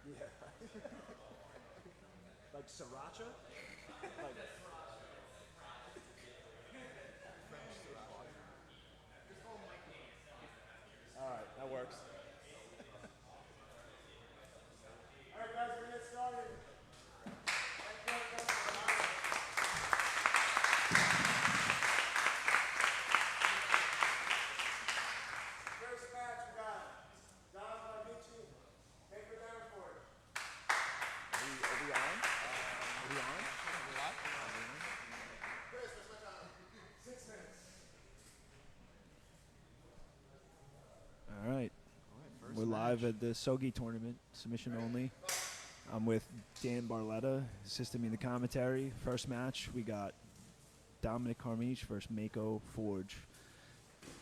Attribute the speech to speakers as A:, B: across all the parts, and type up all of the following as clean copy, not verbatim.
A: Yeah. Like sriracha? Like all right, that works. All right, guys, we're gonna get started. First match, we got Dominic. Take her down for it. Are we on? Are we on? Chris, let's let on. 6 minutes. All right. We're live at the SOGI tournament, submission only. I'm with Dan Barletta, assisting me in the commentary. First match, we got Dominic Carmich versus Mako Forge.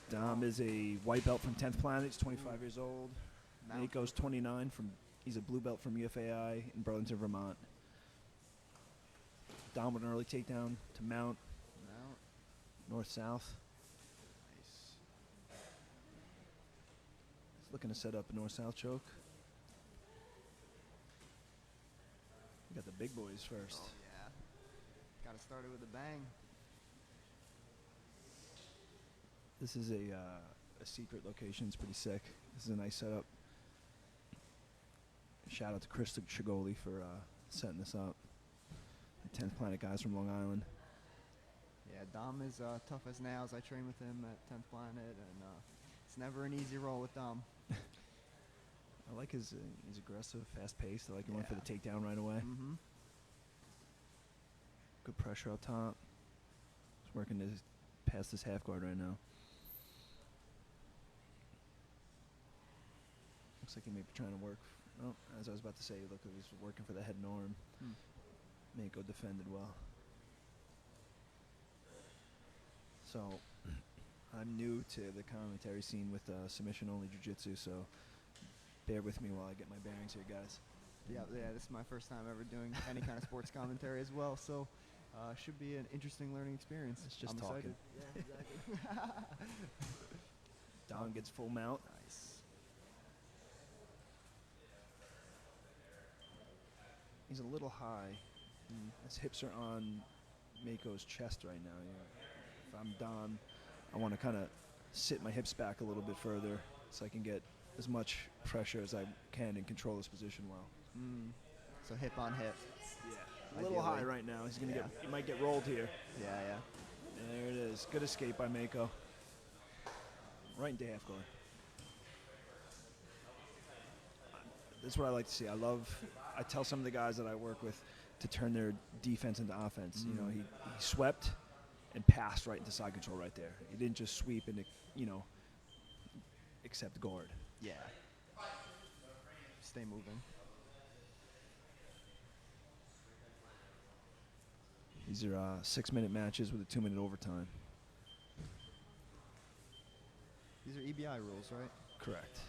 A: Dom is a white belt from 10th Planet. He's 25 years old. Mako's 29. He's a blue belt from UFAI in Burlington, Vermont. Dom with an early takedown to mount. North-south. Nice. He's looking to set up a north-south choke. We got the big boys first.
B: Oh, yeah. Got to start it with a bang.
A: This is a secret location. It's pretty sick. This is a nice setup. Shout out to Chris Chigoli for setting this up. The 10th Planet guys from Long Island.
B: Yeah, Dom is tough as nails. I train with him at 10th Planet, and it's never an easy roll with Dom.
A: I like his aggressive, fast-paced. I like he went for the takedown right away.
B: Mm-hmm.
A: Good pressure up top. He's working past this half guard right now. Looks like he may be trying to work. Oh, as I was about to say, look, he was working for the head and arm. Mako defended well. So, I'm new to the commentary scene with submission-only jiu-jitsu, so bear with me while I get my bearings here, guys.
B: Yeah, this is my first time ever doing any kind of sports commentary as well, so should be an interesting learning experience.
A: It's just
B: I'm
A: talking.
B: excited. Yeah, exactly.
A: Don gets full mount.
B: Nice.
A: He's a little high. His hips are on Mako's chest right now. If I'm Don, I want to kind of sit my hips back a little bit further so I can get as much pressure as I can and control this position well.
B: So hip on hip.
A: Yeah. A little high right now. He's gonna he might get rolled here.
B: Yeah.
A: There it is. Good escape by Mako. Right into half guard. That's what I like to see. I tell some of the guys that I work with to turn their defense into offense. You know, he swept and passed right into side control right there. He didn't just sweep and, accept guard.
B: Yeah. Stay moving.
A: These are 6-minute matches with a 2-minute overtime.
B: These are EBI rules, right?
A: Correct.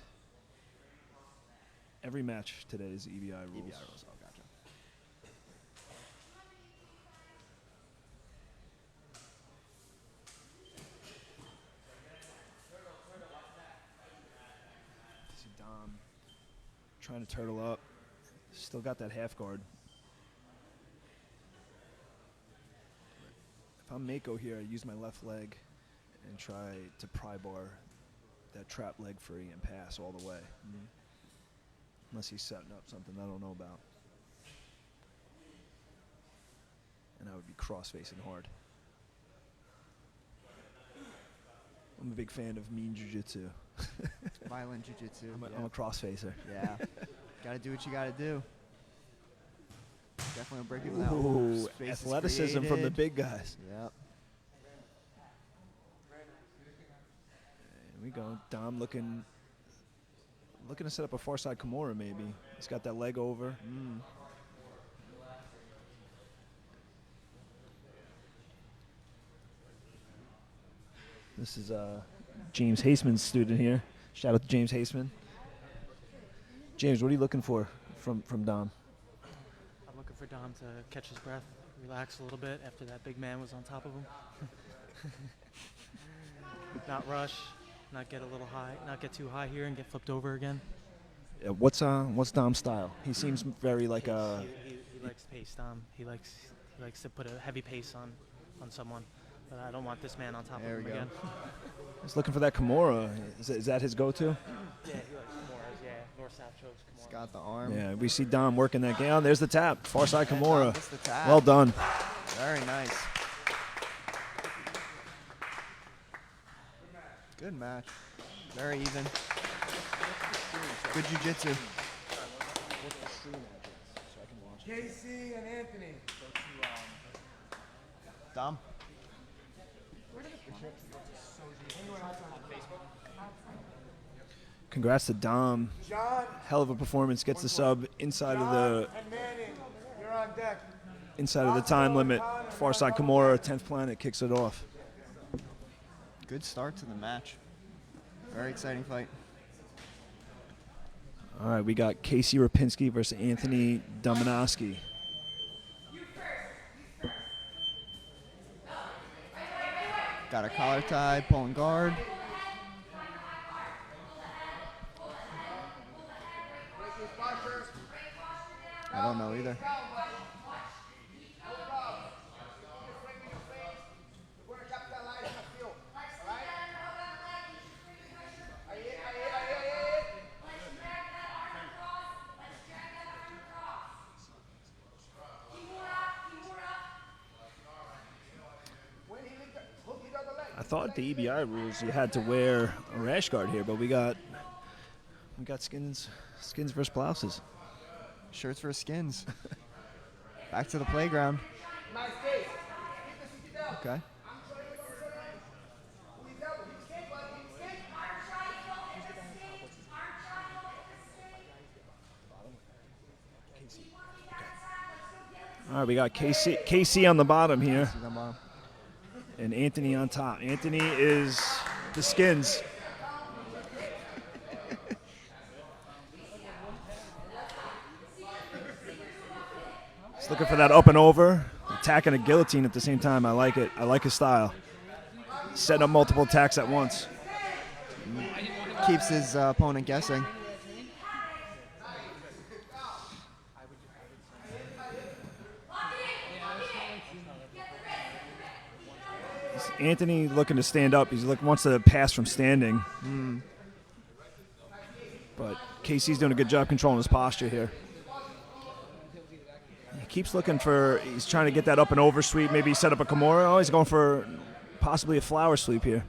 A: Every match today is EBI rules.
B: EBI rules, oh, gotcha.
A: See Dom trying to turtle up. Still got that half guard. If I'm Mako here, I use my left leg and try to pry bar that trap leg free and pass all the way. Unless he's setting up something I don't know about. And I would be cross-facing hard. I'm a big fan of mean jiu-jitsu.
B: Violent jiu-jitsu.
A: I'm a cross-facer.
B: Yeah. Gotta do what you gotta do. Definitely break people out.
A: Ooh, athleticism from the big guys.
B: Yep.
A: Here we go. Dom looking to set up a far side Kimura maybe. He's got that leg over. This is James Hazeman's student here. Shout out to James Hazeman. James, what are you looking for from Dom?
C: I'm looking for Dom to catch his breath, relax a little bit after that big man was on top of him. Not rush, not get a little high, not get too high here and get flipped over again.
A: What's Dom's style? He seems very like
C: He likes pace, Dom. He likes to put a heavy pace on someone. But I don't want this man on top
B: There
C: of him
B: we go.
C: again.
A: He's looking for that Kimura. Is that his go-to?
C: Yeah, he likes Kimuras. Yeah, north-south chokes.
B: He's
C: Kimura.
B: got the arm.
A: Yeah, we see Dom working that game. Oh, there's the tap. Far side
B: And
A: Kimura.
B: Dom gets the tap.
A: Well done.
B: Very nice. Good match. Very even. Good jiu-jitsu.
D: JC and Anthony.
B: Dom.
A: Congrats to Dom.
D: John
A: Hell of a performance. Gets the sub inside of the
D: and Manning, you're on deck.
A: time limit. Far side Kimura, 10th planet kicks it off.
B: Good start to the match. Very exciting fight.
A: All right, we got Casey Rapinski versus Anthony Dominoski.
B: Got a collar tie, pulling guard. I don't know either.
A: I thought the EBI rules you had to wear a rash guard here, but we got skins versus blouses.
B: Shirts for skins. Back to the playground. Okay.
A: All right, we got KC on the bottom here,
B: See them on.
A: and Anthony on top. Anthony is the skins. He's looking for that up and over, attacking a guillotine at the same time. I like it. I like his style. Setting up multiple attacks at once.
B: Keeps his opponent guessing.
A: Anthony looking to stand up. Wants to pass from standing. But Casey's doing a good job controlling his posture here. He keeps looking for, he's trying to get that up and over sweep, maybe set up a Kimura. Oh, he's going for possibly a flower sweep here.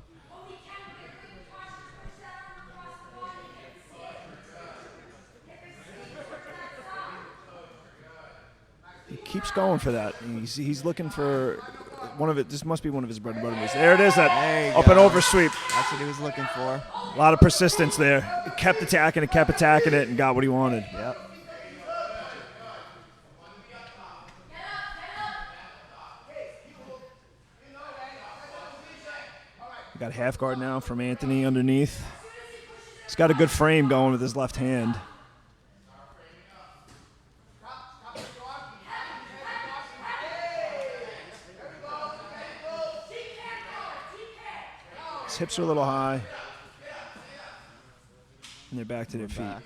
A: He keeps going for that. He's looking for one of it. This must be one of his bread and butter moves. There it is,
B: There
A: that
B: you
A: up
B: go.
A: and over sweep.
B: That's what he was looking for.
A: A lot of persistence there. He kept attacking it, and got what he wanted.
B: Yep.
A: We got half guard now from Anthony underneath. He's got a good frame going with his left hand. His hips are a little high. And they're back to their feet.
B: Back.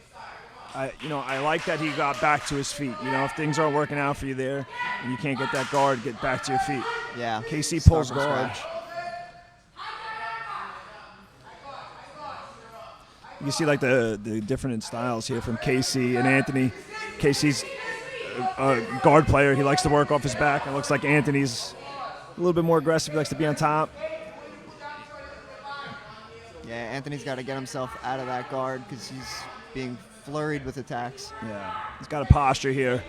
A: I like that he got back to his feet. If things aren't working out for you there and you can't get that guard, get back to your feet.
B: Yeah.
A: KC
B: Start
A: pulls
B: from
A: guard.
B: scratch.
A: You see like the different styles here from Casey and Anthony. Casey's a guard player. He likes to work off his back. It looks like Anthony's a little bit more aggressive. He likes to be on top.
B: Yeah, Anthony's got to get himself out of that guard because he's being flurried with attacks.
A: Yeah, he's got a posture here.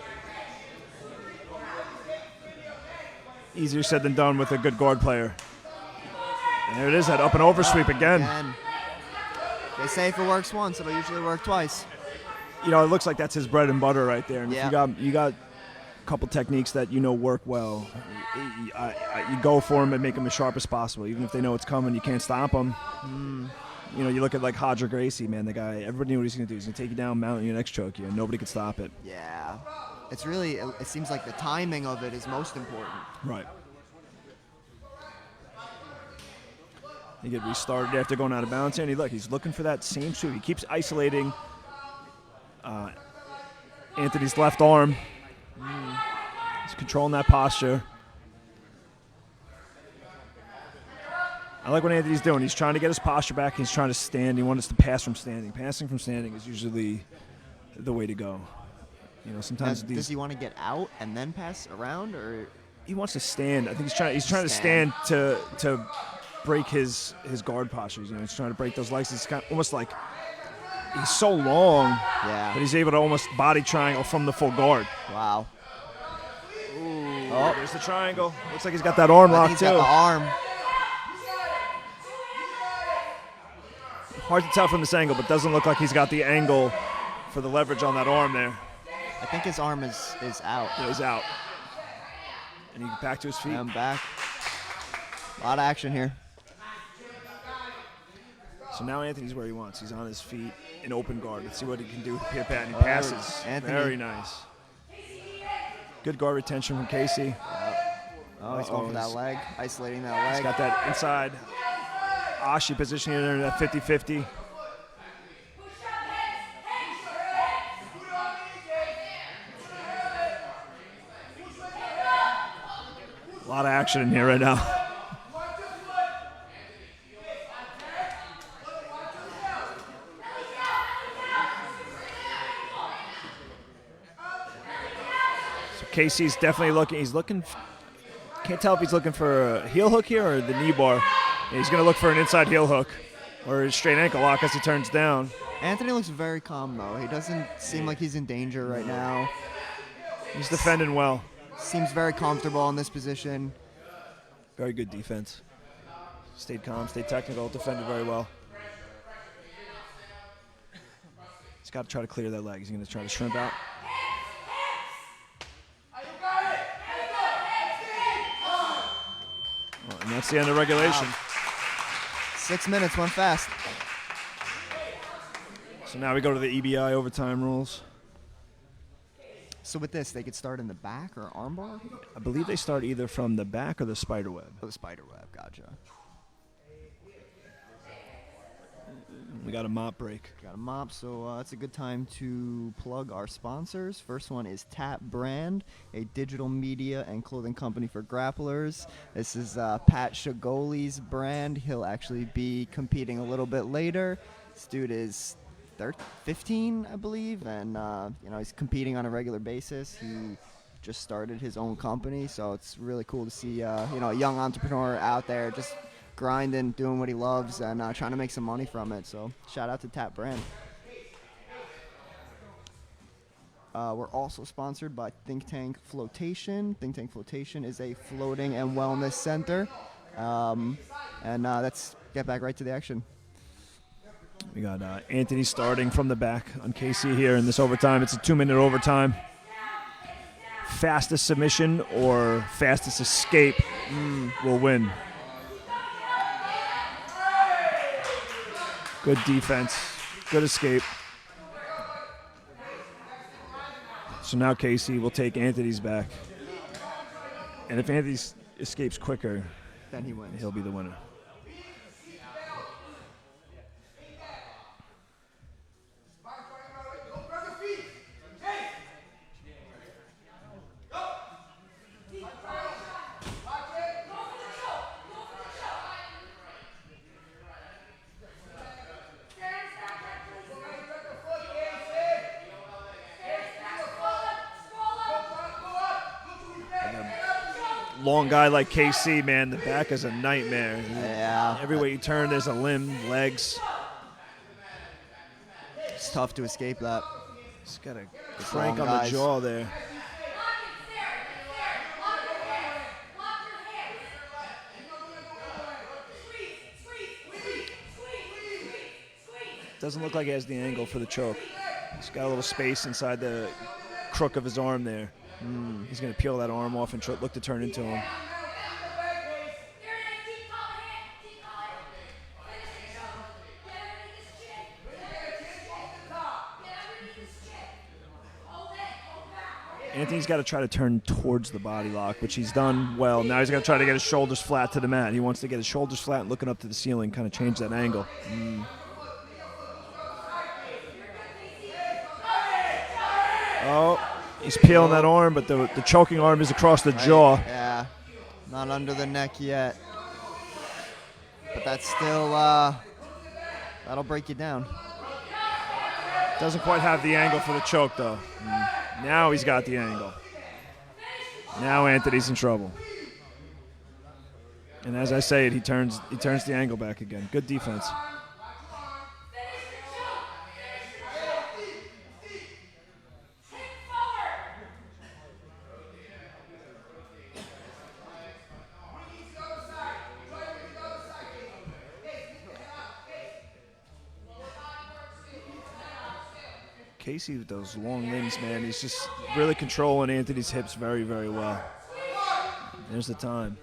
A: Easier said than done with a good guard player. And there it is, that up and over sweep again.
B: Again. They say if it works once, it'll usually work twice.
A: It looks like that's his bread and butter right there. And
B: Yeah.
A: if you got a couple techniques that work well, you go for them and make them as sharp as possible. Even if they know it's coming, you can't stop them. You look at like Hodger Gracie, man, the guy, everybody knew what he's going to do. He's going to take you down, mount you, next choke you, and nobody could stop it.
B: Yeah. It's really, it seems like the timing of it is most important.
A: Right. He get restarted after going out of bounds here, and he's looking for that same sweep. He keeps isolating Anthony's left arm. He's controlling that posture. I like what Anthony's doing. He's trying to get his posture back. He's trying to stand. He wants to pass from standing. Passing from standing is usually the way to go. You know, sometimes
B: Does he want to get out and then pass around, or
A: he wants to stand. I think he's trying to stand to break his guard postures. You know, he's trying to break those legs. It's kind of almost like he's so long that he's able to almost body triangle from the full guard.
B: Wow.
A: Ooh, there's the triangle. Looks like he's got that arm locked
B: he's
A: too.
B: got the arm.
A: Hard to tell from this angle, but doesn't look like he's got the angle for the leverage on that arm there.
B: I think his arm is out.
A: Yeah, he's out. And he's back to his feet.
B: I'm back. A lot of action here.
A: So now Anthony's where he wants. He's on his feet in open guard. Let's see what he can do with the pat, and he passes.
B: Anthony.
A: Very nice. Good guard retention from Casey.
B: Oh, he's going for that leg, isolating that leg.
A: He's got that inside Ashi position here in that 50-50. A lot of action in here right now. So Casey's definitely looking. He's looking. Can't tell if he's looking for a heel hook here or the knee bar. He's going to look for an inside heel hook or a straight ankle lock as he turns down.
B: Anthony looks very calm, though. He doesn't seem like he's in danger right now.
A: He's defending well.
B: Seems very comfortable in this position.
A: Very good defense. Stayed calm, stayed technical, defended very well. He's got to try to clear that leg. He's going to try to shrimp out. Oh, and that's the end of regulation.
B: Wow. 6 minutes, went fast.
A: So now we go to the EBI overtime rules.
B: So with this, they could start in the back or armbar?
A: I believe they start either from the back or the spider web.
B: Oh, the spider web, gotcha.
A: We got a mop break.
B: Got a mop, so it's a good time to plug our sponsors. First one is Tap Brand, a digital media and clothing company for grapplers. This is Pat Shagoli's brand. He'll actually be competing a little bit later. This dude is 15, I believe, and he's competing on a regular basis. He just started his own company, so it's really cool to see a young entrepreneur out there just grinding, doing what he loves, and trying to make some money from it. So shout out to Tap Brand. We're also sponsored by Think Tank Flotation. Think Tank Flotation is a floating and wellness center. Let's get back right to the action.
A: We got Anthony starting from the back on Casey here in this overtime. It's a 2-minute overtime. Fastest submission or fastest escape will win. Good defense. Good escape. So now Casey will take Anthony's back. And if Anthony escapes quicker,
B: then he wins.
A: He'll be the winner. Long guy like KC, man, the back is a nightmare.
B: Yeah.
A: Every way you turn, there's a limb, legs.
B: It's tough to escape that.
A: He's got a crank on the jaw there. Doesn't look like he has the angle for the choke. He's got a little space inside the crook of his arm there. He's going to peel that arm off and look to turn into him. Anthony's got to try to turn towards the body lock, which he's done well. Now he's going to try to get his shoulders flat to the mat. He wants to get his shoulders flat and looking up to the ceiling, kind of change that angle. Oh, he's peeling that arm, but the choking arm is across the jaw.
B: Yeah, not under the neck yet. But that's still, that'll break you down.
A: Doesn't quite have the angle for the choke, though. Now he's got the angle. Now Anthony's in trouble. And as I say it, he turns the angle back again. Good defense. Casey with those long limbs, man, he's just really controlling Anthony's hips very, very well. There's the time.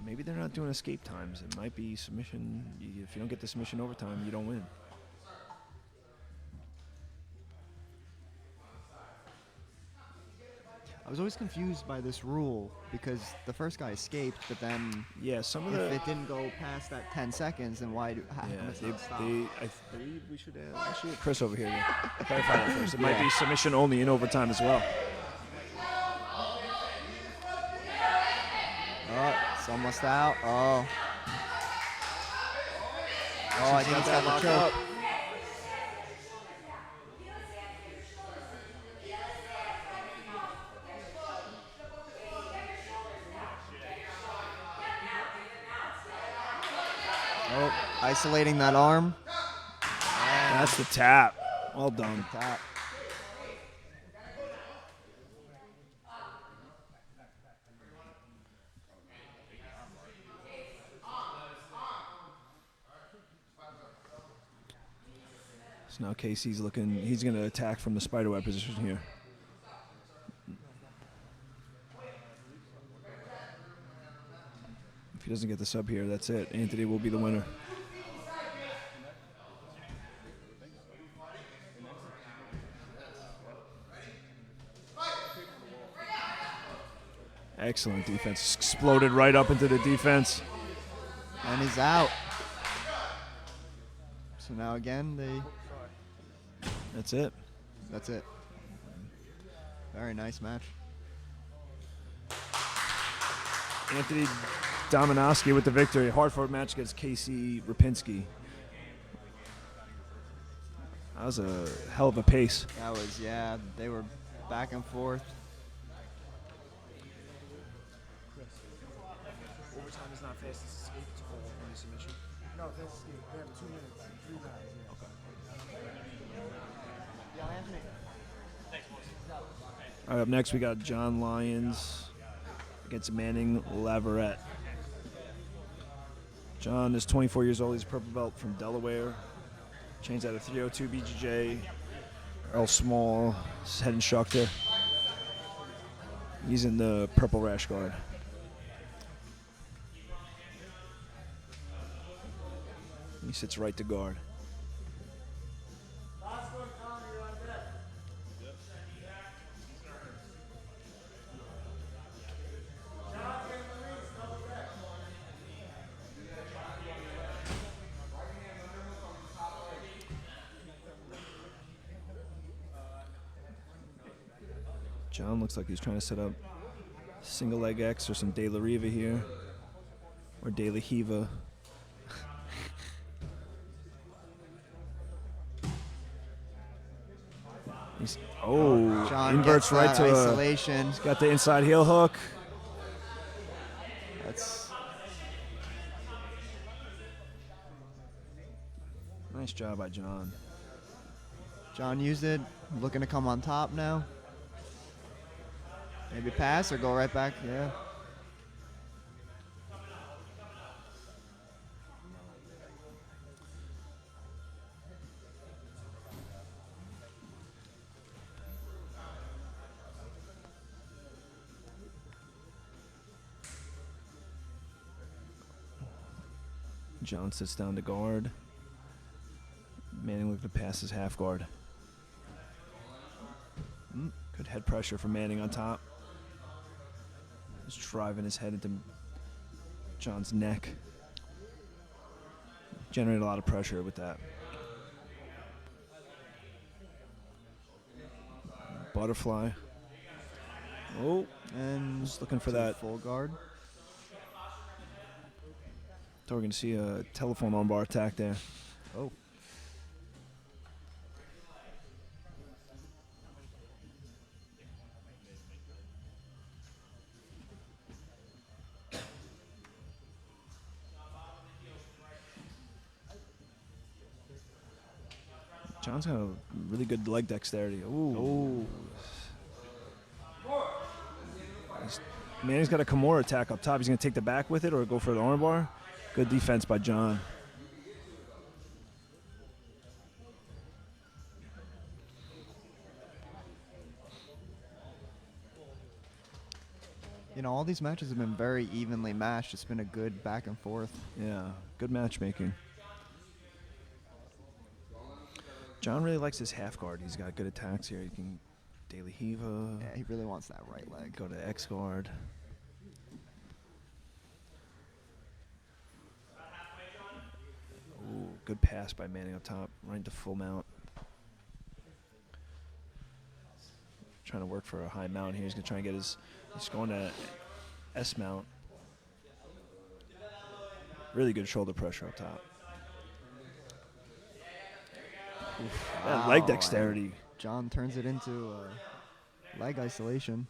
A: Maybe they're not doing escape times. It might be submission. If you don't get the submission overtime, you don't win.
B: I was always confused by this rule because the first guy escaped, but then
A: some of
B: if it didn't go past that 10 seconds, then why do
A: I
B: stop?
A: believe we should actually have Chris over here to clarify that first. It might be submission only in overtime as well.
B: Oh, it's almost out. Oh. Oh, I think he's got the choke. Oh, isolating that arm.
A: That's the tap. Well done.
B: Tap.
A: So now Casey's looking, he's going to attack from the spiderweb position here. If he doesn't get the sub here, that's it. Anthony will be the winner. Excellent defense. Exploded right up into the defense.
B: And he's out. So now again,
A: That's it.
B: That's it. Very nice match.
A: Anthony Dominoski with the victory. Hard-fought match against Casey Rapinski. That was a hell of a pace.
B: That was, yeah, they were back and forth.
A: Overtime is not fastest escape, it's full only submission.
D: No, that's escape. They have 2 minutes, 3 rounds.
A: All right, up next we got John Lyons against Manning Lavarette. John is 24 years old. He's a purple belt from Delaware. Trains out of 302 BJJ. Earl Small, his head instructor. He's in the purple rash guard. He sits right to guard. John looks like he's trying to set up single leg X or some De La Riva here. Or De La Hiva.
B: John
A: inverts
B: gets
A: right to
B: isolation.
A: He's got the inside heel hook.
B: That's
A: Nice job by John.
B: John used it. Looking to come on top now. Maybe pass or go right back. Yeah.
A: John sits down to guard. Manning looking to pass his half guard. Good head pressure from Manning on top. Just driving his head into John's neck. Generated a lot of pressure with that. Butterfly. Oh,
B: And
A: just looking for
B: to
A: that.
B: full guard.
A: Thought we're going to see a telephone armbar attack there.
B: Oh.
A: John's got a really good leg dexterity. Ooh. Manning's got a Kimura attack up top. He's going to take the back with it or go for the armbar. Good defense by John.
B: You know, all these matches have been very evenly matched. It's been a good back and forth.
A: Yeah, good matchmaking. John really likes his half guard. He's got good attacks here. He can daily Hiva.
B: Yeah, he really wants that right leg.
A: Go to X guard. Ooh, good pass by Manning up top. Right into full mount. Trying to work for a high mount here. He's going to try and get his... He's going to S mount. Really good shoulder pressure up top. Oof, that leg dexterity.
B: John turns it into leg isolation.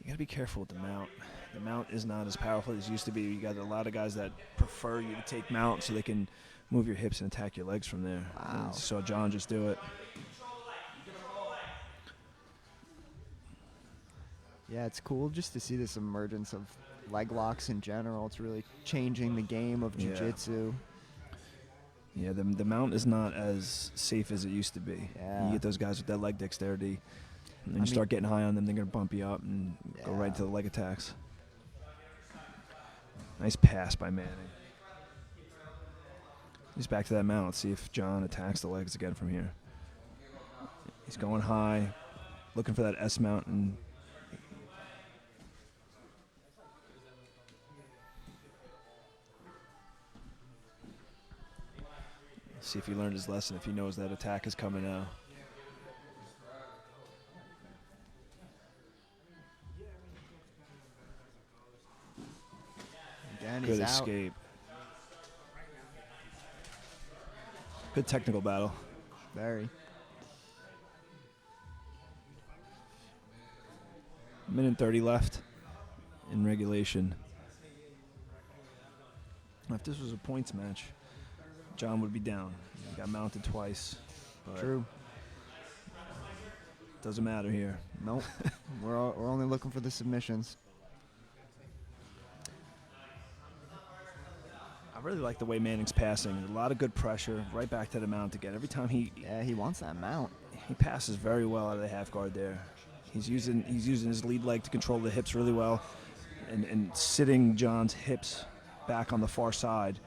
A: You got to be careful with the mount. The mount is not as powerful as it used to be. You got a lot of guys that prefer you to take mount so they can move your hips and attack your legs from there.
B: Wow.
A: So John just do it.
B: Yeah, it's cool just to see this emergence of leg locks in general. It's really changing the game of jiu-jitsu.
A: Yeah, the mount is not as safe as it used to be.
B: Yeah.
A: You get those guys with that leg dexterity, and then you start getting high on them, they're going to bump you up and go right into the leg attacks. Nice pass by Manning. He's back to that mount. Let's see if John attacks the legs again from here. He's going high, looking for that S mount, and see if he learned his lesson, if he knows that attack is coming now.
B: Again,
A: Good
B: he's
A: escape. Good technical battle.
B: out. Very.
A: Minute and 30 left in regulation. If this was a points match, John would be down. He got mounted twice. But
B: True.
A: doesn't matter here.
B: Nope. we're only looking for the submissions.
A: I really like the way Manning's passing. A lot of good pressure, right back to the mount again. Every time he
B: wants that mount.
A: He passes very well out of the half guard there. He's using his lead leg to control the hips really well, and sitting John's hips back on the far side,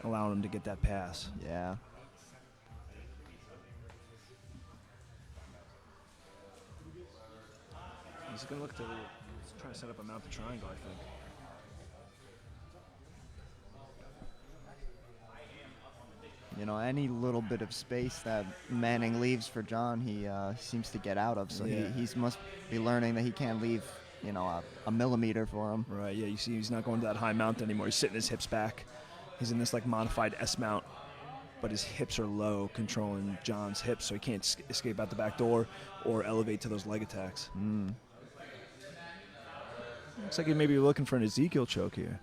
A: allowing him to get that pass.
B: Yeah.
A: He's going to look to try to set up a mounted triangle, I think.
B: You know, any little bit of space that Manning leaves for John, he seems to get out of. So he must be learning that he can't leave, you know, a millimeter for him.
A: Right, yeah, you see he's not going to that high mount anymore. He's sitting his hips back. He's in this, like, modified S mount, but his hips are low, controlling John's hips, so he can't escape out the back door or elevate to those leg attacks. Looks like he may be looking for an Ezekiel choke here.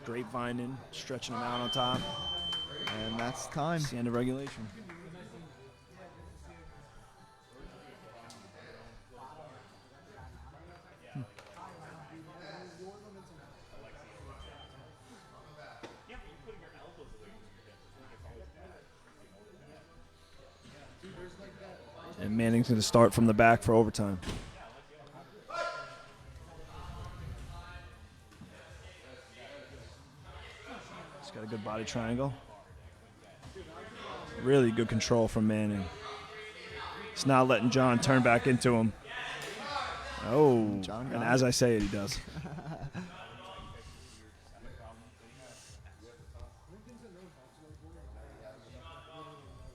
A: Grapevining, stretching him out on top.
B: And that's time.
A: It's the end of regulation. And Manning's going to start from the back for overtime. He's got a good body triangle. Really good control from Manning. It's not letting John turn back into him. Oh,
B: John
A: and
B: got
A: as
B: it.
A: I say it, he does.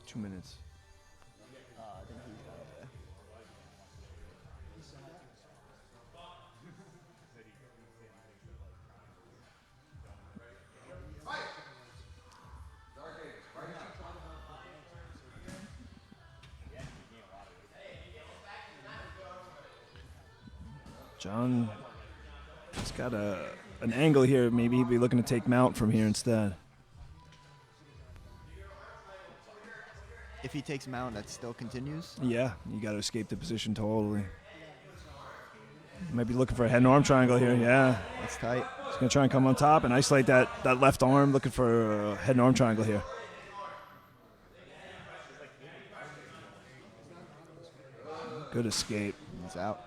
A: 2 minutes. John has got an angle here. Maybe he'd be looking to take Mount from here instead.
B: If he takes Mount, that still continues.
A: Yeah, you got to escape the position totally. Might be looking for a head and arm triangle here. Yeah,
B: That's tight.
A: he's going to try and come on top and isolate that left arm, looking for a head and arm triangle here. Good escape.
B: He's out.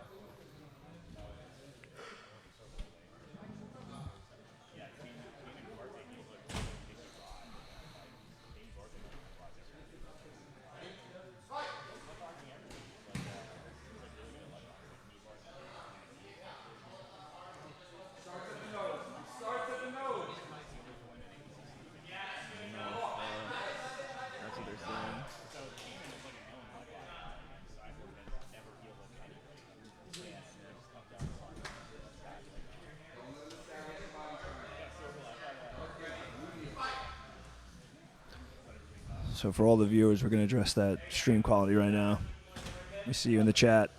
B: That's what they're saying.
A: So for all the viewers, we're going to address that stream quality right now. We see you in the chat.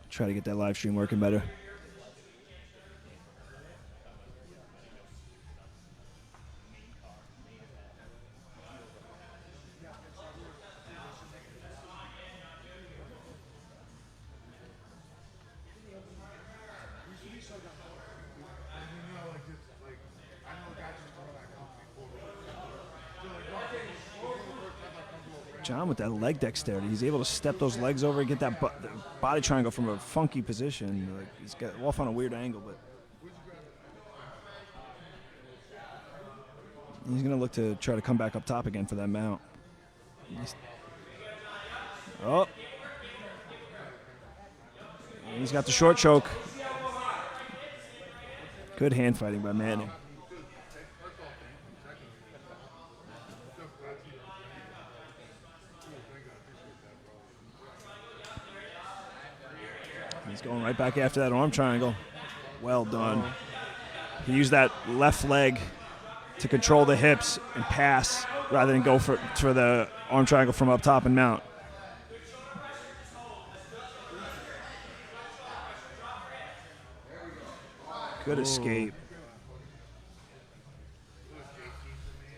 A: Try to get that live stream working better. John with that leg dexterity, he's able to step those legs over and get that the body triangle from a funky position. Like he's got off on a weird angle, but he's going to look to try to come back up top again for that mount. Oh. He's got the short choke. Good hand fighting by Manning. He's going right back after that arm triangle. Well done. He used that left leg to control the hips and pass rather than go for the arm triangle from up top and mount. Good escape.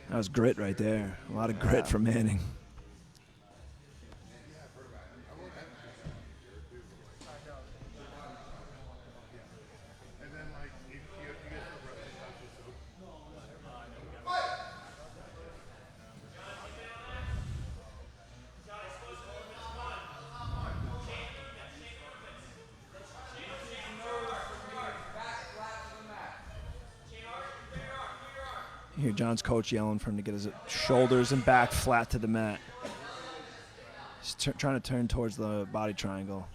A: That was grit right there. A lot of grit from Manning. You hear John's coach yelling for him to get his shoulders and back flat to the mat. He's trying to turn towards the body triangle.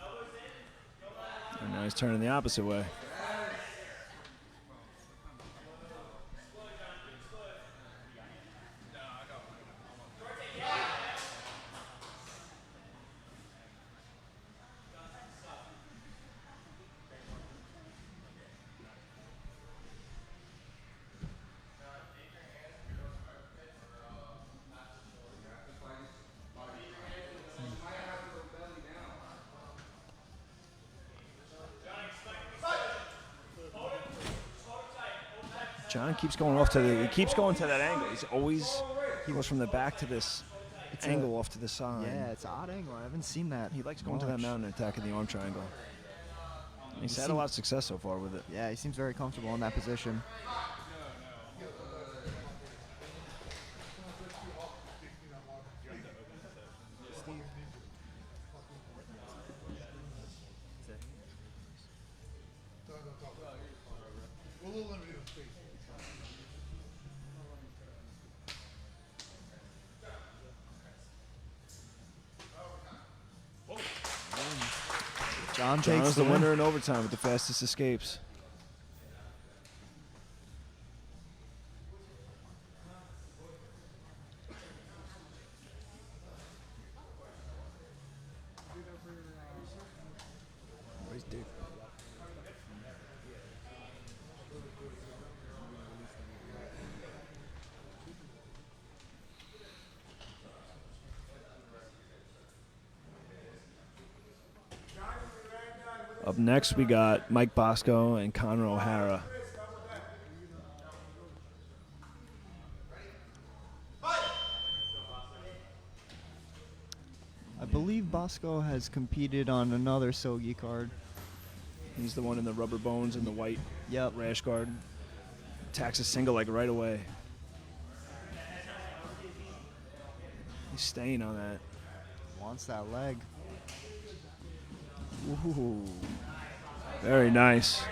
A: And now he's turning the opposite way. John keeps going off to he keeps going to that angle. He goes from the back to this angle off to the side.
B: Yeah, it's an odd angle. I haven't seen that.
A: He likes going to that mountain and attacking the arm triangle. He's had a lot of success so far with it.
B: Yeah, he seems very comfortable in that position. John
A: John
B: takes
A: is the winner in overtime with the fastest escapes. Up next, we got Mike Bosco and Connor O'Hara.
B: I believe Bosco has competed on another SOGI card.
A: He's the one in the rubber bones and the white
B: Yep.
A: rash guard. Attacks a single leg right away. He's staying on that.
B: Wants that leg.
A: Ooh. Very nice.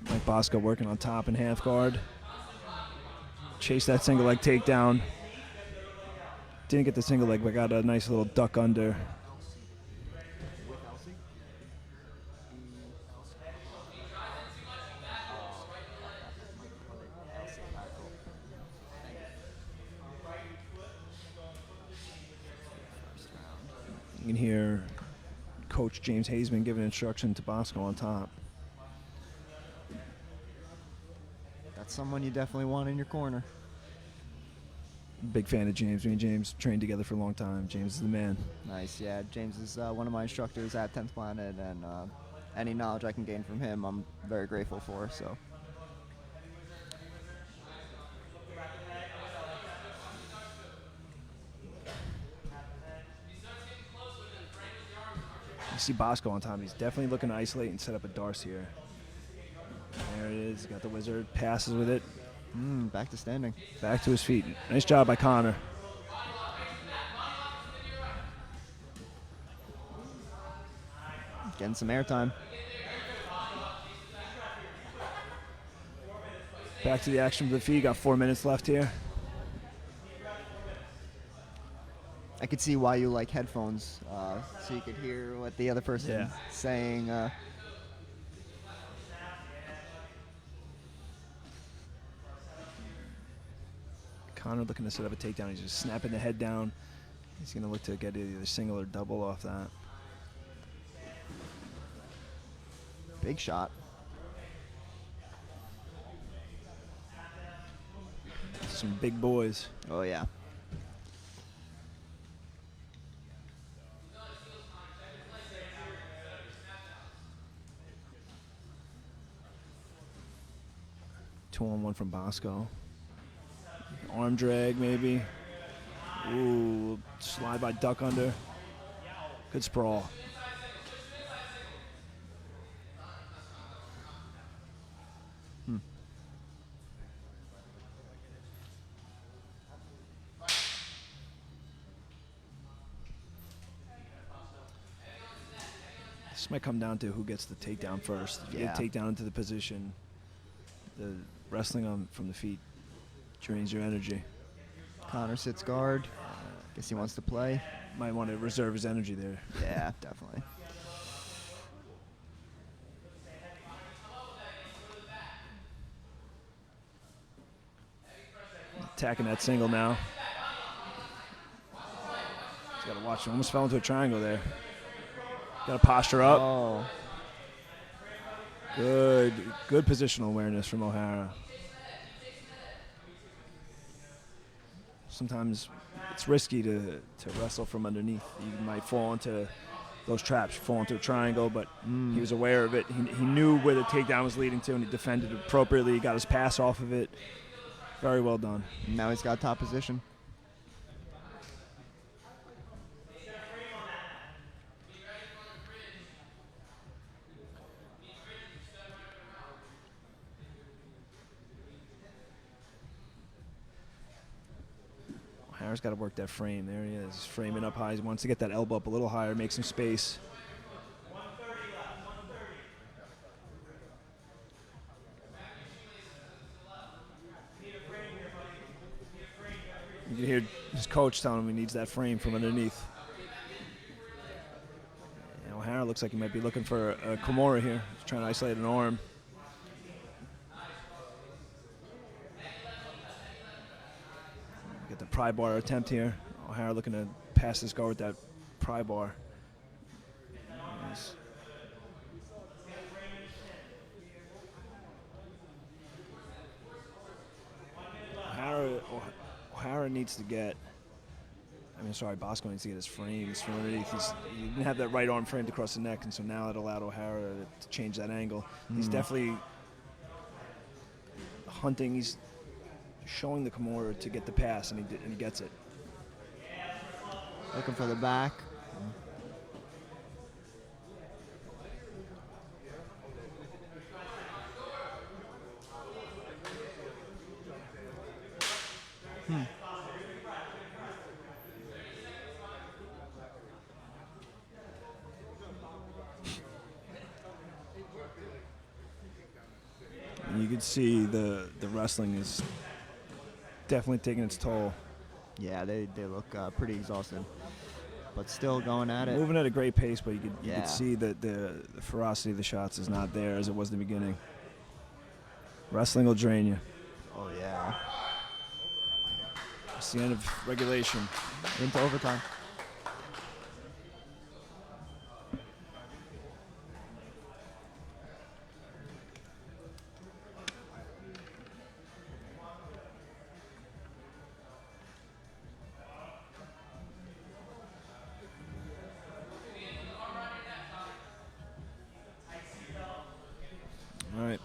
A: Mike Bosco working on top and half guard. Chase that single leg takedown. Didn't get the single leg, but got a nice little duck under. You can hear Coach James Hazeman giving instruction to Bosco on top.
B: That's someone you definitely want in your corner.
A: Big fan of James. Me and James trained together for a long time. James is the man.
B: Nice, yeah. James is one of my instructors at 10th Planet, and any knowledge I can gain from him, I'm very grateful for. So.
A: You see Bosco on top. He's definitely looking to isolate and set up a Darce here. There it is. Got the wizard. Passes with it.
B: Back to standing.
A: Back to his feet. Nice job by Connor.
B: Getting some airtime.
A: Back to the action for the feet. Got 4 minutes left here.
B: I could see why you like headphones, so you could hear what the other person's saying.
A: Connor looking to set up a takedown. He's just snapping the head down. He's going to look to get either single or double off that.
B: Big shot.
A: Some big boys.
B: Oh, yeah.
A: Two on one from Bosco. Arm drag, maybe. Ooh, slide by duck under. Good sprawl. This might come down to who gets the takedown first. If you get a takedown into the position, the wrestling from the feet drains your energy.
B: Connor sits guard. Guess he wants to play.
A: Might want to reserve his energy there.
B: Yeah, definitely.
A: Attacking that single now. He's got to watch him. Almost fell into a triangle there. Got to posture up.
B: Oh.
A: Good positional awareness from O'Hara. Sometimes it's risky to wrestle from underneath. You might fall into those traps, fall into a triangle, but he was aware of it. He knew where the takedown was leading to, and he defended appropriately. He got his pass off of it. Very well done.
B: Now he's got top position.
A: O'Hara's got to work that frame. There he is, framing up high. He wants to get that elbow up a little higher, make some space. You can hear his coach telling him he needs that frame from underneath. And O'Hara looks like he might be looking for a Kimura here. He's trying to isolate an arm. Get the pry bar attempt here. O'Hara looking to pass this guard with that pry bar. Nice. O'Hara needs to get, Bosco needs to get his frames from underneath. He didn't have that right arm framed across the neck, and so now it allowed O'Hara to change that angle. He's definitely hunting. He's showing the Kimura to get the pass, and he gets it.
B: Looking for the back.
A: You can see the wrestling is definitely taking its toll.
B: Yeah, they look pretty exhausted, but still going at it.
A: Moving at a great pace, but you could see that the ferocity of the shots is not there as it was in the beginning. Wrestling will drain you.
B: Oh, yeah.
A: It's the end of regulation.
B: Into overtime.
A: All right.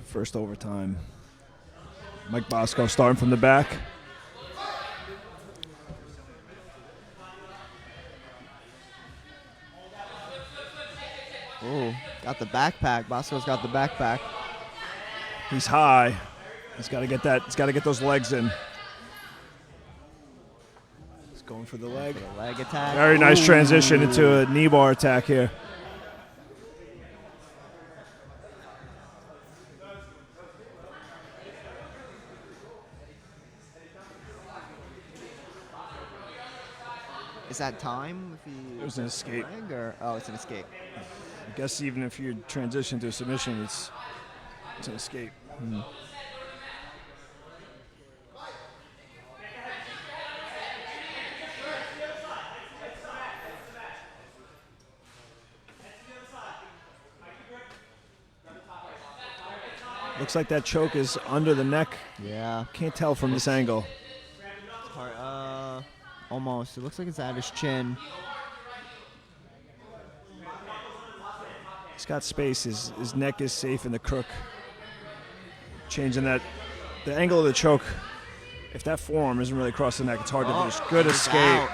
A: First overtime. Mike Bosco starting from the back.
B: Oh, got the backpack. Bosco's got the backpack.
A: He's high. He's got to get that. He's got to get those legs in. He's going for the leg.
B: The leg attack.
A: Very nice transition into a knee bar attack here.
B: Is that time? If he
A: It was an escape.
B: It's an escape.
A: I guess even if you transition to a submission, it's an escape. Looks like that choke is under the neck.
B: Yeah.
A: Can't tell from this angle.
B: It's hard. Almost. It looks like it's at his chin.
A: He's got space. His neck is safe in the crook. Changing that, the angle of the choke. If that forearm isn't really across the neck, it's hard to finish. Good
B: He's
A: escape.
B: out.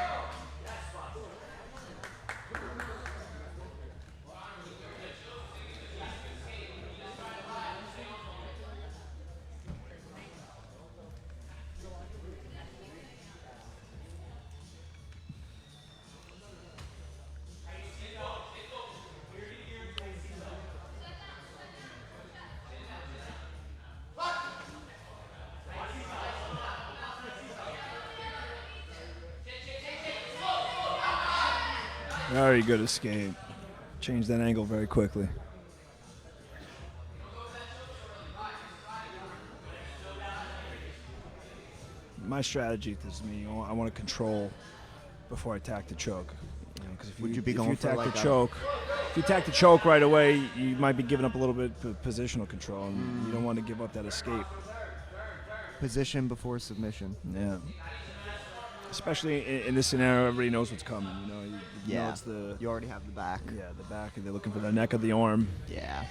A: Very good escape. Changed that angle very quickly. My strategy is I want to control before I attack the choke. Because if
B: Would you be
A: if
B: going
A: you
B: for
A: attack
B: like
A: the choke, if you attack the choke right away, you might be giving up a little bit of positional control, and you don't want to give up that escape.
B: Position before submission.
A: Yeah. Especially in this scenario, everybody knows what's coming. You know it's the
B: You already have the back.
A: the back, and they're looking for the neck of the arm.
B: Yeah.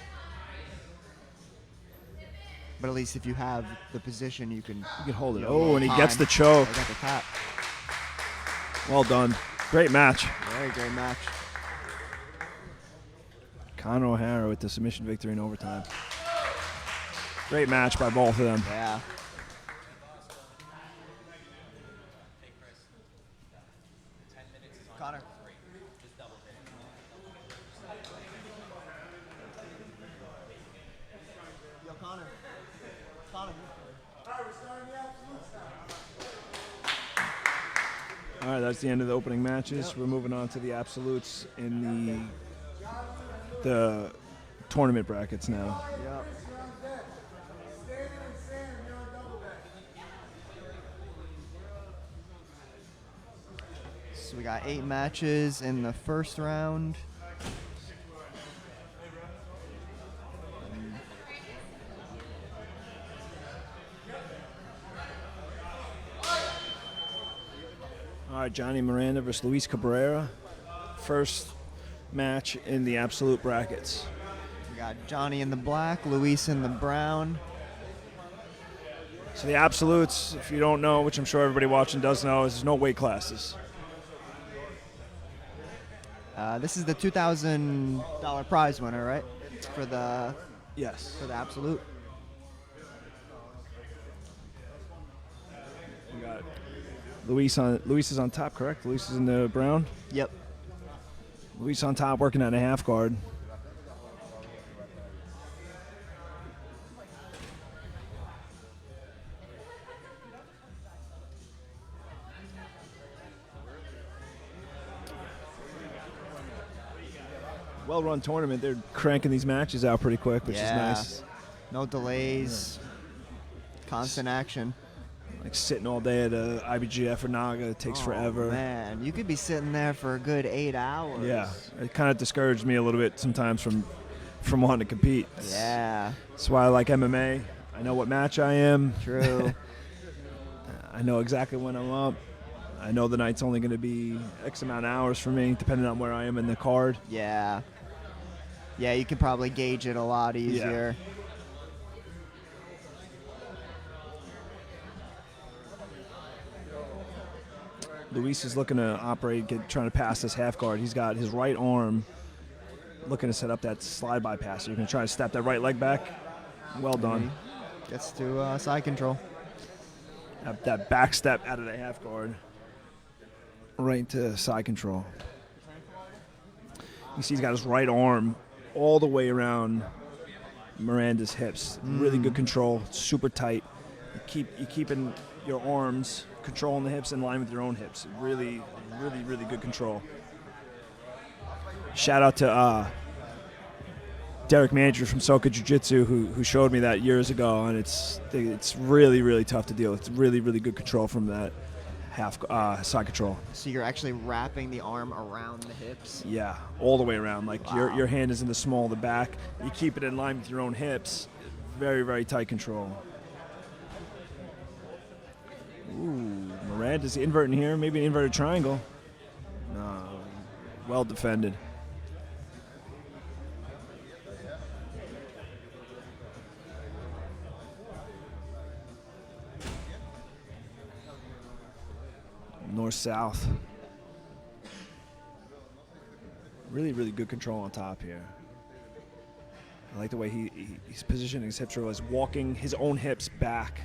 B: But at least if you have the position, you can
A: hold it.
B: you
A: Oh, and he
B: time.
A: gets the choke.
B: I got the tap.
A: Well done. Great match.
B: Very great match.
A: Conor O'Hara with the submission victory in overtime. Great match by both of them.
B: Yeah. Connor. Yo, Connor. Connor.
A: All right, that's the end of the opening matches.
B: Yep.
A: We're moving on to the absolutes in the tournament brackets now.
B: Yep. So we got 8 matches in the first round.
A: All right, Johnny Miranda versus Luis Cabrera. First match in the absolute brackets.
B: We got Johnny in the black, Luis in the brown.
A: So the absolutes, if you don't know, which I'm sure everybody watching does know, is there's no weight classes.
B: This is the $2,000 prize winner, right? For the
A: Yes.
B: absolute.
A: We got Luis is on top, correct? Luis is in the brown.
B: Yep.
A: Luis on top, working on a half guard. Well-run tournament. They're cranking these matches out pretty quick, which is nice.
B: No delays. Constant action.
A: Like sitting all day at a IBGF or Naga, it takes forever.
B: Man, you could be sitting there for a good 8 hours.
A: Yeah, it kind of discouraged me a little bit sometimes from wanting to compete.
B: Yeah.
A: That's why I like MMA. I know what match I am.
B: True.
A: I know exactly when I'm up. I know the night's only going to be X amount of hours for me, depending on where I am in the card.
B: Yeah. Yeah, you can probably gauge it a lot easier.
A: Luis is looking to operate, trying to pass this half guard. He's got his right arm looking to set up that slide bypass. You're going to try to step that right leg back. Well done.
B: Gets to side control.
A: That back step out of the half guard. Right into side control. You see he's got his right arm all the way around Miranda's hips. Really good control, super tight. You're keeping your arms controlling the hips in line with your own hips. Really, really, really good control. Shout out to Derek Manager from Soka Jiu-Jitsu who showed me that years ago, and it's really, really tough to deal with. It's really, really good control from that half side control.
B: So you're actually wrapping the arm around the hips?
A: Yeah, all the way around. Like
B: Wow.
A: your hand is in the small of the back. You keep it in line with your own hips. Very, very tight control. Ooh, Miranda's inverting here. Maybe an inverted triangle. No, well defended. North-south. Really, really good control on top here. I like the way he's positioning his hips, as walking his own hips back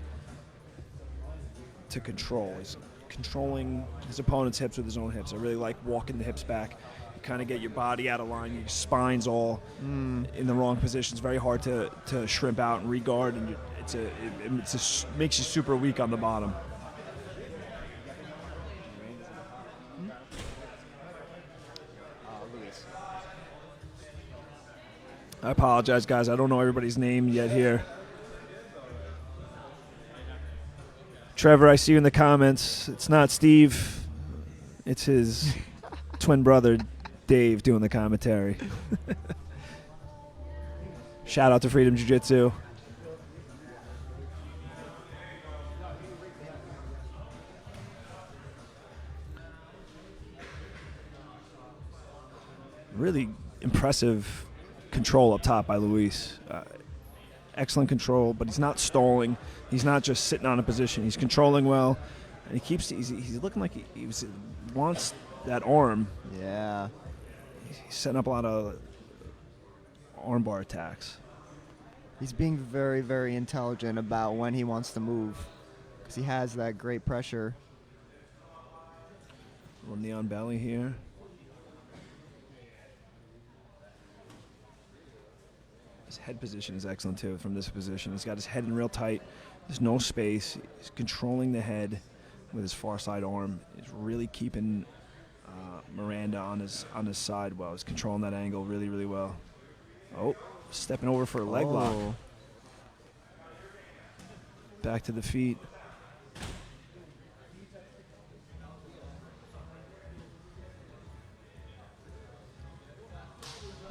A: to control. He's controlling his opponent's hips with his own hips. I really like walking the hips back. You kind of get your body out of line. Your spine's all in the wrong position. It's very hard to shrimp out and re-guard, and it makes you super weak on the bottom. I apologize, guys. I don't know everybody's name yet here. Trevor, I see you in the comments. It's not Steve. It's his twin brother, Dave, doing the commentary. Shout out to Freedom Jiu-Jitsu. Really impressive control up top by Luis. Excellent control, but he's not stalling. He's not just sitting on a position. He's controlling well, and he's looking like he wants that arm.
B: Yeah.
A: He's setting up a lot of armbar attacks.
B: He's being very, very intelligent about when he wants to move, because he has that great pressure.
A: A little knee on belly here. head position is excellent too from this position. He's got his head in real tight. There's no space. He's controlling the head with his far side arm. He's really keeping Miranda on his side well. He's controlling that angle really, really well. Oh, stepping over for a leg lock. Back to the feet.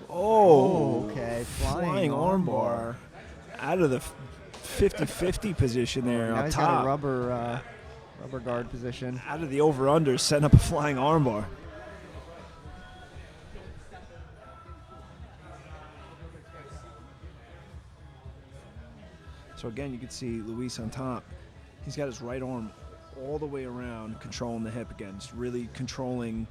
A: Oh,
B: okay.
A: Flying armbar. Out of the 50-50 position there
B: Now
A: on
B: he's
A: top.
B: got a rubber guard position.
A: Out of the over-under, setting up a flying armbar. So again, you can see Luis on top. He's got his right arm all the way around, controlling the hip again. Just really controlling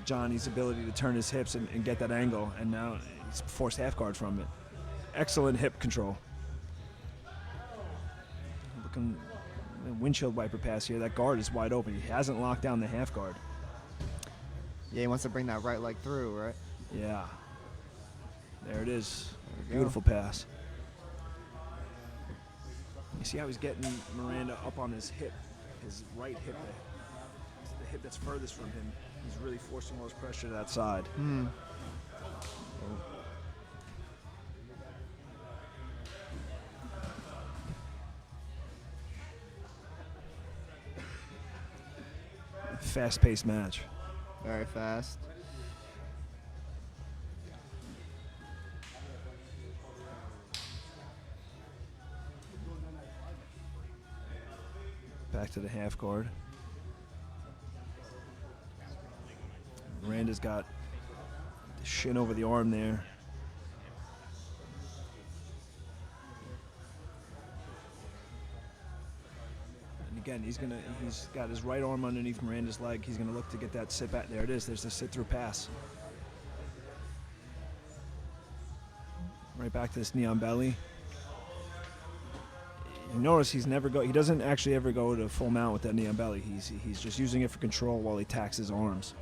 A: Johnny's ability to turn his hips and get that angle. And now he's forced half guard from it. Excellent hip control. Looking windshield wiper pass here. That guard is wide open. He hasn't locked down the half guard.
B: Yeah, he wants to bring that right leg through, right?
A: Yeah. There it is.
B: There we
A: Beautiful pass. You see how he's getting Miranda up on his hip, his right hip, the hip that's furthest from him. He's really forcing most pressure to that side. Fast-paced match.
B: Very fast.
A: Back to the half guard. Miranda's got the shin over the arm there. And again, he's got his right arm underneath Miranda's leg. He's gonna look to get that sit back. There it is. There's the sit through pass. Right back to this knee on belly. You notice he doesn't actually ever go to full mount with that knee on belly. He's just using it for control while he tacks his arms.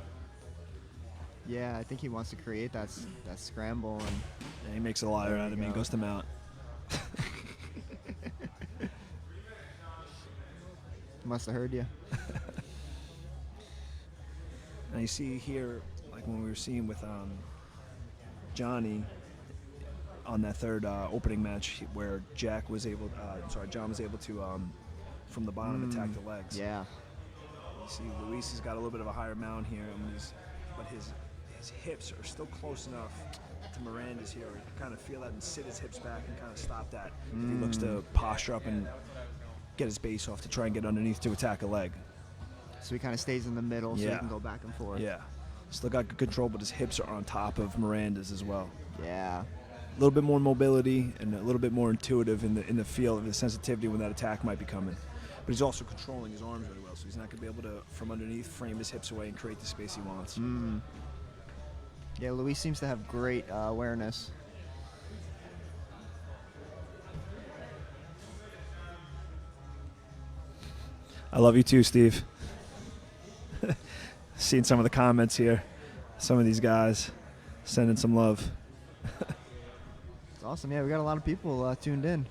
B: Yeah, I think he wants to create that scramble.
A: And he makes a liar out of me and goes to mount.
B: Must have heard you.
A: And you see here, like when we were seeing with Johnny on that third opening match, where John was able to from the bottom attack the legs.
B: Yeah.
A: You see Luis has got a little bit of a higher mount here, but his hips are still close enough to Miranda's here. He can kind of feel that and sit his hips back and kind of stop that. If he looks to posture up and get his base off to try and get underneath to attack a leg.
B: So he kind of stays in the middle so he can go back and forth.
A: Yeah. Still got good control, but his hips are on top of Miranda's as well.
B: Yeah.
A: A little bit more mobility and a little bit more intuitive in the feel of the sensitivity when that attack might be coming. But he's also controlling his arms really well, so he's not going to be able to, from underneath, frame his hips away and create the space he wants.
B: Yeah, Luis seems to have great awareness.
A: I love you too, Steve. Seeing some of the comments here. Some of these guys sending some love.
B: It's awesome. Yeah, we got a lot of people tuned in.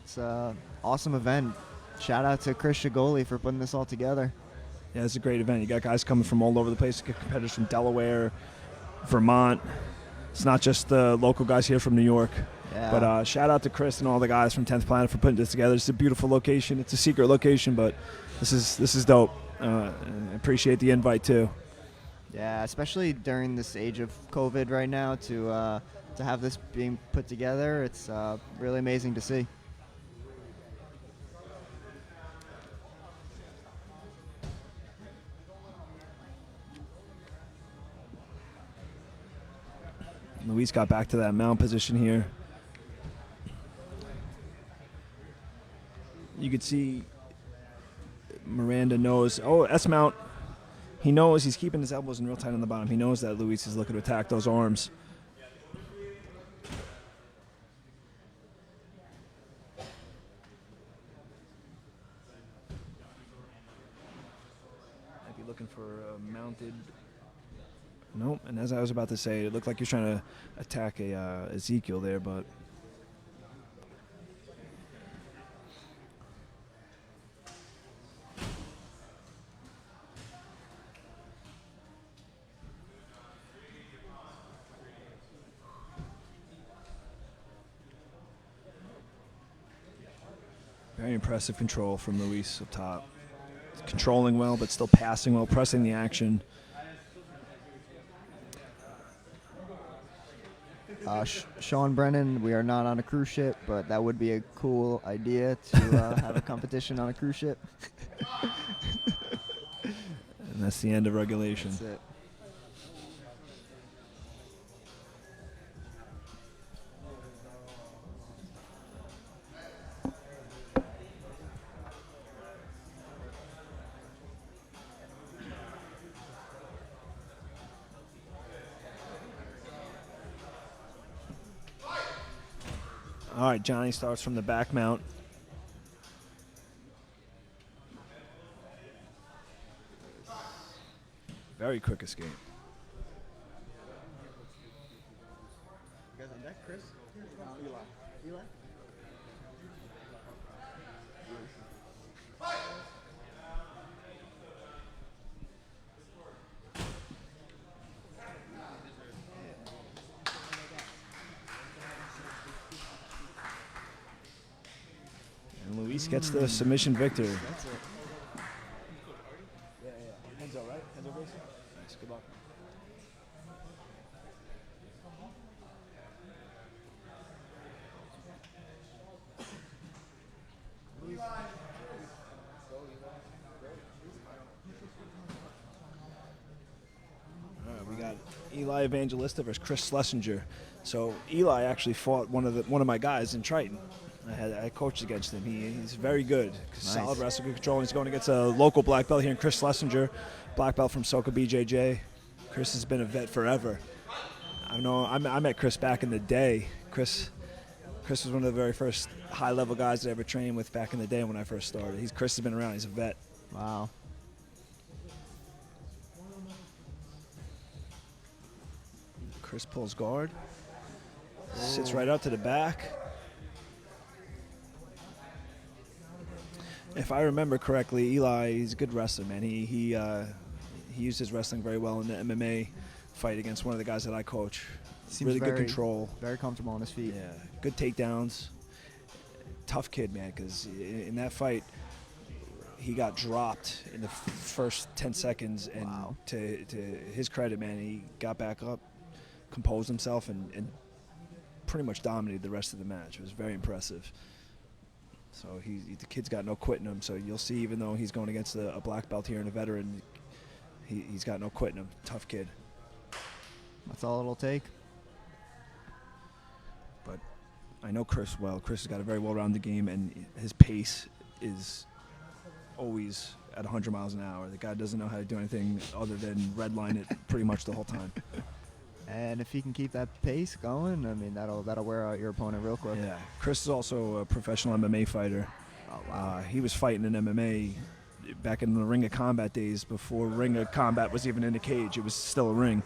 B: It's an awesome event. Shout out to Chris Shigoli for putting this all together.
A: Yeah, it's a great event. You got guys coming from all over the place. You got competitors from Delaware, Vermont. It's not just the local guys here from New York.
B: Yeah.
A: But shout out to Chris and all the guys from 10th Planet for putting this together. It's a beautiful location. It's a secret location, but this is dope. I appreciate the invite too.
B: Yeah, especially during this age of COVID right now, to have this being put together, it's really amazing to see.
A: Luis got back to that mount position here. You could see Miranda knows, S-mount. He knows he's keeping his elbows in real tight on the bottom. He knows that Luis is looking to attack those arms. Might be looking for a mounted Nope. And as I was about to say, it looked like he was trying to attack Ezekiel there, but very impressive control from Luis up top. Controlling well, but still passing well, pressing the action.
B: Sean Brennan, we are not on a cruise ship, but that would be a cool idea to have a competition on a cruise ship.
A: And that's the end of regulation.
B: That's it.
A: All right, Johnny starts from the back mount. Very quick escape.
B: You guys on deck, Chris? Eli?
A: And Luis gets the submission victory.
B: That's it.
A: Yeah. Enzo, right? Enzo Gracie? Nice, good luck. All right, we got Eli Evangelista versus Chris Schlesinger. So Eli actually fought one of my guys in Triton. I coached against him. He's very good.
B: Nice.
A: Solid wrestler, good control. He's going against a local black belt here in Chris Schlesinger, black belt from SOCA BJJ. Chris has been a vet forever. I met Chris back in the day. Chris was one of the very first high-level guys I ever trained with back in the day when I first started. Chris has been around. He's a vet.
B: Wow.
A: Chris pulls guard. Sits right out to the back. If I remember correctly, Eli, he's a good wrestler, man. He used his wrestling very well in the MMA fight against one of the guys that I coach.
B: Seems
A: really
B: very,
A: good control.
B: Very comfortable on his feet.
A: Yeah, good takedowns. Tough kid, man, because in that fight, he got dropped in the first 10 seconds. And
B: Wow.
A: to his credit, man, he got back up, composed himself, and pretty much dominated the rest of the match. It was very impressive. So the kid's got no quit in him. So you'll see, even though he's going against a black belt here and a veteran, he's got no quit in him. Tough kid.
B: That's all it'll take.
A: But I know Chris well. Chris has got a very well-rounded game, and his pace is always at 100 miles an hour. The guy doesn't know how to do anything other than redline it pretty much the whole time.
B: And if he can keep that pace going, I mean, that'll wear out your opponent real quick.
A: Yeah. Chris is also a professional MMA fighter.
B: Oh, wow.
A: He was fighting in MMA back in the Ring of Combat days before Ring of Combat was even in a cage. It was still a ring.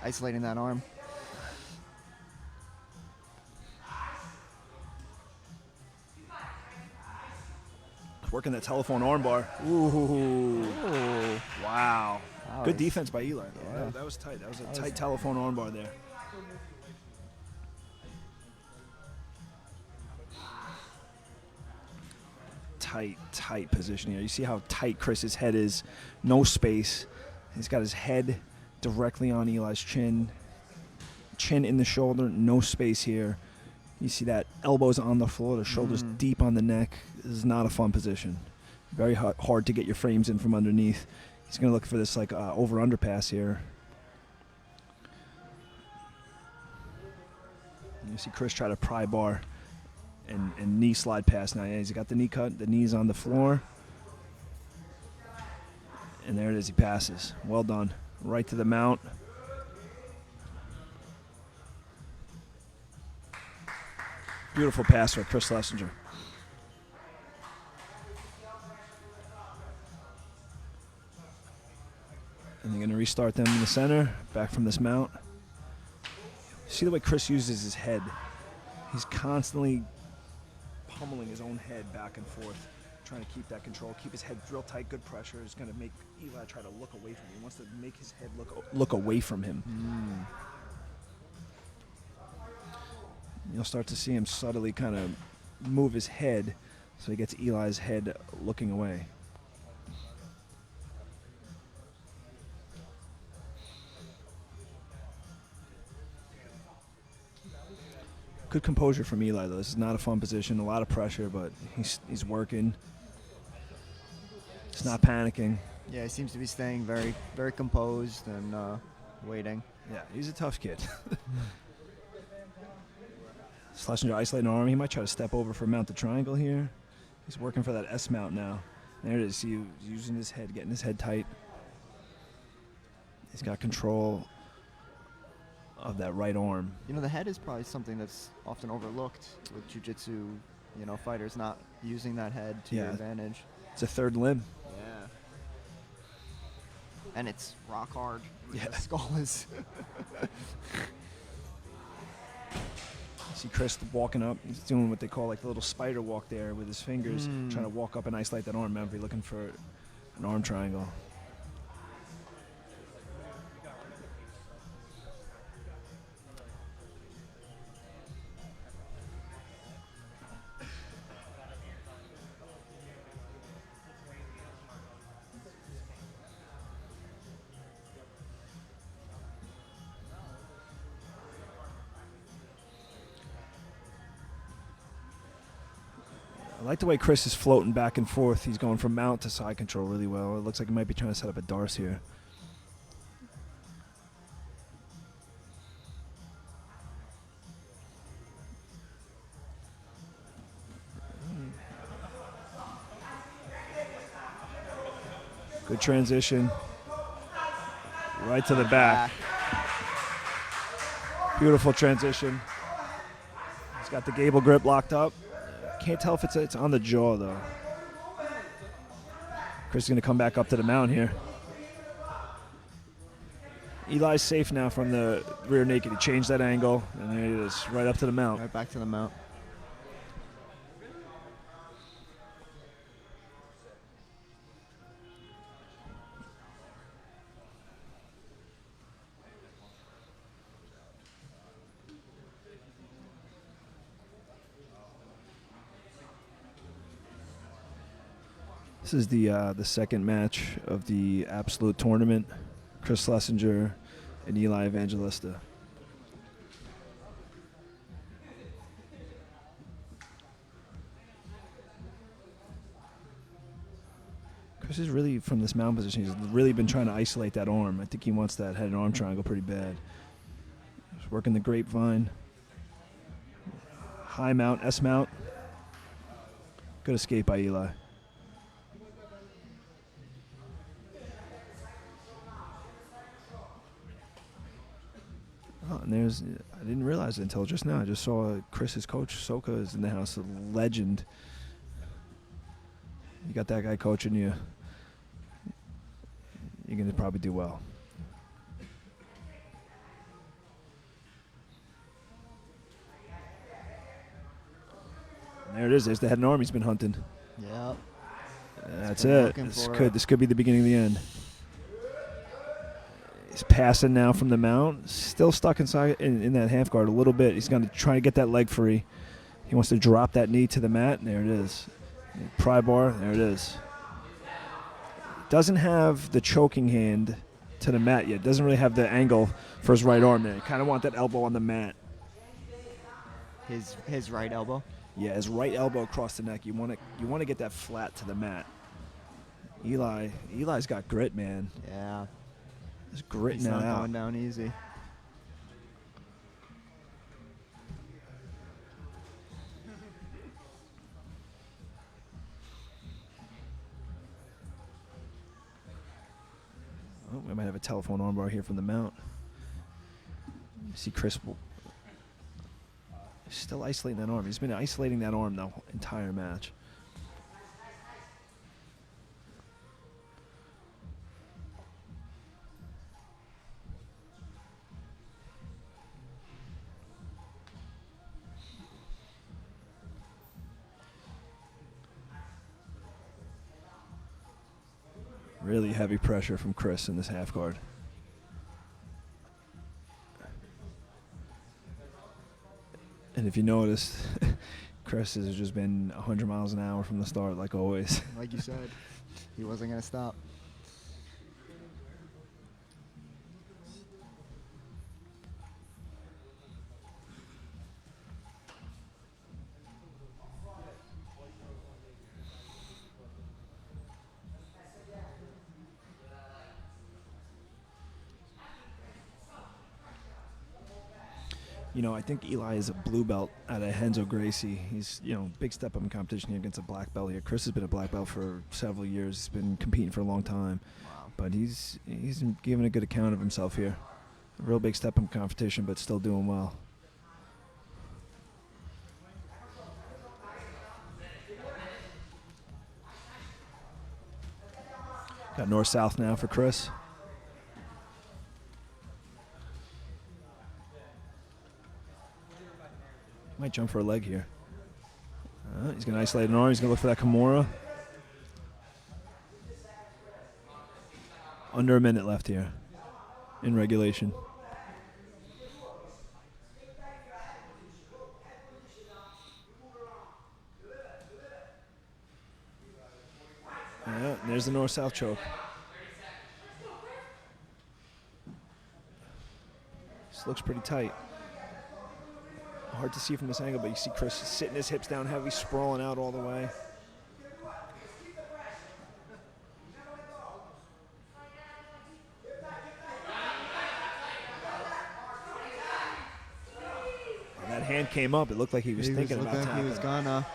B: Isolating that arm.
A: Working that telephone armbar. Ooh. Wow.
B: Wow,
A: Good
B: he's-
A: defense by Eli.
B: Yeah.
A: That was tight. That was a
B: That was-
A: tight telephone armbar there. Tight position here. You see how tight Chris's head is. No space. He's got his head directly on Eli's chin. Chin in the shoulder. No space here. You see that elbows on the floor. The shoulders deep on the neck. This is not a fun position. Very hard to get your frames in from underneath. He's going to look for this like over-under pass here. You see Chris try to pry bar and knee slide pass now. Yeah, he's got the knee cut. The knee's on the floor. And there it is. He passes. Well done. Right to the mount. Beautiful pass for Chris Schlesinger. And they're going to restart them in the center, back from this mount. See the way Chris uses his head. He's constantly pummeling his own head back and forth, trying to keep that control, keep his head real tight, good pressure. Is going to make Eli try to look away from him. He wants to make his head look away from him. You'll start to see him subtly kind of move his head so he gets Eli's head looking away. Good composure from Eli, though. This is not a fun position. A lot of pressure, but he's working. He's not panicking.
B: Yeah, he seems to be staying very, very composed and waiting.
A: Yeah, he's a tough kid. Schlesinger isolating arm. He might try to step over for mount the triangle here. He's working for that S mount now. There it is. He's using his head, getting his head tight. He's got control of that right arm.
B: You know, the head is probably something that's often overlooked with jiu-jitsu, fighters not using that head to your advantage.
A: It's a third limb.
B: Yeah. And it's rock hard.
A: Yeah.
B: The skull is.
A: See Chris walking up. He's doing what they call like the little spider walk there with his fingers, trying to walk up and isolate that arm. Remember, looking for an arm triangle. I like the way Chris is floating back and forth. He's going from mount to side control really well. It looks like he might be trying to set up a Darce here. Good transition. Right to the back. Beautiful transition. He's got the gable grip locked up. Can't tell if it's on the jaw, though. Chris is going to come back up to the mount here. Eli's safe now from the rear naked. He changed that angle, and there it is, right up to the mount.
B: Right back to the mount.
A: This is the second match of the Absolute Tournament. Chris Schlesinger and Eli Evangelista. Chris is really, from this mount position, he's really been trying to isolate that arm. I think he wants that head and arm triangle pretty bad. He's working the grapevine. High mount, S mount. Good escape by Eli. Oh, and I didn't realize it until just now. I just saw Chris's coach, Soka, is in the house, a legend. You got that guy coaching you, you're going to probably do well. And there it is. There's the head and arm he's been hunting.
B: Yep.
A: That's it. This could be the beginning of the end. He's passing now from the mount. Still stuck inside in that half guard a little bit. He's going to try to get that leg free. He wants to drop that knee to the mat, and there it is. Pry bar, there it is. Doesn't have the choking hand to the mat yet. Doesn't really have the angle for his right arm there. Kind of want that elbow on the mat.
B: His right elbow?
A: Yeah, his right elbow across the neck. You want to get that flat to the mat. Eli's got grit, man.
B: Yeah.
A: He's gritting
B: He's
A: that
B: not
A: out.
B: going down easy.
A: Oh, we might have a telephone armbar here from the mount. See Chris still isolating that arm. He's been isolating that arm the entire match. Really heavy pressure from Chris in this half guard. And if you noticed, Chris has just been 100 miles an hour from the start, like always.
B: Like you said, he wasn't going to stop.
A: You know, I think Eli is a blue belt out of Renzo Gracie. He's, you know, big step up in competition here against a black belt here. Chris has been a black belt for several years. He's been competing for a long time.
B: Wow.
A: But he's giving a good account of himself here. A real big step in competition, but still doing well. Got north-south now for Chris. Might jump for a leg here. He's going to isolate an arm. He's going to look for that Kimura. Under a minute left here in regulation. Yeah, there's the north-south choke. This looks pretty tight. Hard to see from this angle, but you see Chris sitting his hips down heavy, sprawling out all the way. When that hand came up, it looked like he was thinking about tapping.
B: He was gonna.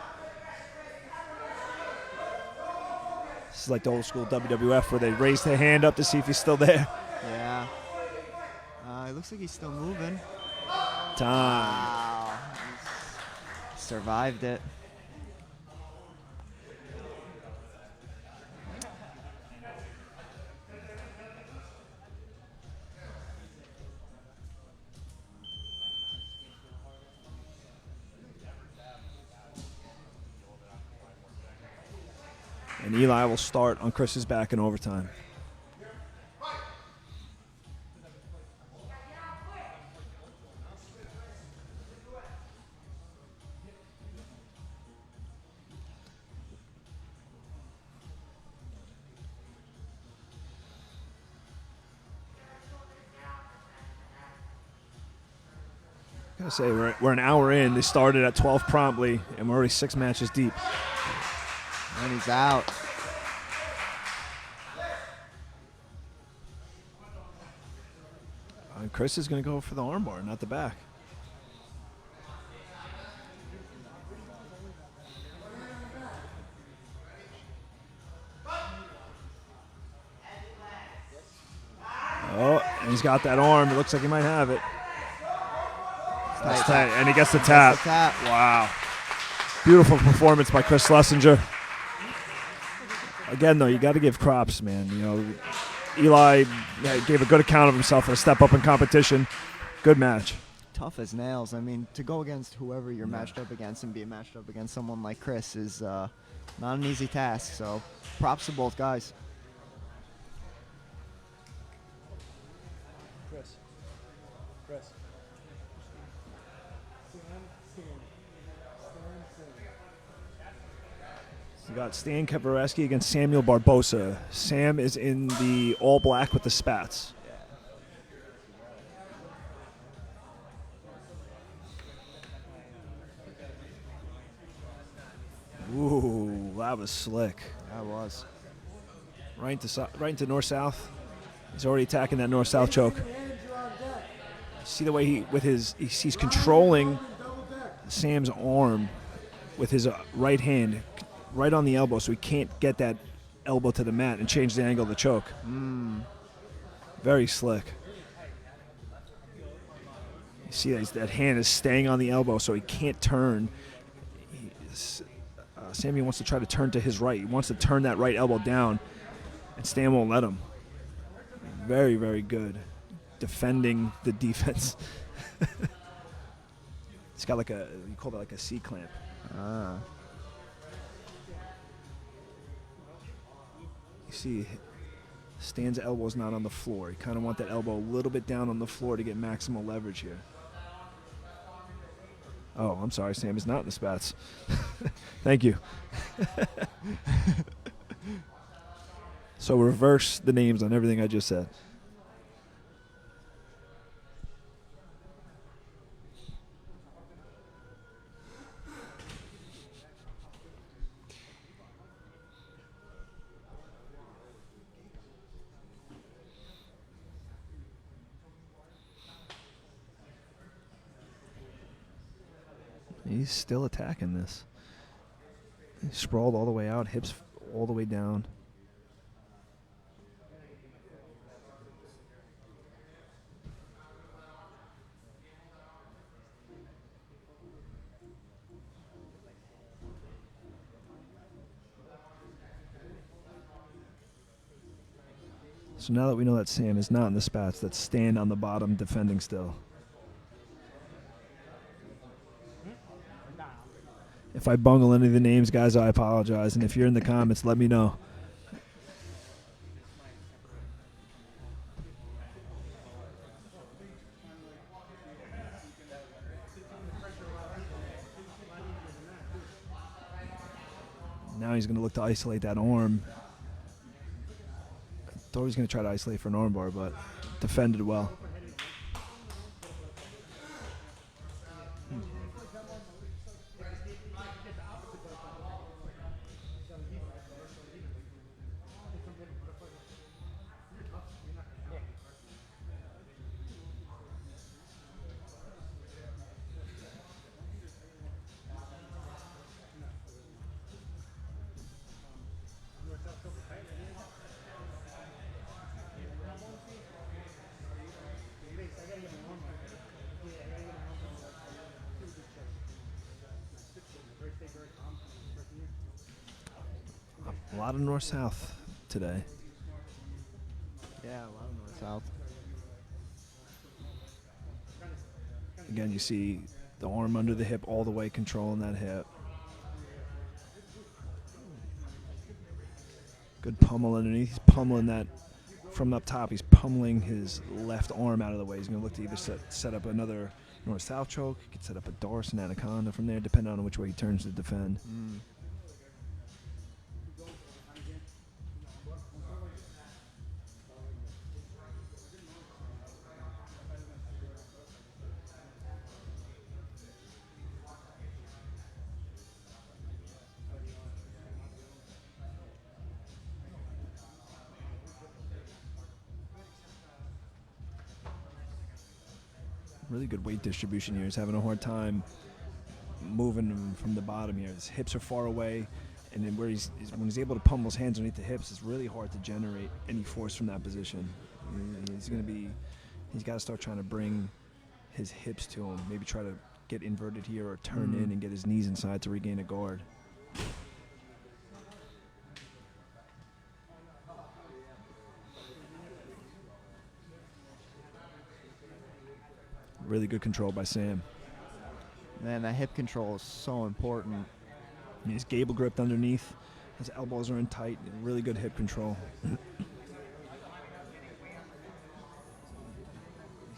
A: This is like the old school WWF where they raise their hand up to see if he's still there.
B: Yeah. It looks like he's still moving.
A: Time.
B: Wow. Survived it.
A: And Eli will start on Chris's back in overtime. I gotta say, we're an hour in. They started at 12 promptly, and we're already 6 matches deep.
B: And he's out.
A: Chris is going to go for the armbar, not the back. Oh, and he's got that arm. It looks like he might have it. That's tight. And he gets the tap. Wow. Beautiful performance by Chris Schlesinger. Again, though, you got to give props, man. You know, Eli gave a good account of himself for a step up in competition. Good match.
B: Tough as nails. I mean, to go against whoever you're matched up against and be matched up against someone like Chris is not an easy task. So props to both guys.
A: Chris. We got Stan Kevreski against Samuel Barboza. Sam is in the all black with the spats. Ooh, that was slick.
B: That was.
A: Right into north-south. He's already attacking that north-south choke. See the way he's controlling Sam's arm with his right hand right on the elbow, so he can't get that elbow to the mat and change the angle of the choke. Very slick. You see that hand is staying on the elbow, so he can't turn. Sammy wants to try to turn to his right. He wants to turn that right elbow down, and Stan won't let him. Very, very good. Defending the defense. It's got like you call that like a C-clamp. You see Stan's elbow's not on the floor. You kind of want that elbow a little bit down on the floor to get maximal leverage here. Oh, I'm sorry, Sam is not in the spats. Thank you. So reverse the names on everything I just said. He's still attacking this. He's sprawled all the way out, hips all the way down. So now that we know that Sam is not in the spats, that's Stan on the bottom defending still. If I bungle any of the names, guys, I apologize. And if you're in the comments, let me know. Now he's going to look to isolate that arm. I thought he was going to try to isolate for an arm bar, but defended well. A lot of north-south today.
B: Yeah, a lot of north-south.
A: Again, you see the arm under the hip all the way, controlling that hip. Good pummel underneath. He's pummeling that from up top. He's pummeling his left arm out of the way. He's going to look to either set up another north-south choke. He could set up a Doris and Anaconda from there, depending on which way he turns to defend. Really good weight distribution here. He's having a hard time moving him from the bottom here. His hips are far away, and then when he's able to pummel his hands underneath the hips, it's really hard to generate any force from that position. He's got to start trying to bring his hips to him. Maybe try to get inverted here or turn in and get his knees inside to regain a guard. Really good control by Sam.
B: Man, that hip control is so important.
A: He's gable gripped underneath. His elbows are in tight. Really good hip control.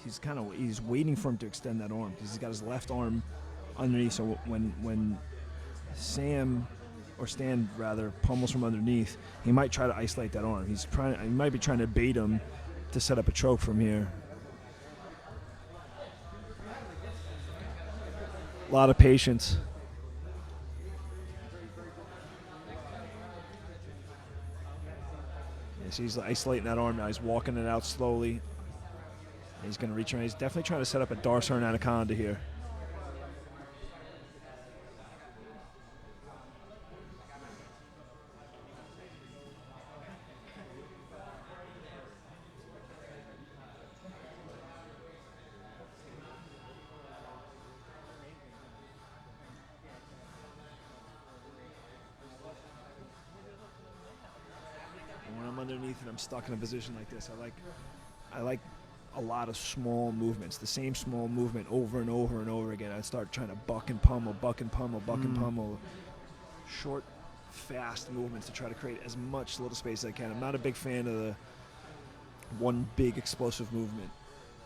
A: He's waiting for him to extend that arm because he's got his left arm underneath. So when Sam, or Stan rather, pummels from underneath, he might try to isolate that arm. He might be trying to bait him to set up a choke from here. A lot of patience. Yes, he's isolating that arm now. He's walking it out slowly. He's going to reach around. He's definitely trying to set up a Darcer and Anaconda here. Underneath and I'm stuck in a position like this, I like a lot of small movements, the same small movement over and over and over again. I start trying to buck and pummel, short, fast movements to try to create as much little space as I can. I'm not a big fan of one big explosive movement.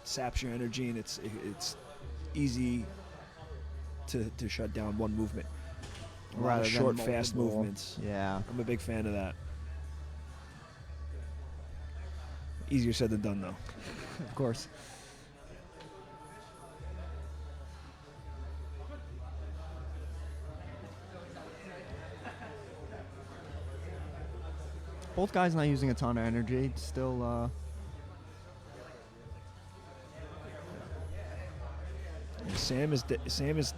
A: Saps your energy, and it's easy to shut down one movement. A lot
B: Rather
A: of
B: than
A: short, fast
B: multiple.
A: movements.
B: Yeah.
A: I'm a big fan of that. Easier said than done, though.
B: Of course. Both guys not using a ton of energy. Still,
A: Sam is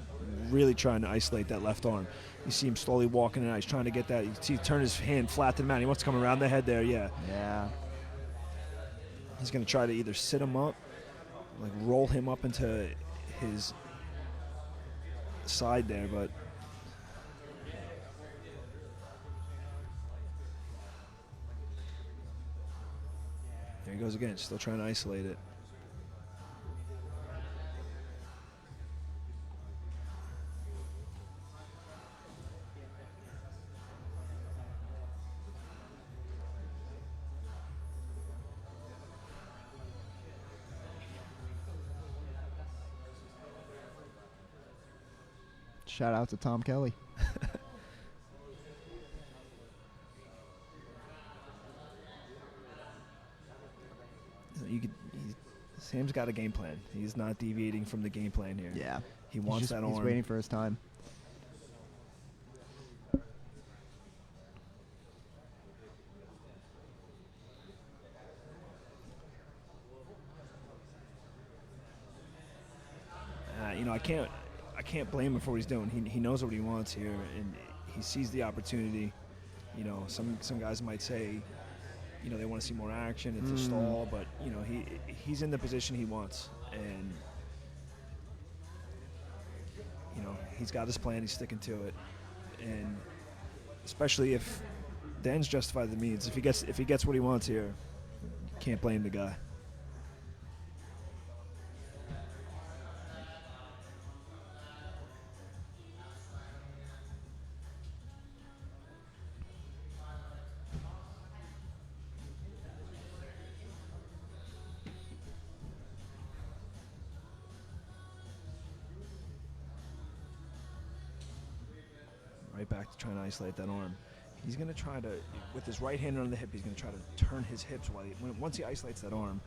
A: really trying to isolate that left arm. You see him slowly walking in. He's trying to get that. You see him turn his hand flat to the mat. He wants to come around the head there. Yeah.
B: yeah.
A: He's going to try to either sit him up, like roll him up into his side there, but there he goes again. Still trying to isolate it.
B: Shout out to Tom Kelly.
A: Sam's got a game plan. He's not deviating from the game plan here.
B: Yeah.
A: He wants that arm.
B: He's waiting for his time.
A: I can't blame him for what he's doing. He knows what he wants here, and he sees the opportunity. You know, some guys might say, you know, they want to see more action. It's a stall, but you know, he's in the position he wants, and you know, he's got his plan. He's sticking to it, and especially if the ends justify the means. If he gets what he wants here, can't blame the guy. Right back to trying to isolate that arm. He's going to try to, with his right hand on the hip, he's going to try to turn his hips once he isolates that arm,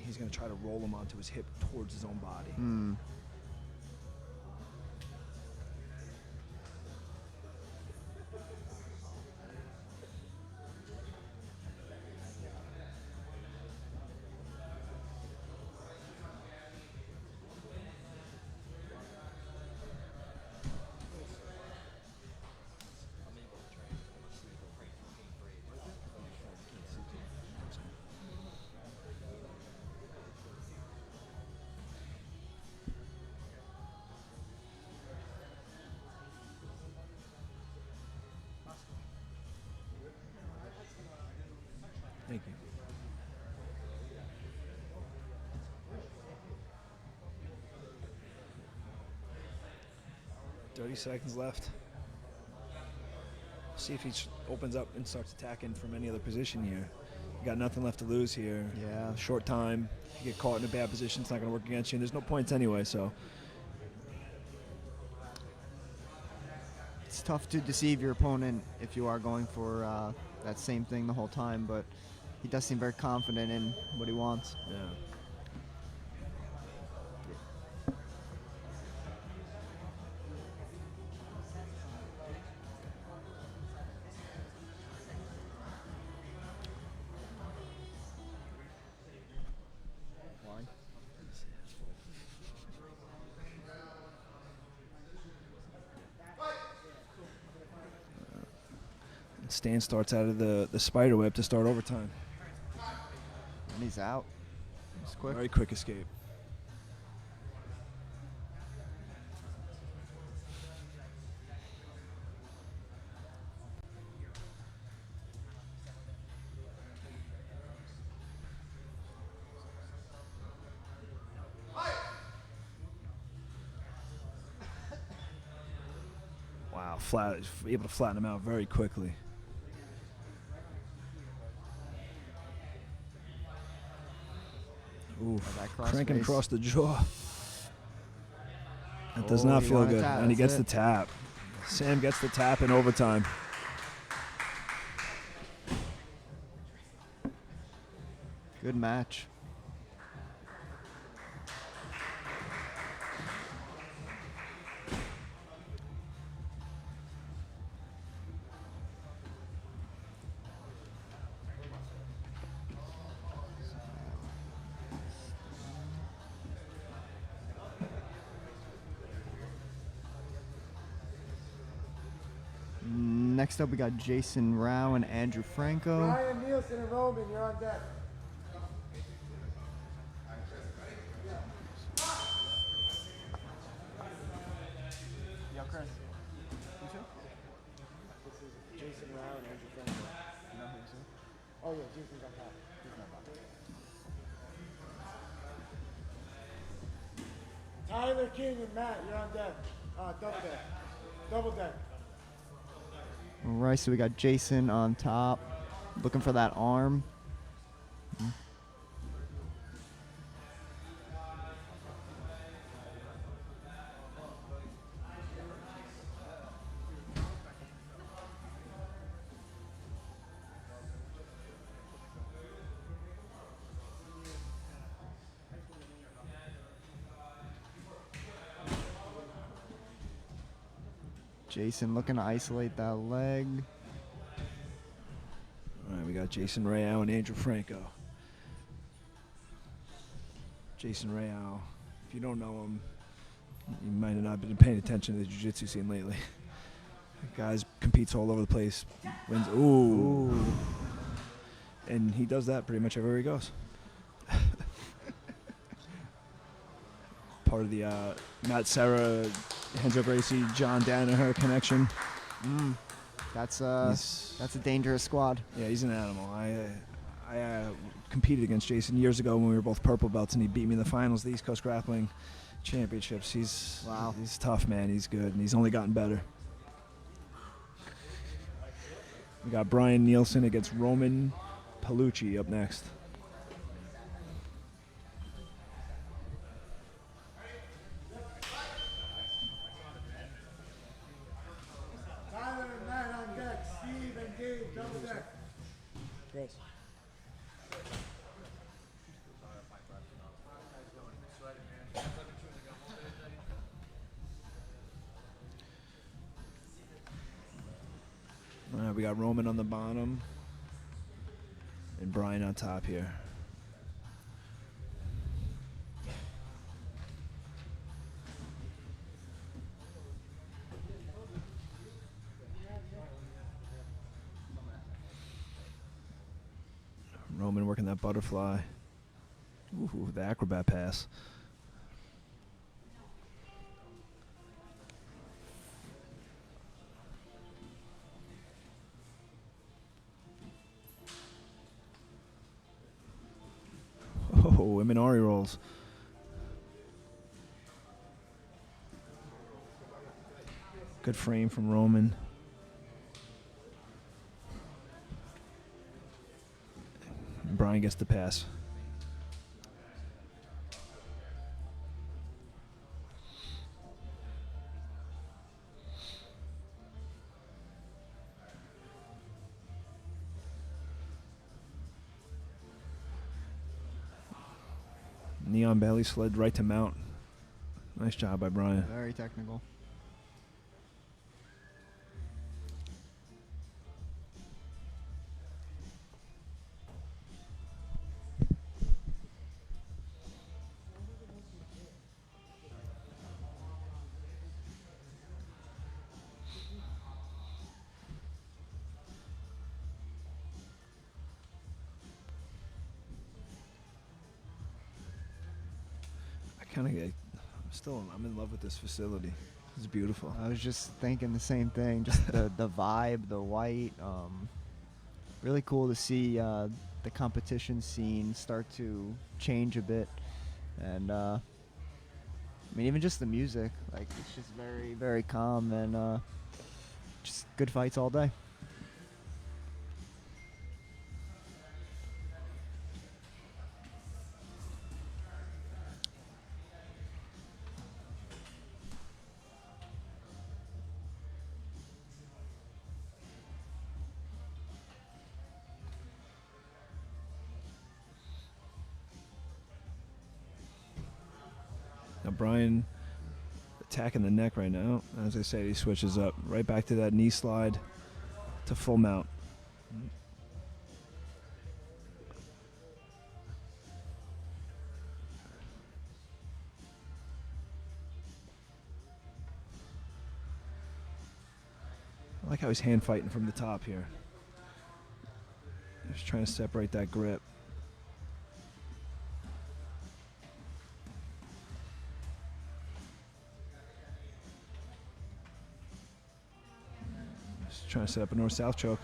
A: he's going to try to roll him onto his hip towards his own body. Thank you. "30 seconds left. See if he opens up and starts attacking from any other position here. You got nothing left to lose here.
B: Yeah.
A: Short time. You get caught in a bad position, it's not going to work against you. And there's no points anyway, so.
B: It's tough to deceive your opponent if you are going for that same thing the whole time, but he does seem very confident in what he wants.
A: Yeah. Stan starts out of the spider web to start overtime.
B: And he's out. It's quick.
A: Very quick escape. Wow, able to flatten him out very quickly. Ooh,
B: that cross
A: cranking
B: face.
A: across the jaw. That does
B: Oh,
A: not
B: he
A: feel
B: wanted
A: good.
B: tap,
A: And he
B: that's
A: gets the tap. Sam gets the tap in overtime.
B: Good match. Next up, we got Jason Rao and Andrew Franco.
D: Ryan, Nielsen, and Roman, you're on deck.
B: Yo, Chris.
D: Jason Rao and Andrew Franco. Oh, yeah, Jason's on top. He's not on. Tyler King and Matt, you're on deck. Double deck. Double deck.
B: All right, so we got Jason on top, looking for that arm. Jason looking to isolate that leg.
A: All right, we got Jason Rael and Andrew Franco. Jason Rael, if you don't know him, you might have not been paying attention to the jiu-jitsu scene lately. Guys competes all over the place. Wins. Ooh. And he does that pretty much everywhere he goes. Part of the Matt Serra, Hendra Gracie, John Danaher connection.
B: That's a dangerous squad.
A: Yeah, he's an animal. I competed against Jason years ago when we were both purple belts, and he beat me in the finals of the East Coast Grappling Championships. He's tough, man. He's good, and he's only gotten better. We got Brian Nielsen against Roman Palucci up next.
D: Tyler and Matt on deck. Steve and Dave, double deck. Chris.
A: All right, we got Roman on the bottom and Brian on top here. Roman working that butterfly. Ooh, the acrobat pass. Oh, Imanari rolls. Good frame from Roman. Brian gets the pass. Neon belly slid right to mount. Nice job by Brian.
B: Very technical.
A: I'm in love with this facility. It's beautiful.
B: I was just thinking the same thing. Just the vibe, the white. Really cool to see the competition scene start to change a bit, and I mean even just the music. Like it's just very, very calm and just good fights all day.
A: Now Brian attacking the neck right now. As I said, he switches up right back to that knee slide to full mount. I like how he's hand fighting from the top here. Just trying to separate that grip. Just trying to set up a north-south choke.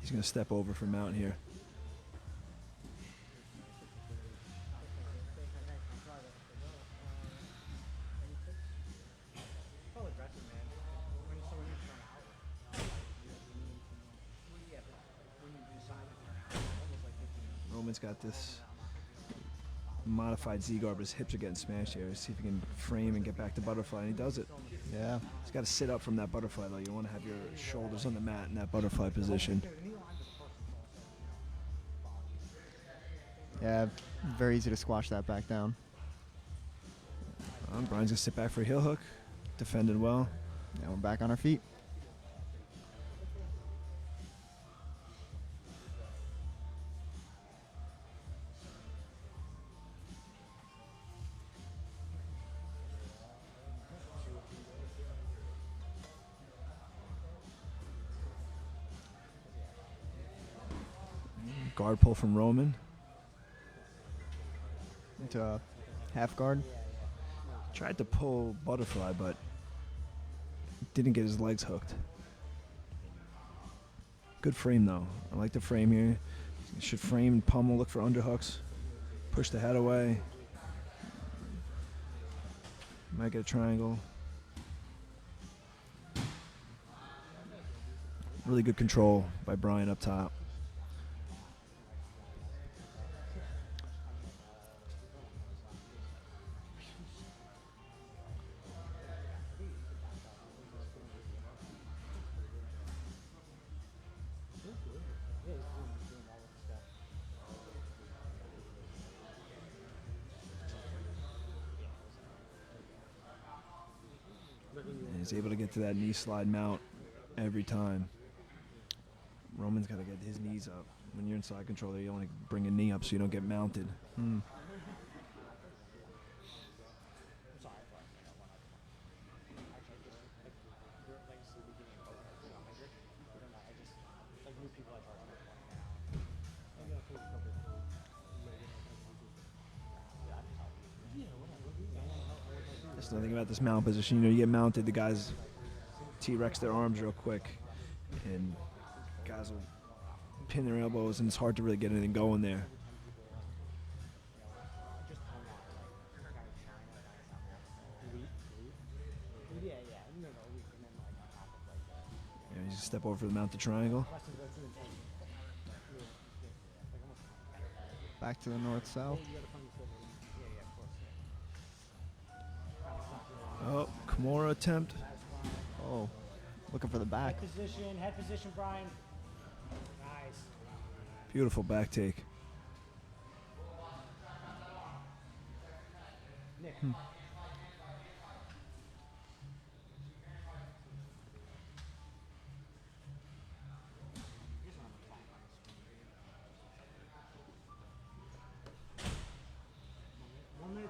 A: He's going to step over for mount here. Roman's got this modified Z-guard, but his hips are getting smashed here. See if he can frame and get back to butterfly, and he does it.
B: Yeah.
A: He's got to sit up from that butterfly, though. You want to have your shoulders on the mat in that butterfly position.
B: Yeah, very easy to squash that back down.
A: Brian's going to sit back for a heel hook. Defended well.
B: Now we're back on our feet.
A: Guard pull from Roman.
B: To half guard.
A: Tried to pull butterfly, but didn't get his legs hooked. Good frame, though. I like the frame here. You should frame and pummel, look for underhooks. Push the head away. Might get a triangle. Really good control by Brian up top. He's able to get to that knee slide mount every time. Roman's got to get his knees up. When you're in side control, you want to bring a knee up so you don't get mounted. There's nothing about this mount position. You know, you get mounted, the guys T-Rex their arms real quick, and guys will pin their elbows, and it's hard to really get anything going there. Yeah, you just step over for the mounted triangle.
B: Back to the north-south.
A: Oh, Kimura attempt.
B: Oh, looking for the back.
D: Head position, Brian. Nice.
A: Beautiful back take.
D: Nick.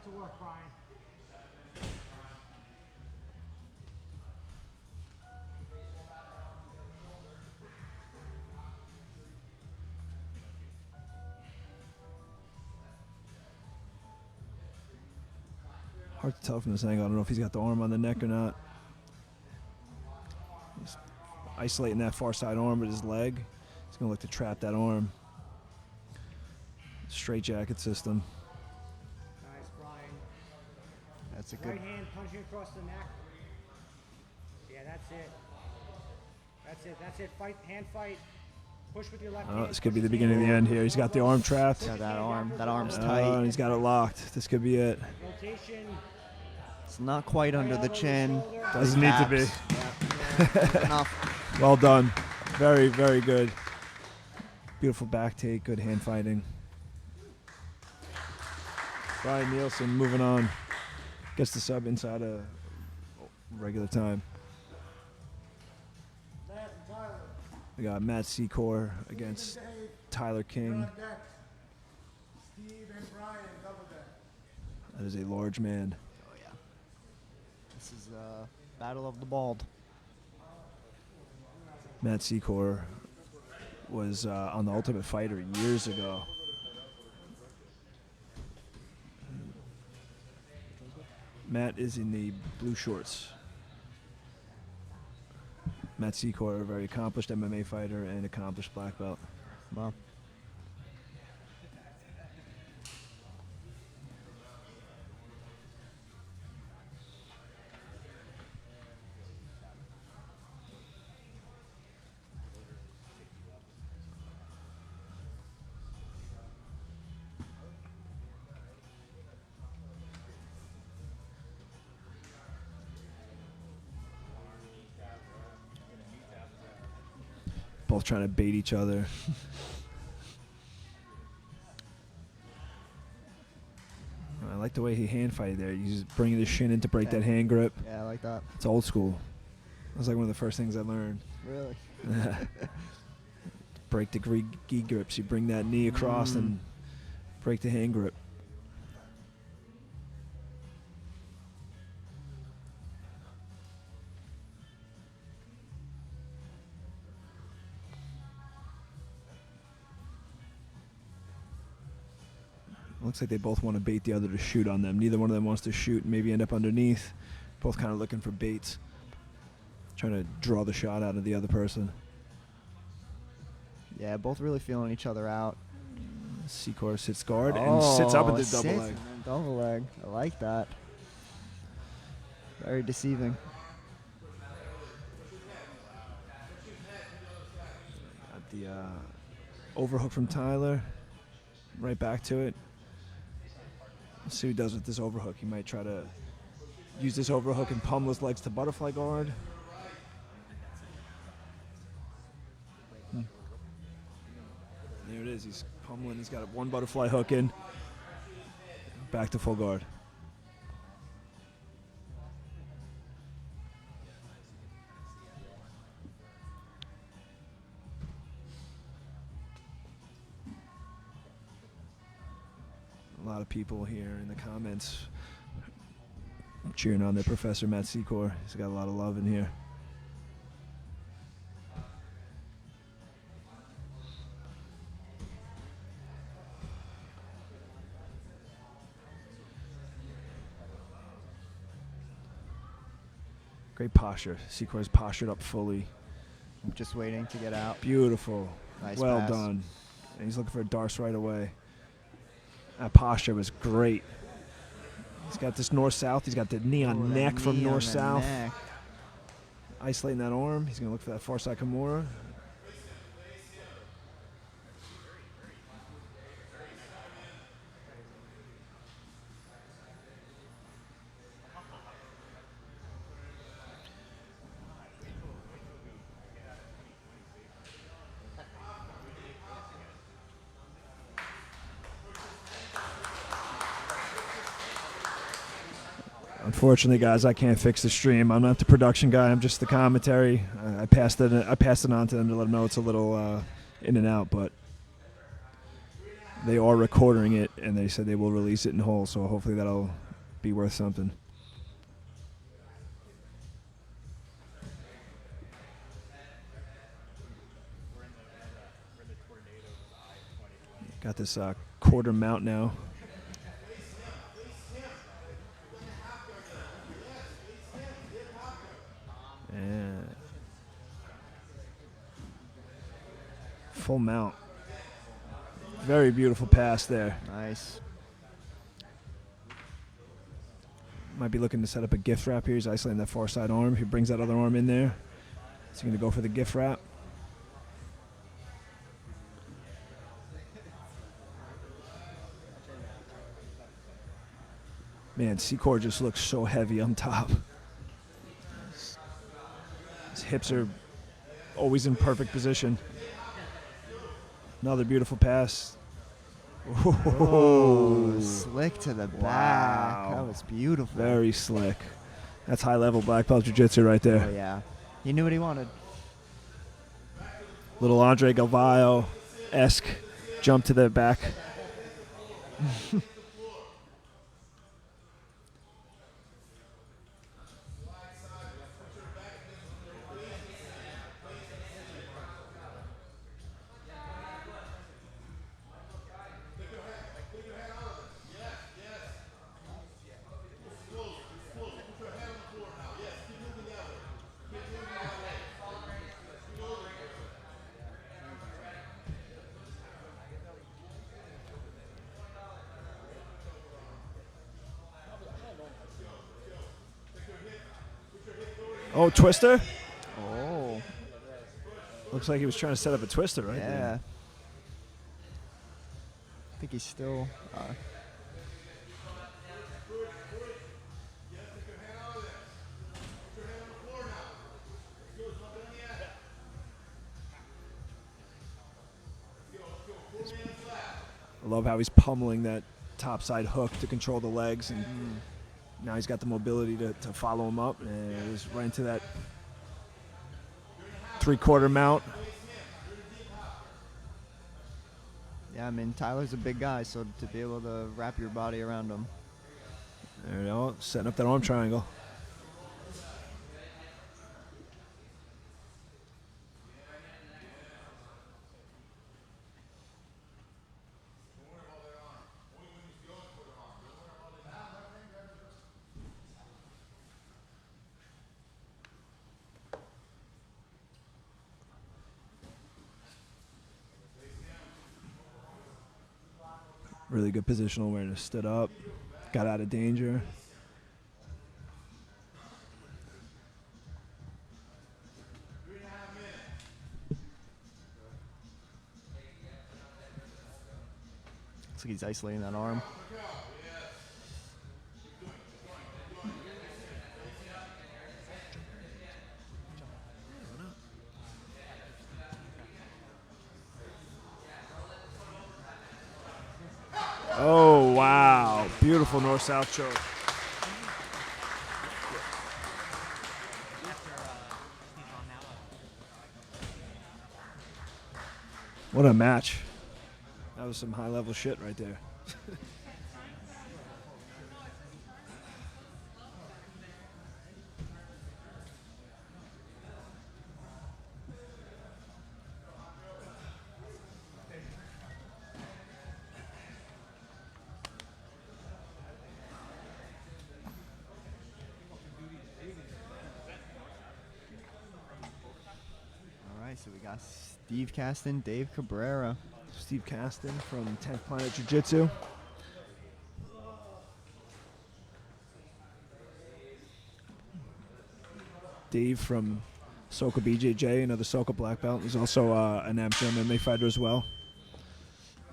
D: To work, Brian.
A: Hard to tell from this angle. I don't know if he's got the arm on the neck or not. He's isolating that far side arm with his leg. He's going to look to trap that arm. Straight jacket system.
D: Nice, Brian.
B: That's a good.
D: Right hand punching across the neck. Yeah, that's it. That's it. That's it. Fight. Hand fight. Push with your left
A: Oh,
D: hand.
A: this could be the beginning of the end here. He's got the arm trapped.
B: Yeah, that arm's
A: Oh,
B: tight.
A: and he's got it locked. This could be it.
D: Rotation.
B: It's not quite under the chin.
A: Doesn't need to be.
B: Yeah, enough.
A: Well done. Very, very good. Beautiful back take. Good hand fighting. Brian Nielsen moving on. Gets the sub inside of regular time.
D: Matt and Tyler.
A: We got Matt Secor against
D: Dave.
A: Tyler King.
D: On deck. Steve and Brian, double deck.
A: That is a large man.
B: Oh yeah. This is Battle of the Bald.
A: Matt Secor was on the Ultimate Fighter years ago. Matt is in the blue shorts. Matt Secor, a very accomplished MMA fighter and accomplished black belt.
B: Well,
A: Both trying to bait each other. I like the way he hand fighted there. He's bringing his shin in to break that hand grip.
B: yeah, I like that.
A: It's old school. That was like one of the first things I learned.
B: Really?
A: Break the gi grips. You bring that knee across and break the hand grip. Looks like they both want to bait the other to shoot on them. Neither one of them wants to shoot and maybe end up underneath. Both kind of looking for baits. Trying to draw the shot out of the other person.
B: Yeah, both really feeling each other out.
A: Secor sits guard and sits up at the double
B: sits
A: leg.
B: and then double leg. I like that. Very deceiving.
A: Got the overhook from Tyler. Right back to it. Let's see what he does with this overhook. He might try to use this overhook and pummel his legs to butterfly guard. There it is. He's pummeling. He's got one butterfly hook in. Back to full guard. A lot of people here in the comments cheering on their Professor Matt Secor. He's got a lot of love in here. Great posture. Secor's postured up fully.
B: I'm just waiting to get out.
A: Beautiful.
B: Nice
A: well
B: pass.
A: done. And he's looking for a darce right away. That posture was great. He's got this north-south. He's got the knee on
B: Ooh, that
A: neck from
B: knee on the
A: north-south.
B: neck.
A: Isolating that arm. He's going to look for that far side Kimura. Unfortunately, guys, I can't fix the stream. I'm not the production guy. I'm just the commentary. I passed it on to them to let them know it's a little in and out, but they are recording it, and they said they will release it in whole, so hopefully that'll be worth something. Got this quarter mount now. And full mount. Very beautiful pass there.
B: Nice.
A: Might be looking to set up a gift wrap here. He's isolating that far side arm. He brings that other arm in there. He's going to go for the gift wrap. Man, Secor just looks so heavy on top. His hips are always in perfect position. Another beautiful pass.
B: Oh, slick to the back.
A: Wow.
B: That was beautiful.
A: Very slick. That's high-level black belt jiu-jitsu right there.
B: Oh, yeah. He knew what he wanted.
A: Little Andre Galvao-esque jump to the back. Oh, twister?
B: Oh.
A: Looks like he was trying to set up a twister right
B: Yeah.
A: there.
B: I think he's still...
A: I love how he's pummeling that topside hook to control the legs, and now he's got the mobility to follow him up, and he's right into that three-quarter mount.
B: Yeah, I mean, Tyler's a big guy, so to be able to wrap your body around him.
A: There you go, setting up that arm triangle. Really good positional awareness. Stood up, got out of danger.
B: Looks like he's isolating that arm.
A: Oh, wow. Beautiful north-south choke. What a match. That was some high-level shit right there.
B: So we got Steve Caston, Dave Cabrera.
A: Steve Caston from 10th Planet Jiu-Jitsu. Dave from Soka BJJ, another Soka black belt. He's also an amateur MMA fighter as well.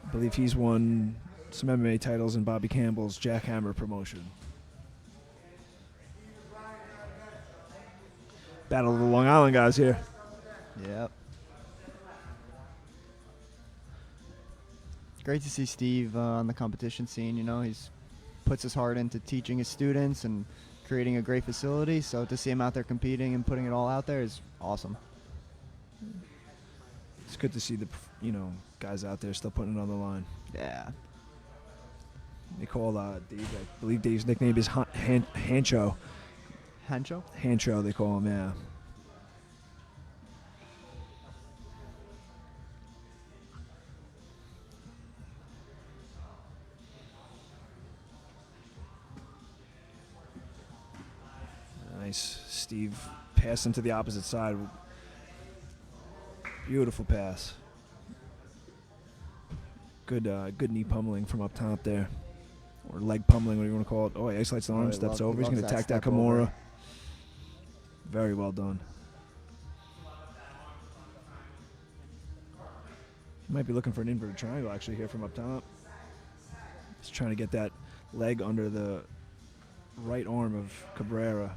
A: I believe he's won some MMA titles in Bobby Campbell's Jackhammer promotion. Battle of the Long Island guys here.
B: Yep. Great to see Steve on the competition scene. You know, he's puts his heart into teaching his students and creating a great facility. So to see him out there competing and putting it all out there is awesome.
A: It's good to see the guys out there still putting it on the line.
B: Yeah.
A: They call Dave. I believe Dave's nickname is Hancho.
B: Hancho?
A: Hancho, they call him. Yeah. Nice. Steve passing to the opposite side. Beautiful pass. Good knee pummeling from up top there. Or leg pummeling, whatever you want to call it. Oh, he isolates the arm,
B: he
A: steps
B: he
A: over. He's going to
B: loves
A: attack that
B: step
A: Kimura.
B: over.
A: Very well done. He might be looking for an inverted triangle actually here from up top. He's trying to get that leg under the right arm of Cabrera.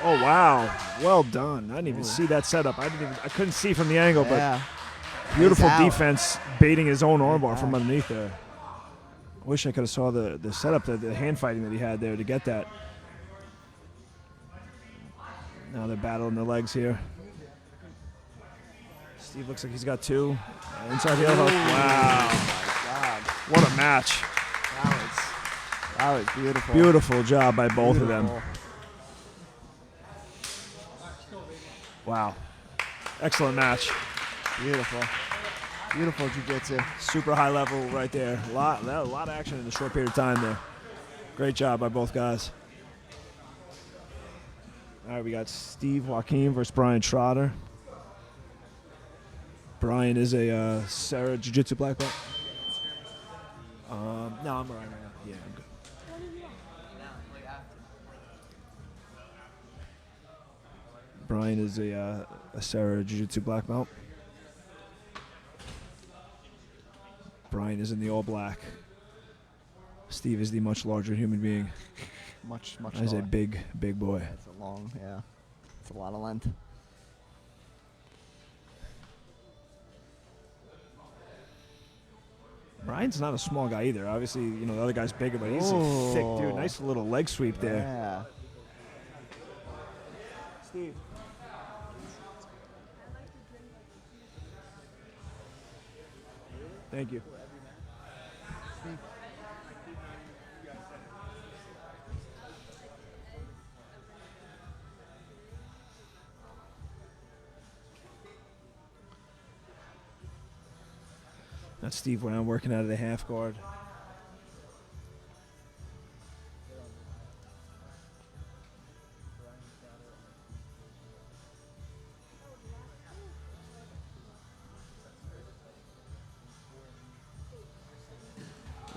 A: Oh wow, well done. I didn't even see that setup. I couldn't see from the angle,
B: Yeah.
A: but beautiful
B: He's out.
A: defense, baiting his own armbar from underneath there. I wish I could have saw the setup, the hand fighting that he had there to get that. Now they're battling the legs here. Steve looks like he's got two. Inside the other hook. Wow.
B: God.
A: What a match.
B: That was beautiful.
A: Beautiful job by both of them. Wow. Excellent match.
B: Beautiful. Beautiful jiu-jitsu.
A: Super high level right there. A lot of action in a short period of time there. Great job by both guys. All right, we got Steve Joaquin versus Brian Trotter. Brian is a Sarah Jiu-Jitsu black belt. No, I'm all right right now. Yeah, I'm good. Brian is a Sarah Jiu-Jitsu black belt. Brian is in the all black. Steve is the much larger human being.
B: Much
A: He's a
B: taller.
A: big boy.
B: It's a long, yeah. It's a lot of length.
A: Brian's not a small guy either. Obviously, you know, the other guy's bigger, but he's a thick dude. Nice little leg sweep there.
B: Yeah.
A: Steve. Thank you. That's Steve when I'm working out of the half guard.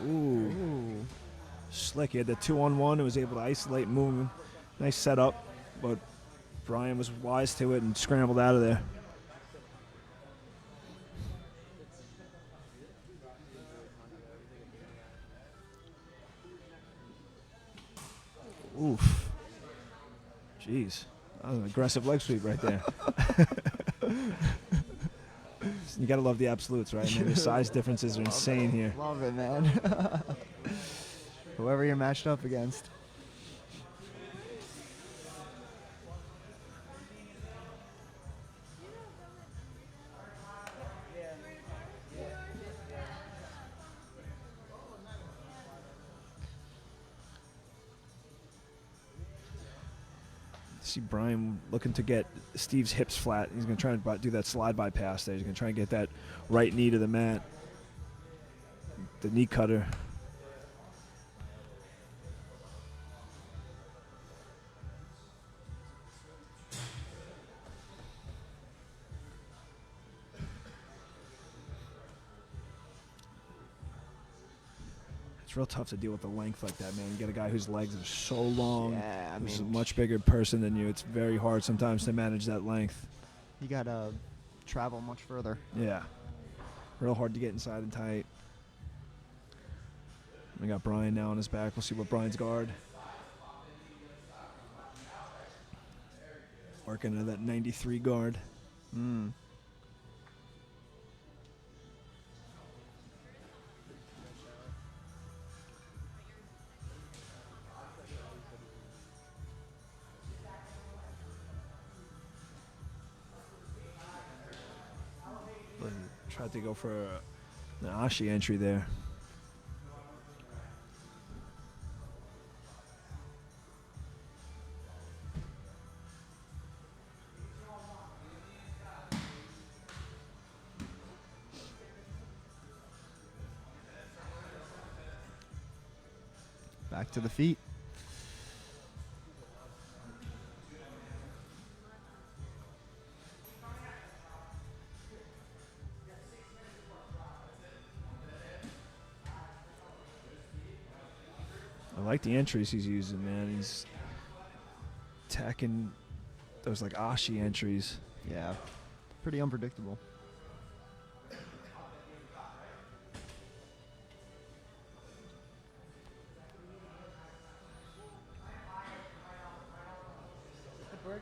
A: Ooh. Slick. He had the 2-on-1 and was able to isolate movement. Nice setup, but Brian was wise to it and scrambled out of there. Oof. Jeez. That was an aggressive leg sweep right there. You gotta love the absolutes, right? I mean, the size differences are insane here.
B: Love it, man. Whoever you're matched up against.
A: See Brian looking to get Steve's hips flat. He's going to try and do that slide bypass there. He's going to try and get that right knee to the mat. The knee cutter. It's real tough to deal with the length like that, man. You get a guy whose legs are so long.
B: Yeah, I
A: who's a
B: mean,
A: much bigger person than you. It's very hard sometimes to manage that length.
B: you gotta travel much further.
A: Yeah. Real hard to get inside and tight. We got Brian now on his back. We'll see what Brian's guard. Working on that 93 guard. Tried to go for an Ashi entry there.
B: Back to the feet.
A: I like the entries he's using, man. He's attacking those like Ashi entries.
B: Yeah. Pretty unpredictable.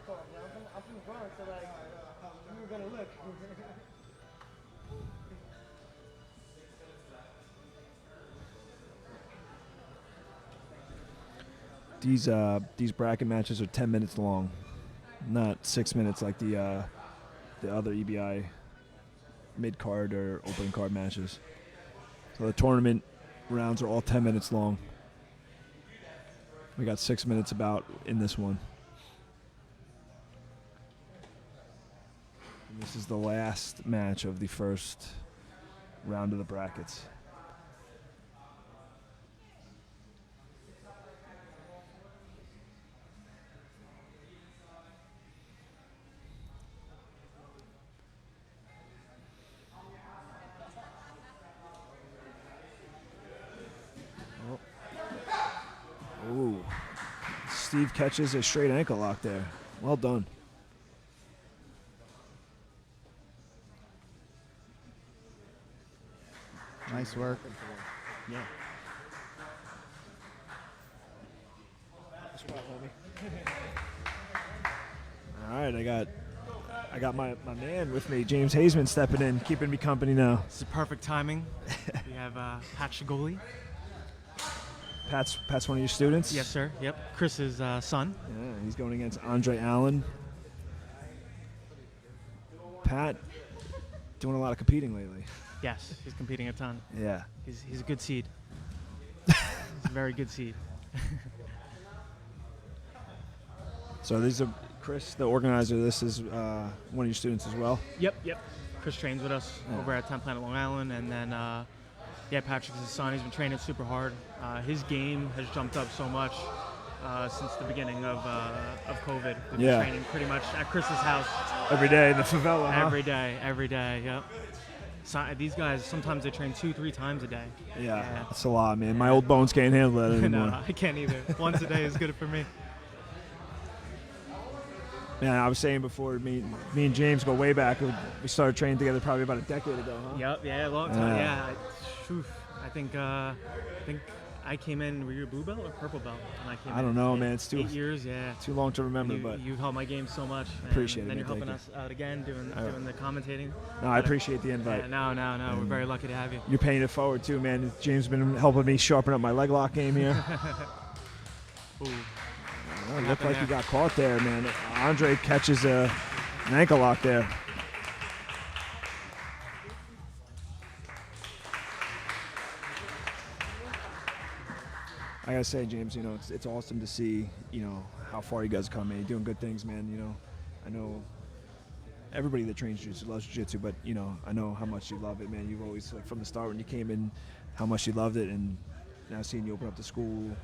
C: call? I'm from the Bronx, so like, we were gonna look.
A: These bracket matches are 10 minutes long, not 6 minutes like the other EBI mid card or opening card matches. So the tournament rounds are all 10 minutes long. We got 6 minutes about in this one. And this is the last match of the first round of the brackets. Ooh. Steve catches a straight ankle lock there. Well done.
B: Nice work.
A: Yeah. All right, I got my man with me, James Hazeman, stepping in, keeping me company now.
C: This is perfect timing. We have Pat Shigoli.
A: Pat's one of your students?
C: Yes, sir. Yep. Chris's son.
A: Yeah, he's going against Andre Allen. Pat doing a lot of competing lately.
C: Yes, he's competing a ton.
A: Yeah.
C: He's a good seed. He's a very good seed.
A: So these are Chris, the organizer. This is one of your students as well.
C: Yep. Chris trains with us over at 10 Planet Long Island, and then Patrick's his son. He's been training super hard. His game has jumped up so much since the beginning of COVID. We've been training pretty much at Chris's house
A: Every day in the favela, huh?
C: Every day. Yep. So, these guys sometimes they train 2-3 times a day.
A: Yeah, that's a lot, man. My old bones can't handle that anymore.
C: No, I can't either. Once a day is good for me.
A: Man, I was saying before, me and James go way back. We started training together probably about a decade ago, huh?
C: Yep, yeah, a long time. Yeah, I think I came in. Were you a blue belt or purple belt? When I came
A: I don't know, man. It's
C: 8 years, yeah.
A: Too long to remember, but
C: you helped my game so much.
A: Appreciate
C: and
A: it.
C: then you're
A: man.
C: helping us out again, doing the commentating.
A: No, I appreciate the invite.
C: Yeah, no. We're very lucky to have you.
A: You're paying it forward too, man. James has been helping me sharpen up my leg lock game here.
C: Ooh.
A: It looked like you got caught there, man. Andre catches an ankle lock there. I gotta say, James, it's awesome to see, how far you guys come, man. You're doing good things, man. I know everybody that trains jiu-jitsu loves jiu-jitsu, but I know how much you love it, man. You've always, like, from the start when you came in, how much you loved it, and now seeing you open up the school,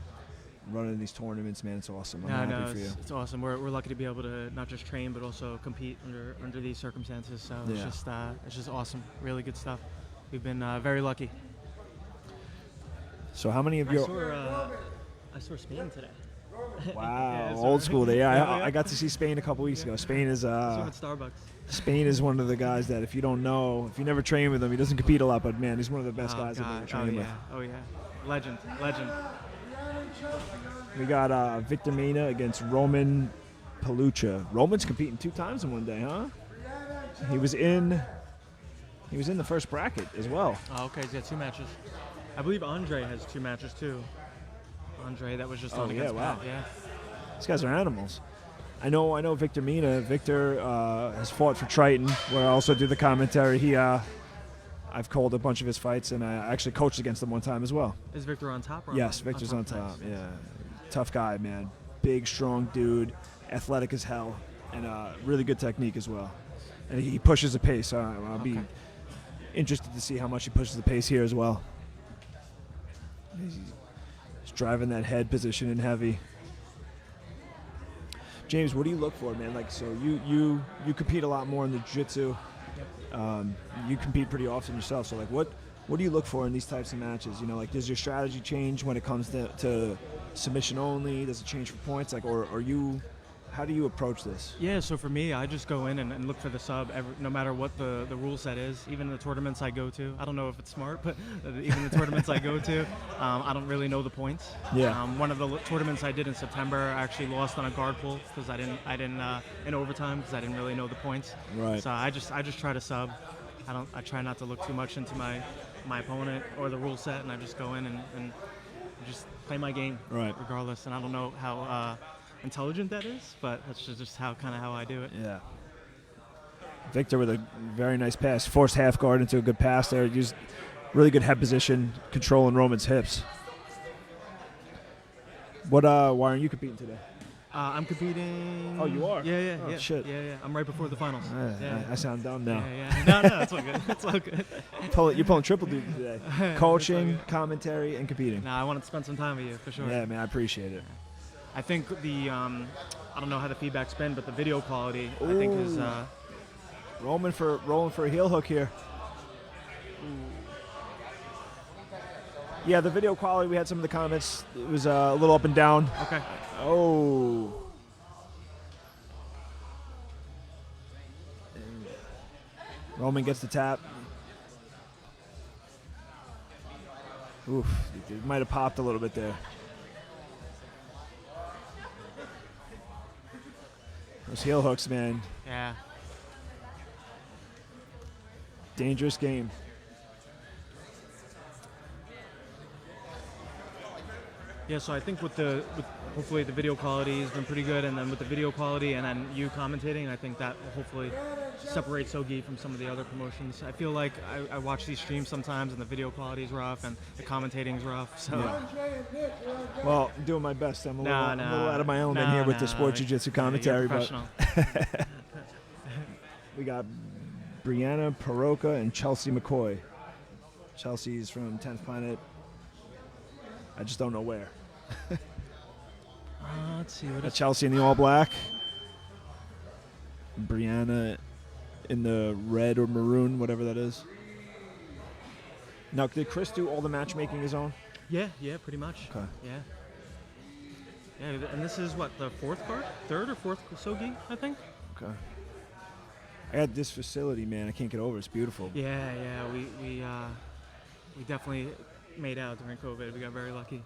A: running these tournaments, man, it's awesome. I'm happy for you.
C: It's awesome. We're lucky to be able to not just train but also compete under these circumstances. So it's just awesome. Really good stuff. We've been very lucky.
A: So how many of your?
C: I saw Spain today.
A: Wow,
C: Yeah,
A: old school day. Yeah, I got to see Spain a couple weeks ago. Spain is
C: at Starbucks.
A: Spain is one of the guys that if you you never train with him, he doesn't compete a lot, but man, he's one of the best guys I've ever trained with.
C: Oh yeah, legend.
A: We got Victor Mina against Roman Palucha. Roman's competing 2 times in one day, huh? He was in the first bracket as well.
C: Oh, okay, he's got 2 matches. I believe Andre has 2 matches too. Andre, that was just on against Pat. Yeah.
A: These guys are animals. I know Victor Mina. Victor has fought for Triton, where I also do the commentary. I've called a bunch of his fights, and I actually coached against him one time as well.
C: Is Victor on top? Or
A: Yes, Victor's on top. Yeah, tough guy, man. Big, strong dude, athletic as hell, and really good technique as well. And he pushes the pace. So I'll be interested to see how much he pushes the pace here as well. He's driving that head position in heavy. James, what do you look for, man? Like, so you compete a lot more in the jiu-jitsu. You compete pretty often yourself. So, like, what do you look for in these types of matches? Does your strategy change when it comes to submission only? Does it change for points? Like, or are you How do you approach this?
C: Yeah, so for me, I just go in and look for the sub, no matter what the rule set is. Even the tournaments I go to, I don't know if it's smart, but even the tournaments I go to, I don't really know the points.
A: Yeah.
C: One of the tournaments I did in September, I actually lost on a guard pull because I didn't in overtime because I didn't really know the points.
A: Right.
C: So I just try to sub. I try not to look too much into my opponent or the rule set, and I just go in and just play my game,
A: Right.
C: regardless. And I don't know how intelligent that is, but that's just how I do it.
A: Yeah. Victor with a very nice pass. Forced half guard into a good pass there. Used really good head position, controlling Roman's hips. Why aren't you competing today?
C: I'm competing.
A: Oh, you are?
C: Yeah.
A: Oh, shit.
C: Yeah. I'm right before the finals.
A: I sound dumb now.
C: Yeah. No, it's all good. It's all good.
A: You're pulling triple duty today. Coaching, commentary, and competing.
C: Nah, I wanted to spend some time with you, for sure.
A: Yeah, man, I appreciate it.
C: I think I don't know how the feedback's been, but the video quality, I think, is...
A: rolling for a heel hook here. Yeah, the video quality, we had some of the comments. It was a little up and down.
C: Okay.
A: Oh. Roman gets the tap. Oof, it might have popped a little bit there. Those heel hooks, man.
C: Yeah.
A: Dangerous game.
C: Yeah, so I think with hopefully the video quality has been pretty good, and then with the video quality and then you commentating, I think that will hopefully separate SOGI from some of the other promotions. I feel like I watch these streams sometimes and the video quality is rough and the commentating is rough. So
A: Well, I'm doing my best. I'm a little out of my element here with the sport jiu-jitsu commentary, but we got Brianna Paroka and Chelsea McCoy. Chelsea's from 10th Planet. I just don't know where.
C: Let's see. What
A: Chelsea in the all black. Brianna in the red or maroon, whatever that is. Now, did Chris do all the matchmaking his own?
C: Yeah, pretty much.
A: Okay.
C: Yeah, and this is what, the third or fourth SOGI, I think.
A: Okay. I got this facility, man. I can't get over it. It's beautiful.
C: Yeah. We definitely made out during COVID. We got very lucky,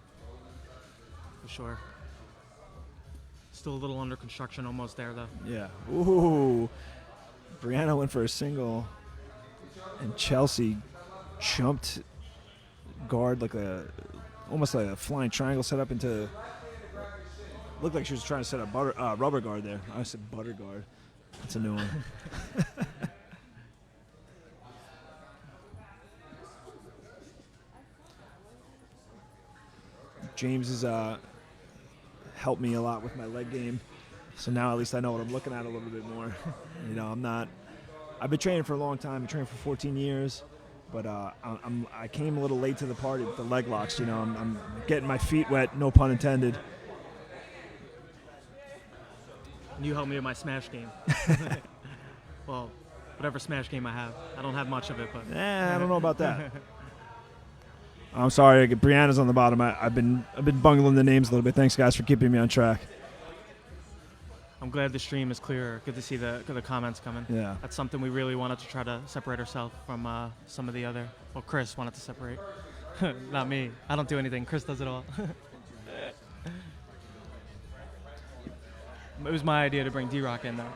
C: for sure. Still a little under construction, almost there though.
A: Yeah. Ooh. Brianna went for a single, and Chelsea jumped guard almost like a flying triangle set up into. Looked like she was trying to set up rubber guard there. I said butter guard. That's a new one. James has helped me a lot with my leg game, so now at least I know what I'm looking at a little bit more. I've been training for a long time. I've been training for 14 years, but I came a little late to the party with the leg locks. I'm getting my feet wet, no pun intended.
C: You helped me with my smash game. Well, whatever smash game I have. I don't have much of it, but...
A: I don't know about that. I'm sorry, Brianna's on the bottom. I've been bungling the names a little bit. Thanks, guys, for keeping me on track.
C: I'm glad the stream is clearer. Good to see the comments coming.
A: Yeah.
C: That's something we really wanted to try to separate ourselves from some of the other... Well, Chris wanted to separate. Not me. I don't do anything. Chris does it all. It was my idea to bring D-Rock in, though.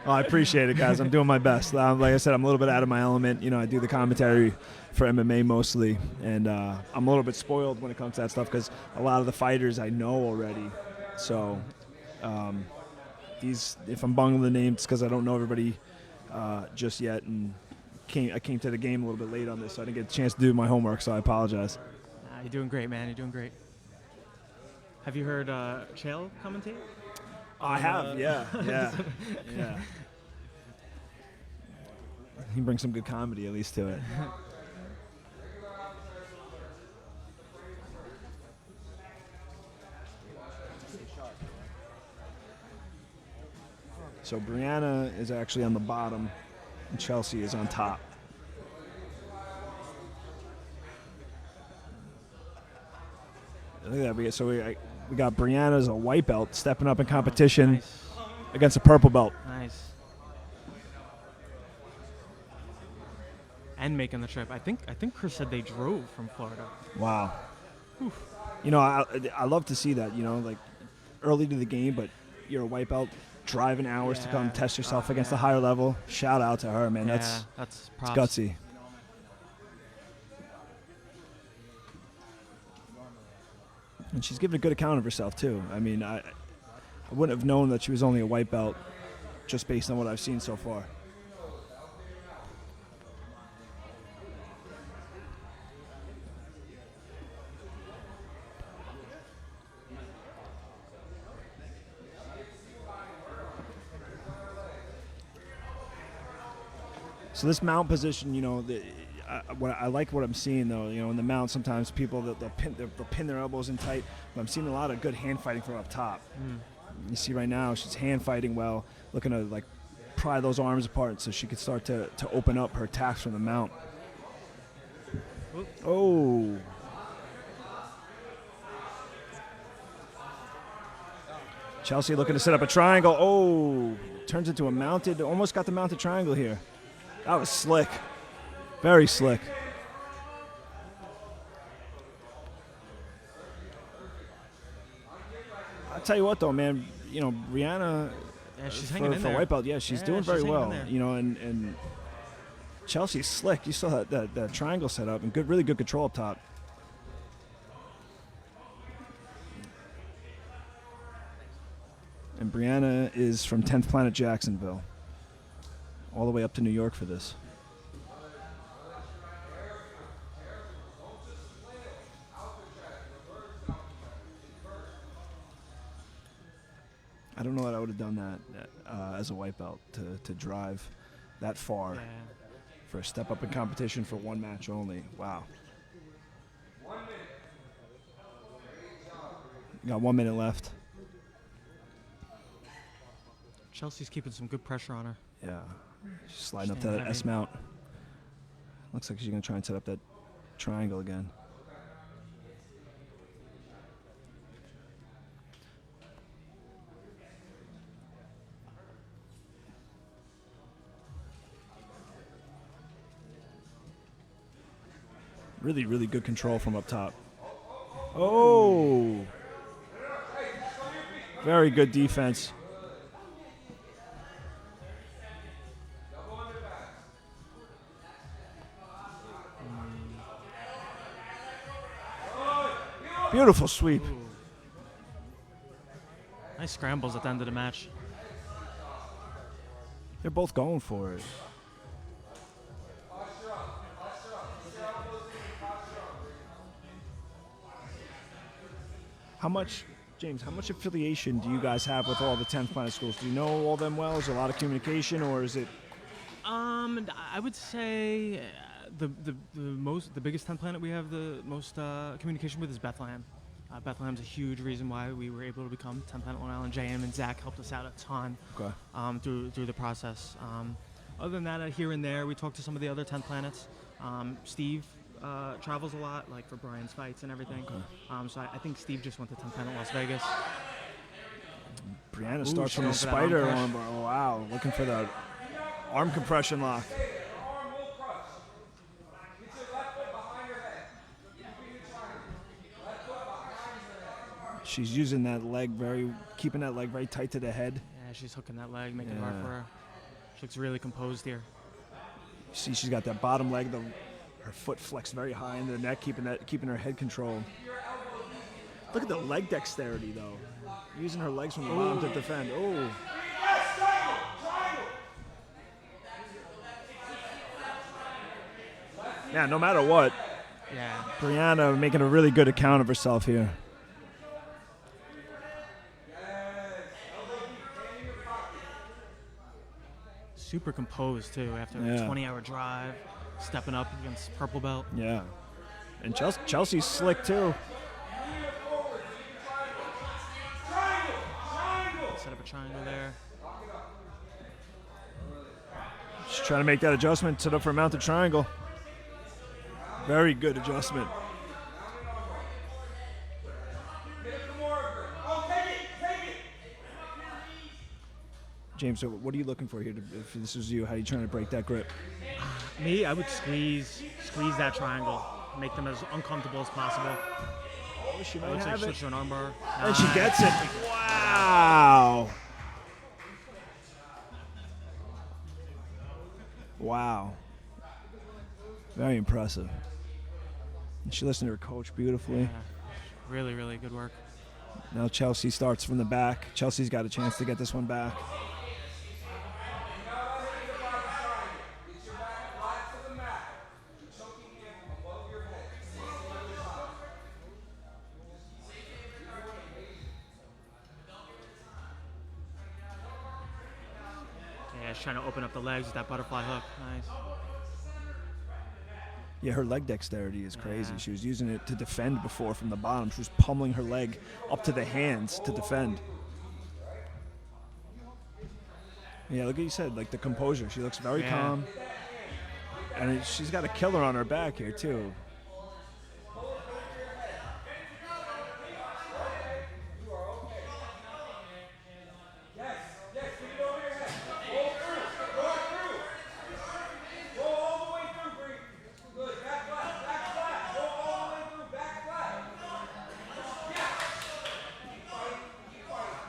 A: Well, I appreciate it, guys. I'm doing my best. Like I said, I'm a little bit out of my element. I do the commentary for MMA mostly, and I'm a little bit spoiled when it comes to that stuff because a lot of the fighters I know already. So if I'm bungling the names, because I don't know everybody just yet, and I came to the game a little bit late on this, so I didn't get a chance to do my homework, so I apologize.
C: You're doing great, man. You're doing great. Have you heard Chael commentate?
A: I have, yeah. He brings some good comedy, at least, to it. So Brianna is actually on the bottom, and Chelsea is on top. Look at that. So we got Brianna as a white belt stepping up in competition
C: Nice.
A: against a purple belt.
C: Nice. And making the trip. I think Chris said they drove from Florida.
A: Wow. You know, I love to see that, you know, like early to the game, but you're a white belt driving hours to come
C: Yeah.
A: test yourself against
C: Yeah.
A: the higher level. Shout out to her, man.
C: Yeah,
A: That's
C: that's
A: it's
C: props.
A: gutsy. And she's giving a good account of herself, too. I mean, I wouldn't have known that she was only a white belt just based on what I've seen so far. So this mount position, you know, I like what I'm seeing though. You know, in the mount, sometimes people they'll pin their elbows in tight, but I'm seeing a lot of good hand fighting from up top. You see right now, she's hand fighting well, looking to like pry those arms apart so she could start to open up her attacks from the mount. Oh. Chelsea looking to set up a triangle. Oh, turns into a mounted, almost got the mounted triangle here. That was slick. Very slick. I'll tell you what, though, man. You know, Brianna,
C: Yeah, she's hanging in
A: for
C: there.
A: white belt, yeah, she's doing very
C: hanging in
A: well.
C: there.
A: You know, and Chelsea's slick. You saw that triangle set up and good, really good control up top. And Brianna is from 10th Planet Jacksonville, all the way up to New York for this. I don't know that I would have done that as a white belt to drive that far
C: Yeah.
A: for a step up in competition for one match only. Wow. Got 1 minute left.
C: Chelsea's keeping some good pressure on her.
A: Yeah. She's sliding up to
C: Staying
A: that
C: heavy.
A: S mount. Looks like she's going to try and set up that triangle again. Really, really good control from up top. Oh! Very good defense. Beautiful sweep.
C: Nice scrambles at the end of the match.
A: They're both going for it. How much, James, how much affiliation do you guys have with all the 10th Planet schools? Do you know all them well? Is there a lot of communication, or is it...
C: I would say the biggest 10 planet we have the most communication with is Bethlehem. Bethlehem's a huge reason why we were able to become 10 Planet Long Island. JM and Zach helped us out a ton through the process. Other than that, here and there, we talk to some of the other 10 planets. Steve travels a lot, like for Brian's fights and everything. So I think Steve just went to 10 Planet Las Vegas.
A: Brianna
C: Ooh,
A: starts from
C: going
A: the
C: for that arm
A: spider
C: crush.
A: armbar. Oh, wow, looking for that arm compression lock. She's using that leg keeping that leg very tight to the head.
C: Yeah, she's hooking that leg, making it hard for her. She looks really composed here.
A: See, she's got that bottom leg, her foot flexed very high into the neck, keeping her head controlled. Look at the leg dexterity, though. Using her legs from the bottom to defend. Oh. Yeah, no matter what,
C: Yeah.
A: Brianna making a really good account of herself here.
C: Super composed, too, after a
A: Yeah.
C: 20-hour drive, stepping up against Purple Belt.
A: Yeah. And Chelsea's slick, too.
C: Set up a triangle there.
A: She's trying to make that adjustment, set up for a mounted triangle. Very good adjustment. James, so what are you looking for here? If this was you, how are you trying to break that grip?
C: Me, I would squeeze that triangle, make them as uncomfortable as possible.
A: Oh, she
C: It
A: might
C: looks like
A: have
C: she
A: it.
C: switched to an armbar.
A: And she gets it.
C: Nice.
A: Wow. Wow. Very impressive. And she listened to her coach beautifully.
C: Yeah. Really, really good work.
A: Now Chelsea starts from the back. Chelsea's got a chance to get this one back.
C: Yeah, she's trying to open up the legs with that butterfly hook. Nice.
A: Yeah, her leg dexterity is crazy.
C: Yeah.
A: She was using it to defend before from the bottom. She was pummeling her leg up to the hands to defend. Yeah, look what you said, like the composure. She looks very calm. And she's got a killer on her back here, too.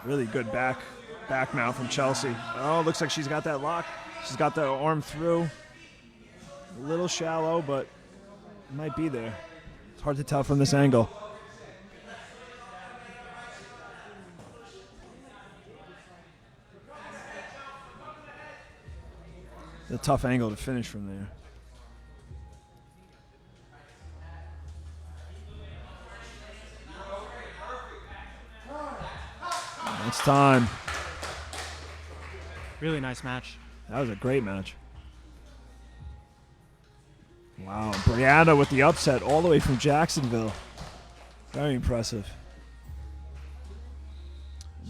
A: Really good back mount from Chelsea. Oh, looks like she's got that lock. She's got the arm through. A little shallow, but it might be there. It's hard to tell from this angle. It's a tough angle to finish from there. It's time.
C: Really nice match.
A: That was a great match. Wow, Brianna with the upset all the way from Jacksonville. Very impressive.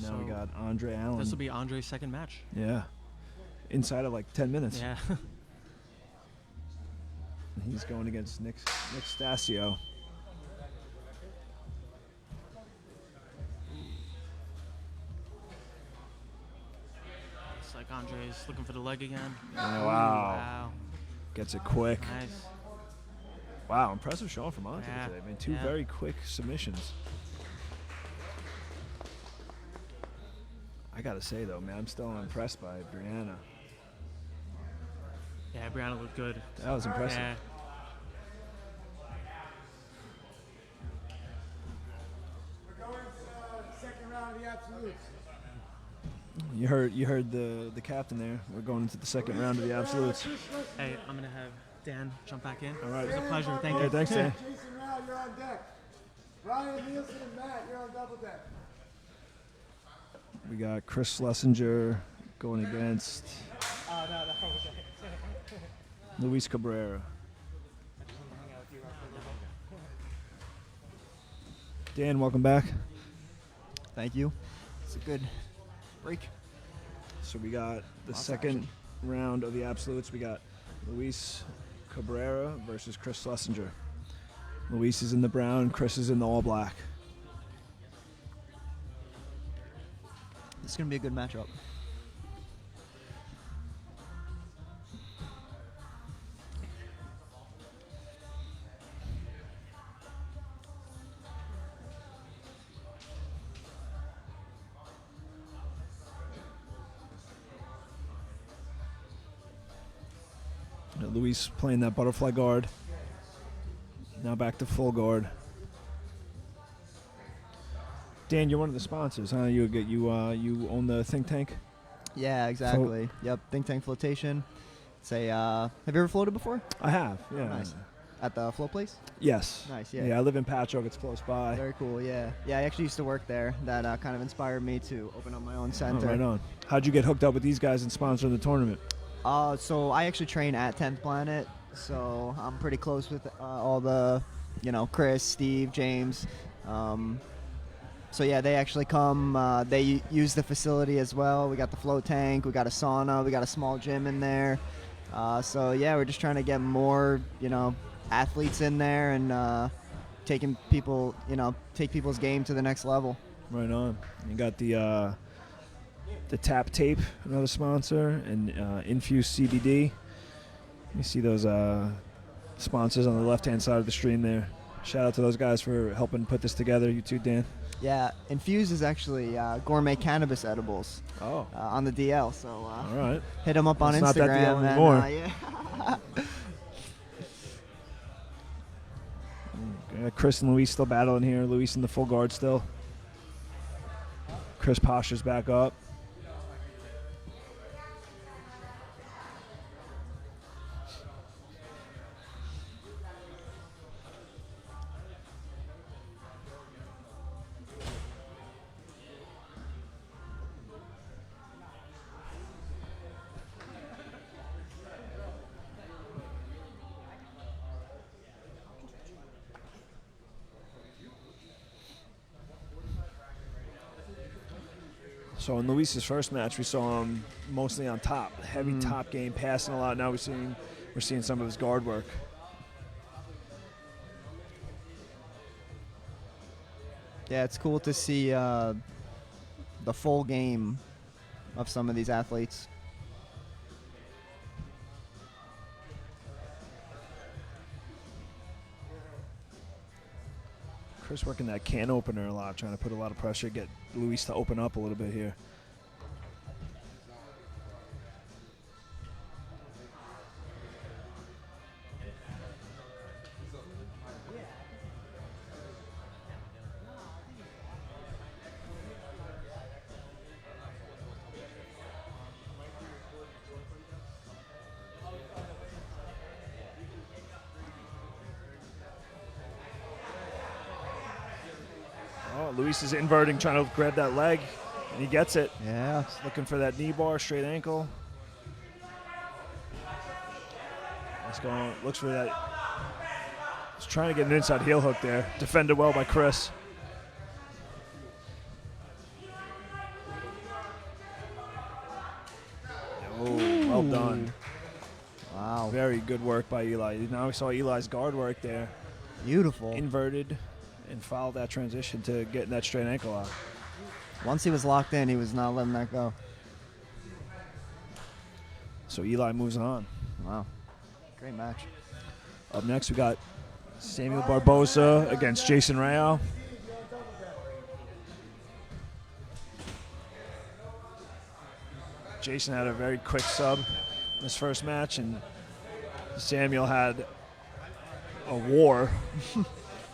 A: Now we got Andre Allen.
C: This will be Andre's second match.
A: Yeah. Inside of like 10 minutes.
C: Yeah.
A: He's going against Nick Stasio.
C: It's like Andre's looking for the leg again.
A: Oh, wow.
C: Wow.
A: Gets it quick.
C: Nice.
A: Wow, impressive showing from Andre
C: Yeah.
A: today. Man, two
C: Yeah.
A: very quick submissions. I gotta say though, man, I'm still impressed by Brianna.
C: Yeah, Brianna looked good.
A: That was impressive.
C: Yeah.
D: We're going to the second round of the absolutes.
A: You heard the captain there. We're going into the second round of the absolutes.
C: Hey, I'm going to have Dan jump back in.
A: All right.
C: It was a pleasure. Thank
A: Yeah,
C: you.
A: thanks, Dan.
D: Jason Rael, you're on deck. Ryan, Nielsen, and Matt, you're on double deck.
A: We got Chris Schlesinger going against Luis Cabrera. Dan, welcome back.
B: Thank you. It's a good break.
A: So we got the
B: Lots of
A: second
B: action.
A: round of the absolutes. We got Luis Cabrera versus Chris Schlesinger. Luis is in the brown, Chris is in the all black.
B: It's going to be a good matchup.
A: Luis playing that butterfly guard. Now back to full guard. Dan, you're one of the sponsors, huh? You own the think tank.
B: Yeah, exactly. Yep, Think Tank Flotation. Say, have you ever floated before?
A: I have, yeah.
B: Nice. At the float place?
A: Yes.
B: Nice, yeah.
A: Yeah, I live in Patchogue. It's close by.
B: Very cool, yeah. Yeah, I actually used to work there. That kind of inspired me to open up my own
A: Oh,
B: center.
A: right on. How'd you get hooked up with these guys and sponsor the tournament?
B: So I actually train at 10th Planet, so I'm pretty close with all the, Chris, Steve, James. So yeah, they actually come. They use the facility as well. We got the float tank, we got a sauna, we got a small gym in there. So yeah, we're just trying to get more, athletes in there and taking people, take people's game to the next level.
A: Right on. You got the the Tap Tape, another sponsor, and Infuse CBD. You see those sponsors on the left-hand side of the stream there. Shout out to those guys for helping put this together. You too, Dan.
B: Yeah, Infuse is actually gourmet cannabis edibles on the DL. So
A: all right,
B: hit them up on
A: it's
B: Instagram.
A: Not that DL anymore. Chris and Luis still battling here. Luis in the full guard still. Chris postures back up. So in Luis's first match, we saw him mostly on top, heavy top game, passing a lot. Now we're seeing some of his guard work.
B: Yeah, it's cool to see the full game of some of these athletes.
A: Chris working that can opener a lot, trying to put a lot of pressure, get Luis to open up a little bit here. Luis is inverting, trying to grab that leg, and he gets it.
B: Yeah.
A: He's looking for that knee bar, straight ankle. He's going, looks for that. He's trying to get an inside heel hook there. Defended well by Chris. Oh, well done.
B: Wow.
A: Very good work by Eli. Now we saw Eli's guard work there.
B: Beautiful.
A: Inverted. And followed that transition to getting that straight ankle out.
B: Once he was locked in, he was not letting that go.
A: So Eli moves on.
B: Wow. Great match.
A: Up next, we got Samuel Barboza against Jason Rael. Jason had a very quick sub in his first match, and Samuel had a war.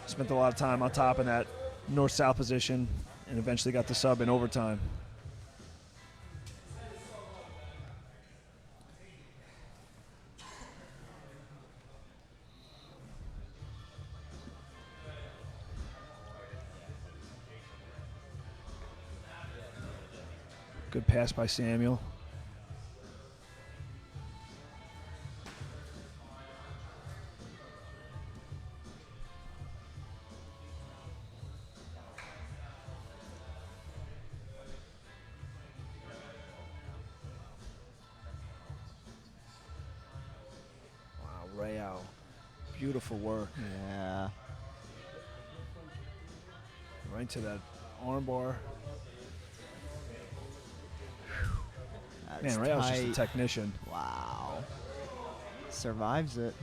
A: Spent a lot of time on top in that north-south position and eventually got the sub in overtime. Good pass by Samuel. Rael, beautiful work.
B: Yeah.
A: Right to that armbar. Man, Rael's just a technician.
B: Wow. Survives it.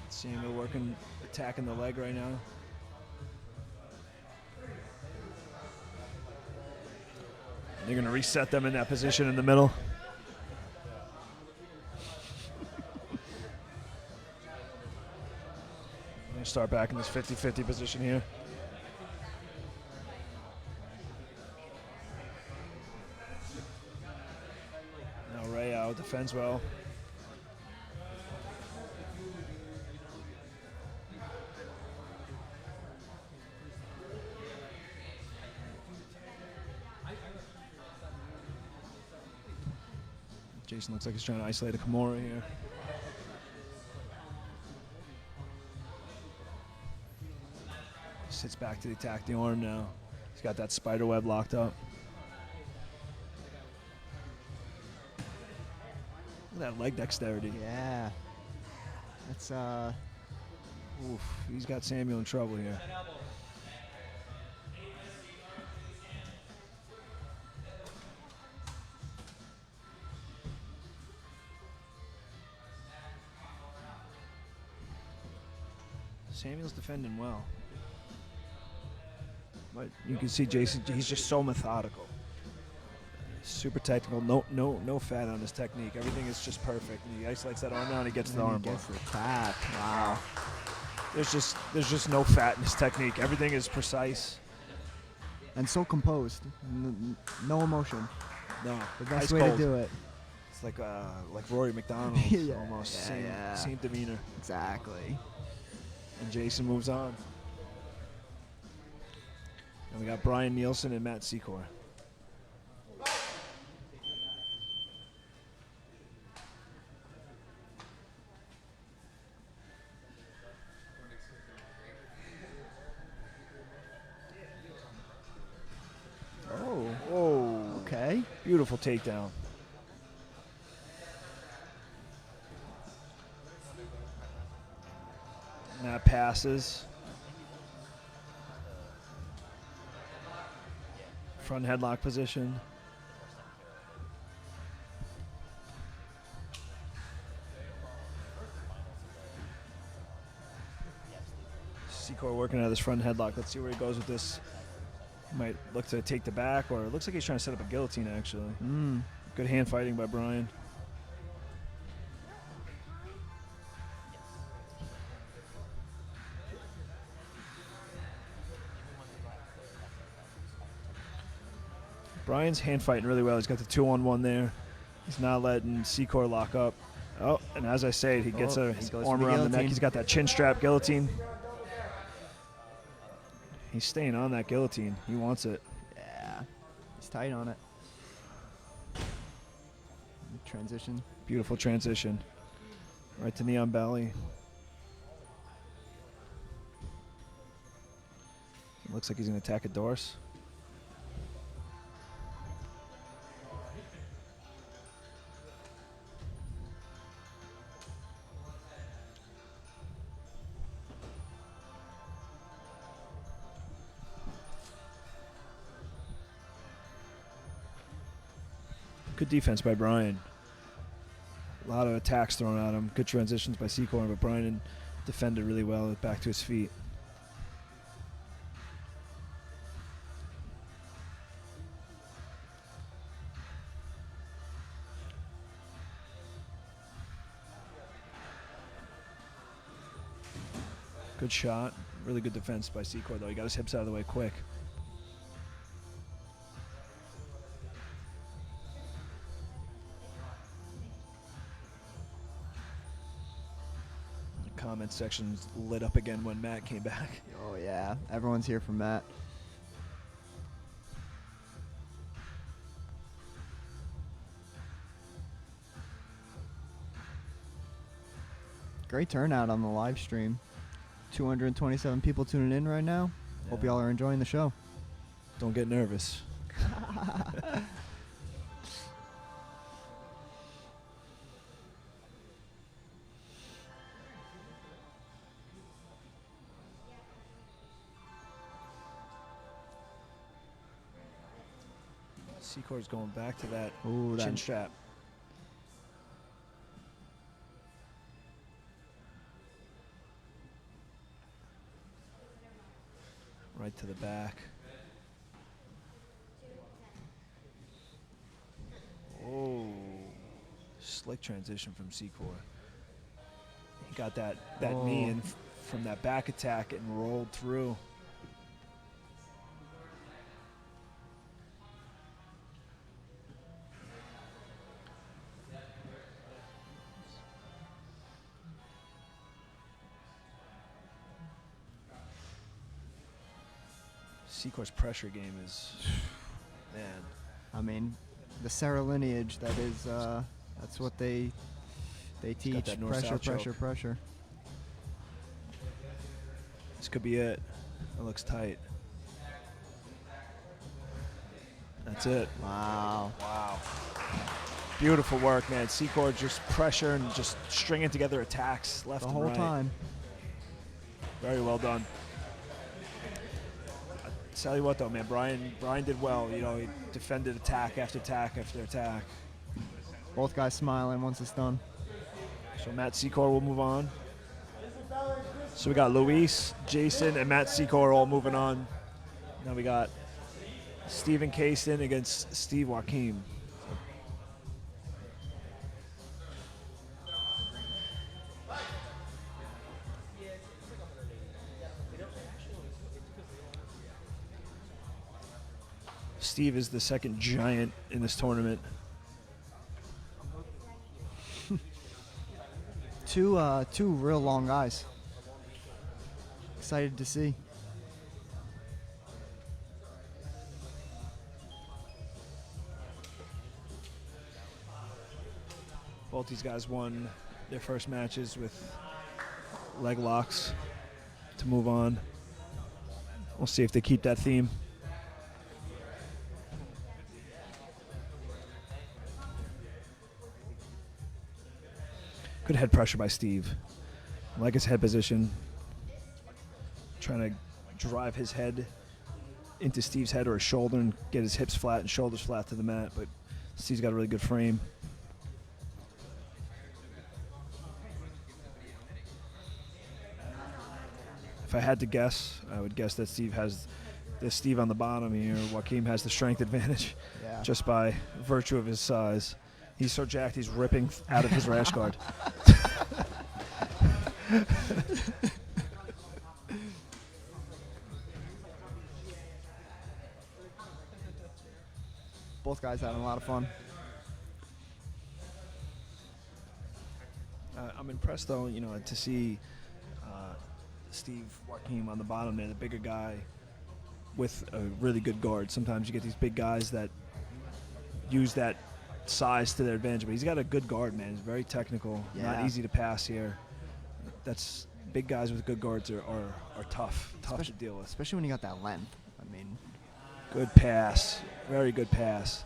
A: Samuel working, attacking the leg right now. They're going to reset them in that position in the middle. Start back in this 50-50 position here. Now Rael defends well. Jason looks like he's trying to isolate a Kimura here. Sits back to attack the arm now. He's got that spider web locked up. Look at that leg dexterity.
B: Yeah. That's
A: Oof, he's got Samuel in trouble here. Samuel's defending well. But you can see Jason, he's just so methodical. Super technical, no fat on his technique. Everything is just perfect. And he isolates that arm down, he gets the arm bar.
B: Gets the tap. Wow.
A: There's just no fat in his technique. Everything is precise.
B: And so composed. No emotion.
A: No,
B: The best
A: ice
B: way
A: cold.
B: to do it.
A: It's like Rory McDonald,
B: Yeah,
A: almost
B: yeah.
A: same demeanor.
B: Exactly.
A: And Jason moves on. And we got Brian Nielsen and Matt Secor. Oh,
B: Okay.
A: beautiful takedown. Matt passes. Front headlock position. Secor working out of this front headlock. Let's see where he goes with this. Might look to take the back, or it looks like he's trying to set up a guillotine, actually. Good hand fighting by Brian. Brian's hand fighting really well. He's got the 2-on-1 there. He's not letting Secor lock up. Oh, and as I say, he gets his
B: goes
A: arm
B: for the
A: around the neck.
B: guillotine.
A: He's got that chin strap guillotine. He's staying on that guillotine. He wants it.
B: Yeah. He's tight on it. Transition.
A: Beautiful transition. Right to knee on belly. Looks like he's going to attack a dorse. Good defense by Brian. A lot of attacks thrown at him. Good transitions by Secor, but Brian defended really well back to his feet. Good shot. Really good defense by Secor, though. He got his hips out of the way quick. Comment section's lit up again when Matt came back.
B: Oh, yeah. Everyone's here for Matt. Great turnout on the live stream. 227 people tuning in right now. Hope y'all are enjoying the show.
A: Don't get nervous. Secor's going back to that chin strap. Right to the back. Oh, slick transition from Secor. He got that knee in from that back attack and rolled through. Secor's pressure game is, man.
B: I mean, the Sarah lineage, that is, that's what they teach.
A: that
B: Pressure,
A: north-south
B: pressure,
A: choke.
B: pressure.
A: This could be it. It looks tight. That's it.
B: Wow.
A: Wow. Beautiful work, man. Secor just pressure and just stringing together attacks left
B: The
A: and
B: whole
A: right.
B: time.
A: Very well done. Tell you what, though, man, Brian did well. You know, he defended attack after attack after attack.
B: Both guys smiling once it's done.
A: So Matt Secor will move on.
D: Listen, fellas, this
A: So we got Luis, Jason, and Matt Secor all moving on. Now we got Stephen Cason against Steve Joaquin. Steve is the second giant in this tournament.
B: Two real long guys. Excited to see.
A: Both these guys won their first matches with leg locks to move on. We'll see if they keep that theme. Good head pressure by Steve. I like his head position. Trying to drive his head into Steve's head or his shoulder and get his hips flat and shoulders flat to the mat, but Steve's got a really good frame. If I had to guess, I would guess that Steve has this Steve on the bottom here. Joaquin has the strength advantage just by virtue of his size. He's so jacked, he's ripping out of his rash guard.
B: Both guys having a lot of fun.
A: I'm impressed, though, to see Steve Joaquin on the bottom there, the bigger guy with a really good guard. Sometimes you get these big guys that use that size to their advantage, but he's got a good guard, man. He's very technical, not easy to pass here. That's big guys with good guards are tough to deal with.
B: Especially when you got that length. I mean,
A: good pass, very good pass.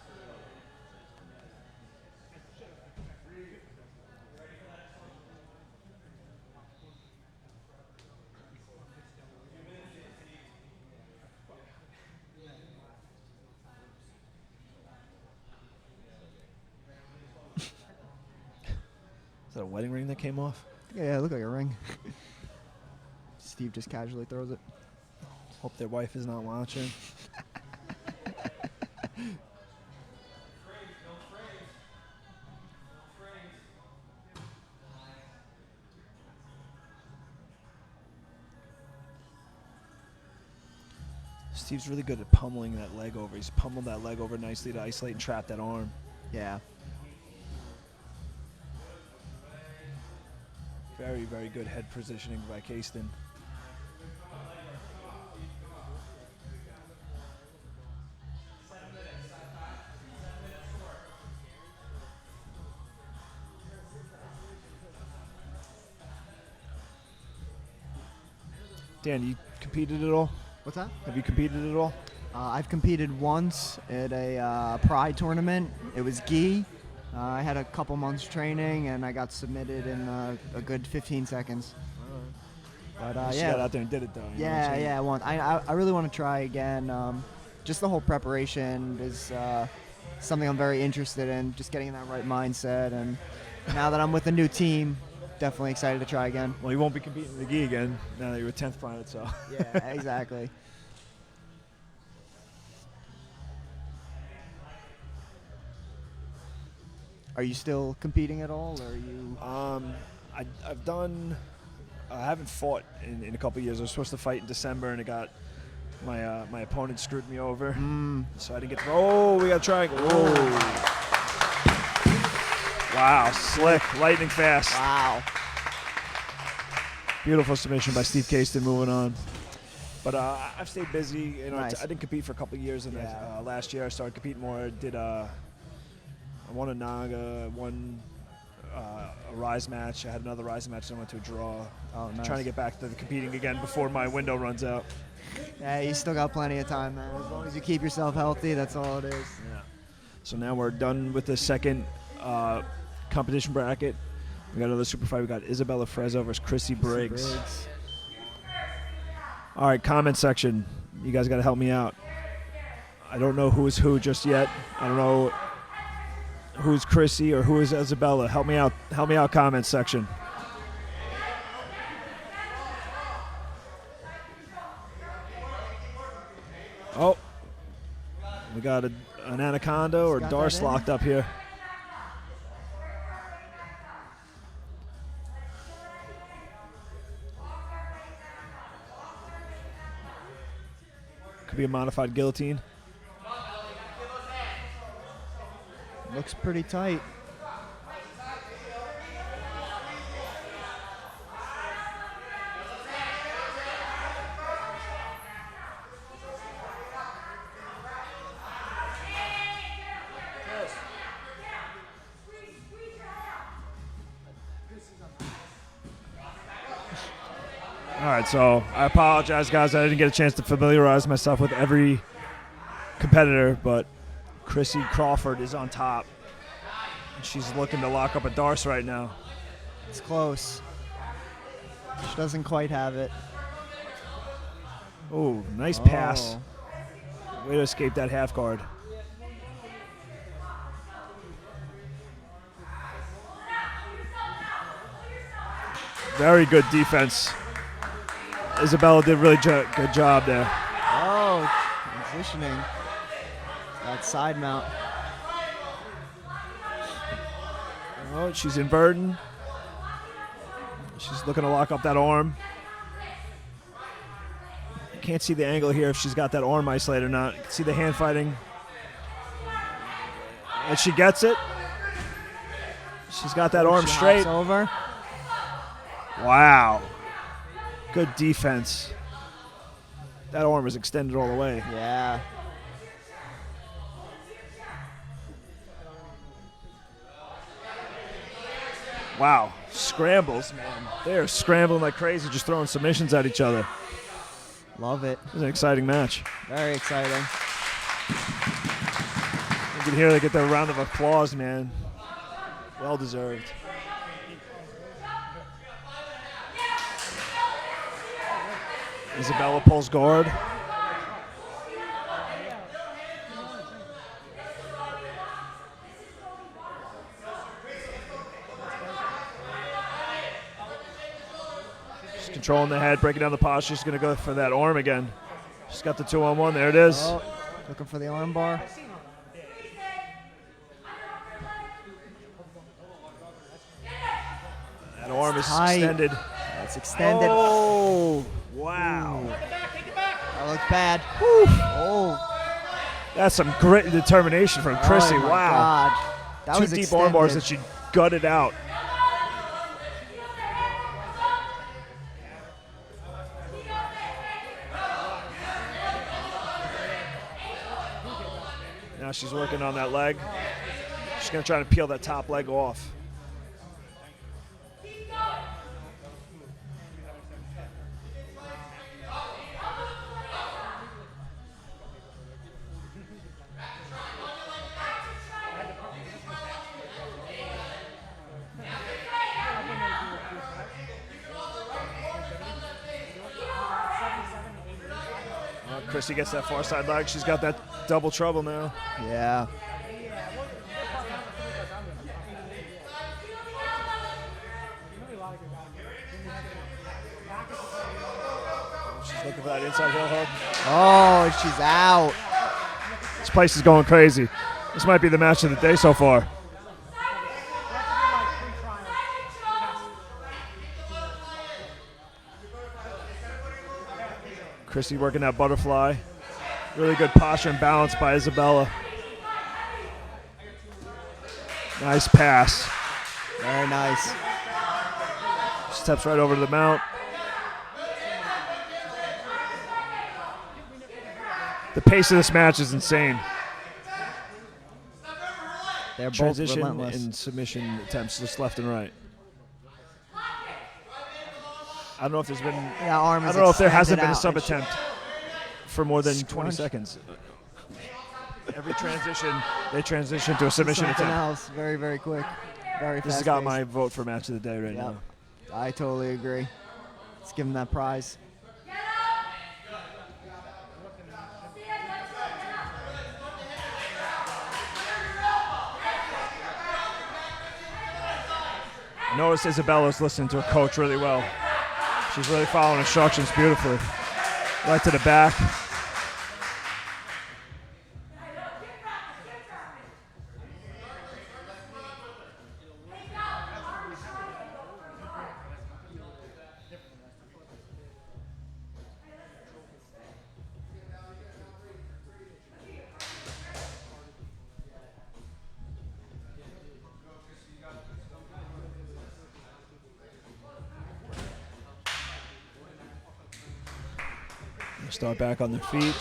A: Is that a wedding ring that came off?
B: yeah, it looked like a ring. Steve just casually throws it.
A: Hope their wife is not watching. Steve's really good at pummeling that leg over. He's pummeled that leg over nicely to isolate and trap that arm.
B: Yeah.
A: Very, very good head positioning by Cason. Dan, you competed at all?
B: What's that?
A: Have you competed at all?
B: I've competed once at a Pride tournament. It was gi. I had a couple months training, and I got submitted in a good 15 seconds. But
A: You got out there and did it, though. You know what I'm saying?
B: Yeah. I really want to try again. Just the whole preparation is something I'm very interested in, just getting in that right mindset. And now that I'm with a new team, definitely excited to try again.
A: Well, you won't be competing in the gi again now that you're a 10th planet, so.
B: Yeah, exactly. Are you still competing at all, or are you?
A: I've done. I haven't fought in a couple of years. I was supposed to fight in December, and it got my opponent screwed me over, so I didn't get to. Oh, we got a triangle. Oh. Wow, slick, lightning fast.
B: Wow.
A: Beautiful submission by Steve Cason. Moving on. But I've stayed busy.
B: Nice.
A: I didn't compete for a couple of years, and last year I started competing more. I won a Naga, won a Rise match. I had another Rise match, and I went to a draw.
B: Oh, nice.
A: Trying to get back to the competing again before my window runs out.
B: Yeah, you still got plenty of time, man. As long as you keep yourself healthy, that's all it is.
A: Yeah. So now we're done with the second competition bracket. We got another super fight. We got Isabella Frezzo versus Chrissy Briggs. All right, comment section. You guys got to help me out. I don't know who is who just yet. I don't know who's Chrissy or who is Isabella. Help me out. Help me out, comment section. got an anaconda or
B: got
A: Darce
B: that in?
A: locked up here. Could be a modified guillotine.
B: Looks pretty tight.
A: All right, so I apologize, guys. I didn't get a chance to familiarize myself with every competitor, but Chrissy Crawford is on top. She's looking to lock up a Darce right now.
B: It's close. She doesn't quite have it.
A: Oh, nice pass.
B: Oh.
A: Way to escape that half guard. Very good defense. Isabella did a really good job there.
B: Oh, transitioning. That side mount.
A: Oh, she's inverting. She's looking to lock up that arm. Can't see the angle here if she's got that arm isolated or not. See the hand fighting. And she gets it. She's got that arm
B: She
A: straight.
B: hops over.
A: Wow. Good defense. That arm is extended all the way.
B: Yeah.
A: Wow. Scrambles, man. They're scrambling like crazy, just throwing submissions at each other.
B: Love it.
A: It was an exciting match.
B: Very exciting.
A: You can hear they get their round of applause, man. Well deserved. Isabella pulls guard. She's controlling the head, breaking down the posture. She's going to go for that arm again. She's got the 2-on-1. There it is.
B: Oh, looking for the arm bar.
A: That arm is
B: tight.
A: extended.
B: It's extended.
A: Oh, wow.
B: That looks bad. Oh.
A: That's some grit and determination from Chrissy.
B: Oh my
A: Wow.
B: God. That
A: Two
B: was
A: deep
B: extended.
A: arm bars that she gutted out. Now she's working on that leg. She's going to try to peel that top leg off. Chrissy gets that far side leg. She's got that double trouble now.
B: Yeah.
A: She's looking for that inside heel hook.
B: Oh, she's out.
A: This place is going crazy. This might be the match of the day so far. Chrissy working that butterfly. Really good posture and balance by Isabella. Nice pass.
B: Very nice.
A: Steps right over to the mount. The pace of this match is insane.
B: They're both
A: Transition
B: relentless.
A: and submission attempts just left and right. I don't know if there's been.
B: That arm
A: I
B: is
A: don't know if there hasn't
B: extended
A: been a
B: out,
A: sub
B: and she-
A: attempt for more than 20
B: Scrunch.
A: seconds. Every transition, they transition to a submission
B: Something
A: attempt.
B: else. Very, very quick. Very fast.
A: This has got my vote for match of the day right
B: Yep.
A: now.
B: I totally agree. Let's give him that prize.
A: I noticed Isabella's listening to her coach really well. She's really following instructions beautifully. Right to the back. start back on their feet.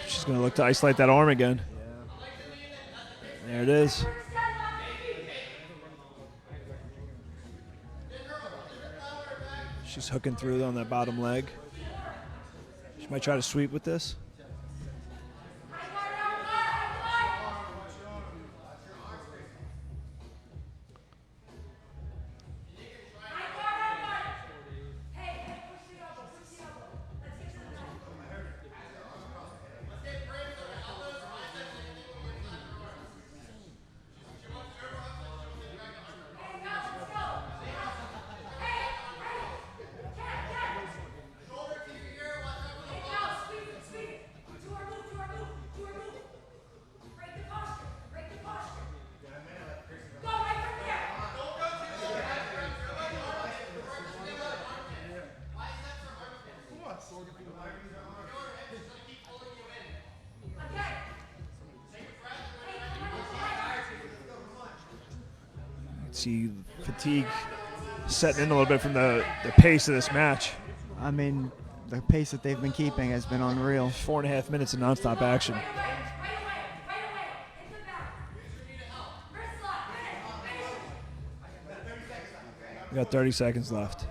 A: She's going to look to isolate that arm again. There it is. She's hooking through on that bottom leg. She might try to sweep with this. See fatigue setting in a little bit from the pace of this match.
B: I mean, the pace that they've been keeping has been unreal.
A: 4.5 minutes of nonstop action. We got 30 seconds left.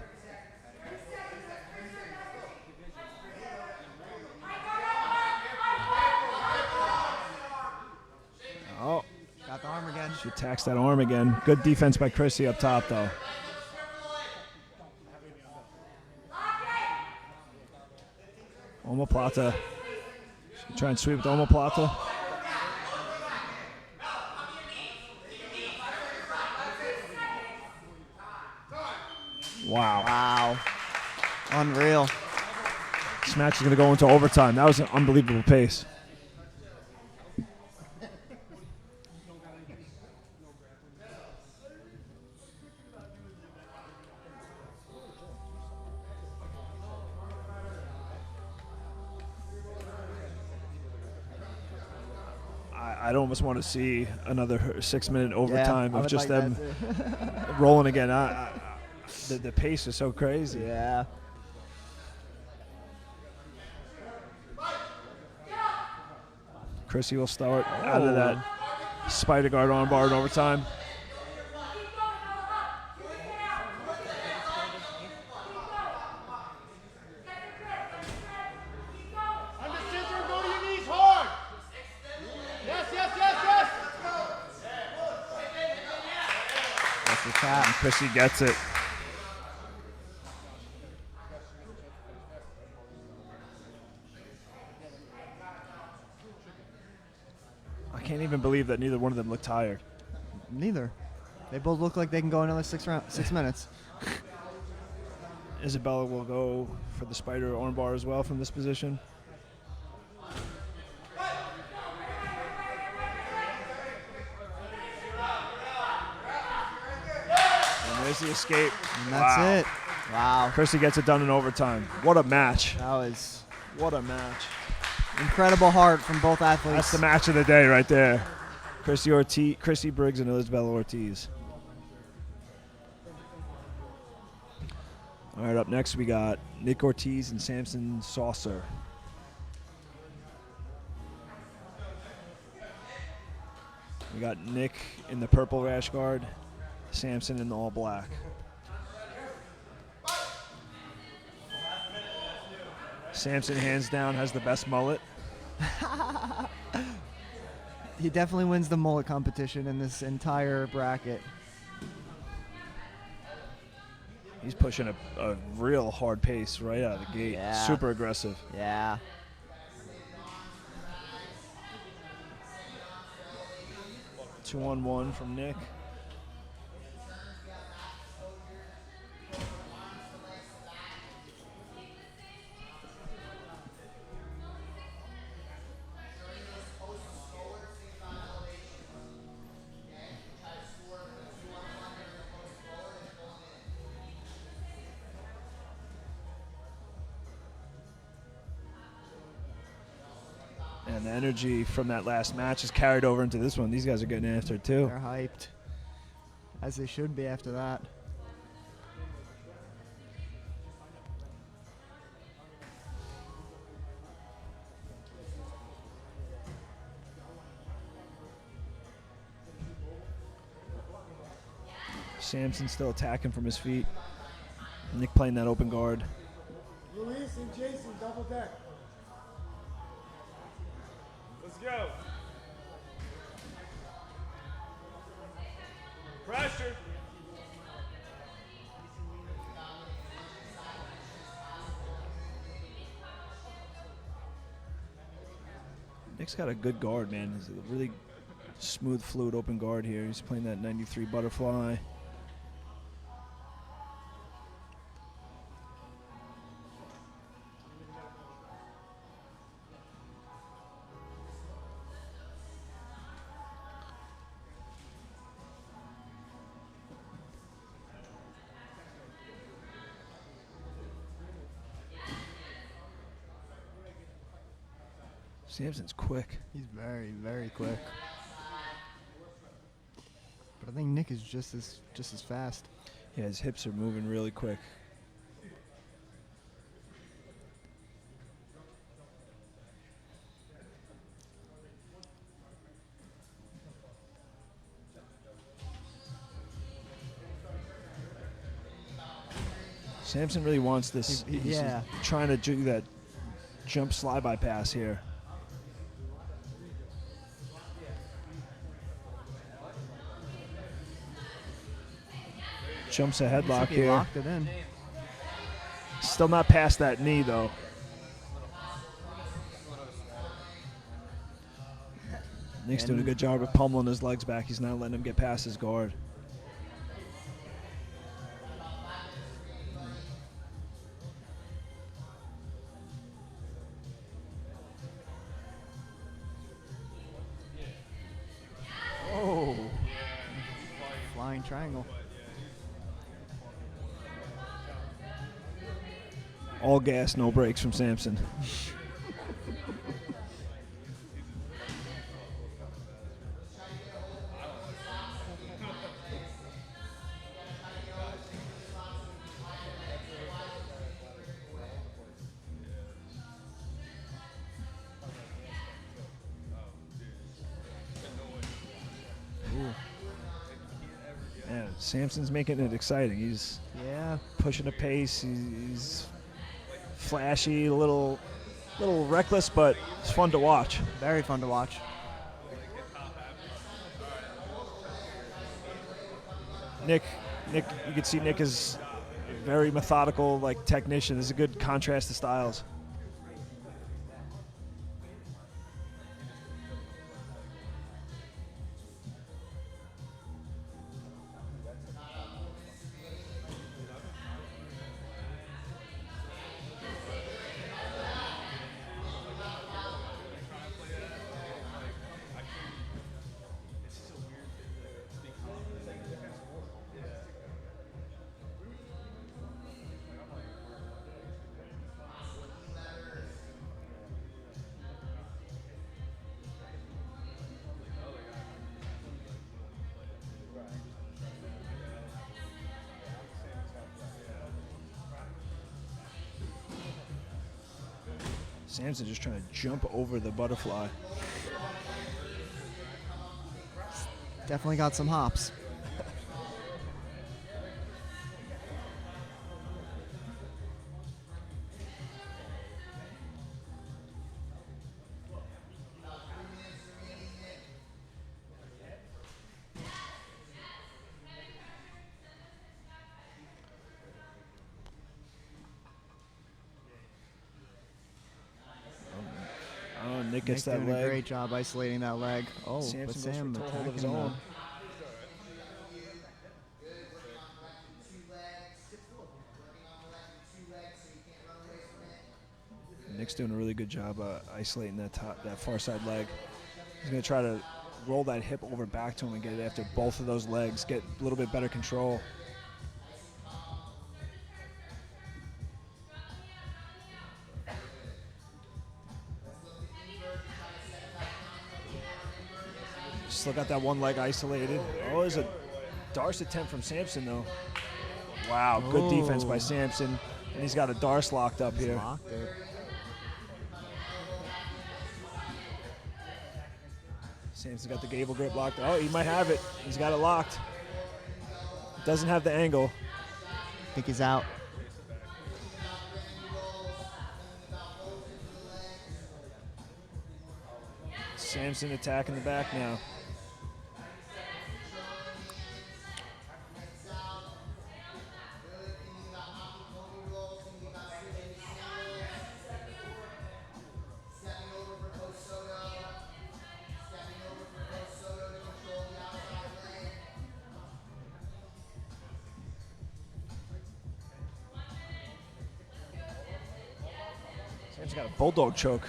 A: Oh.
B: Got the arm again.
A: She attacks that arm again. Good defense by Chrissy up top, though. Omoplata. She's trying to sweep with omoplata. Wow.
B: Wow. Unreal.
A: This match is going to go into overtime. That was an unbelievable pace. I'd almost want to see another 6-minute overtime of just them rolling again. The pace is so crazy.
B: Yeah.
A: Chrissy will start out of that spider guard armbar in overtime. And Chrissy gets it. I can't even believe that neither one of them looked tired.
B: Neither. They both look like they can go another 6 minutes.
A: Isabella will go for the spider armbar as well from this position. There's the escape.
B: And that's it. Wow.
A: Chrissy gets it done in overtime. What a match.
B: That was
A: What a match.
B: incredible heart from both athletes.
A: That's the match of the day right there. Chrissy Briggs and Isabella Ortiz. All right, up next we got Nick Ortiz and Samson Saucer. We got Nick in the purple rash guard, Samson in the all black. Samson, hands down, has the best mullet.
B: He definitely wins the mullet competition in this entire bracket.
A: He's pushing a real hard pace right out of the gate.
B: Yeah.
A: Super aggressive.
B: Yeah.
A: Two on one from Nick. And the energy from that last match is carried over into this one. These guys are getting after it too.
B: They're hyped, as they should be after that.
A: Samson still attacking from his feet. Nick playing that open guard.
D: Luis and Jason, double deck.
E: Let's go. Pressure.
A: Nick's got a good guard, man. He's a really smooth, fluid open guard here. He's playing that 93 butterfly. Samson's quick.
B: He's very, very quick. But I think Nick is just as fast.
A: Yeah, his hips are moving really quick. Samson really wants this. He's trying to do that jump slide by pass here. Jumps a headlock
B: He
A: here.
B: locked it in.
A: Still not past that knee though. Nick's doing a good job of pummeling his legs back. He's not letting him get past his guard.
B: Oh. Flying triangle.
A: All gas, no brakes from Samson. Yeah, Samson's making it exciting. He's pushing a pace. He's flashy, a little reckless, but it's fun to watch.
B: Very fun to watch.
A: Nick, you can see Nick is a very methodical, like technician. There's a good contrast to styles. Samson just trying to jump over the butterfly.
B: Definitely got some hops.
A: Nick gets that
B: doing
A: leg.
B: a great job isolating that leg. Oh,
A: Samson
B: but
A: goes
B: Sam
A: for a hold of his
B: attacking
A: own. Nick's doing a really good job isolating that far side leg. He's going to try to roll that hip over back to him and get it after both of those legs, get a little bit better control. Still got that one leg isolated. Oh, there's a Darce attempt from Samson, though. Wow, good defense by Samson. And he's got a Darce locked up here.
B: Locked it.
A: Samson's got the gable grip locked. Oh, he might have it. He's got it locked. Doesn't have the angle.
B: I think he's out.
A: Samson attacking the back now. Samson's got a bulldog choke.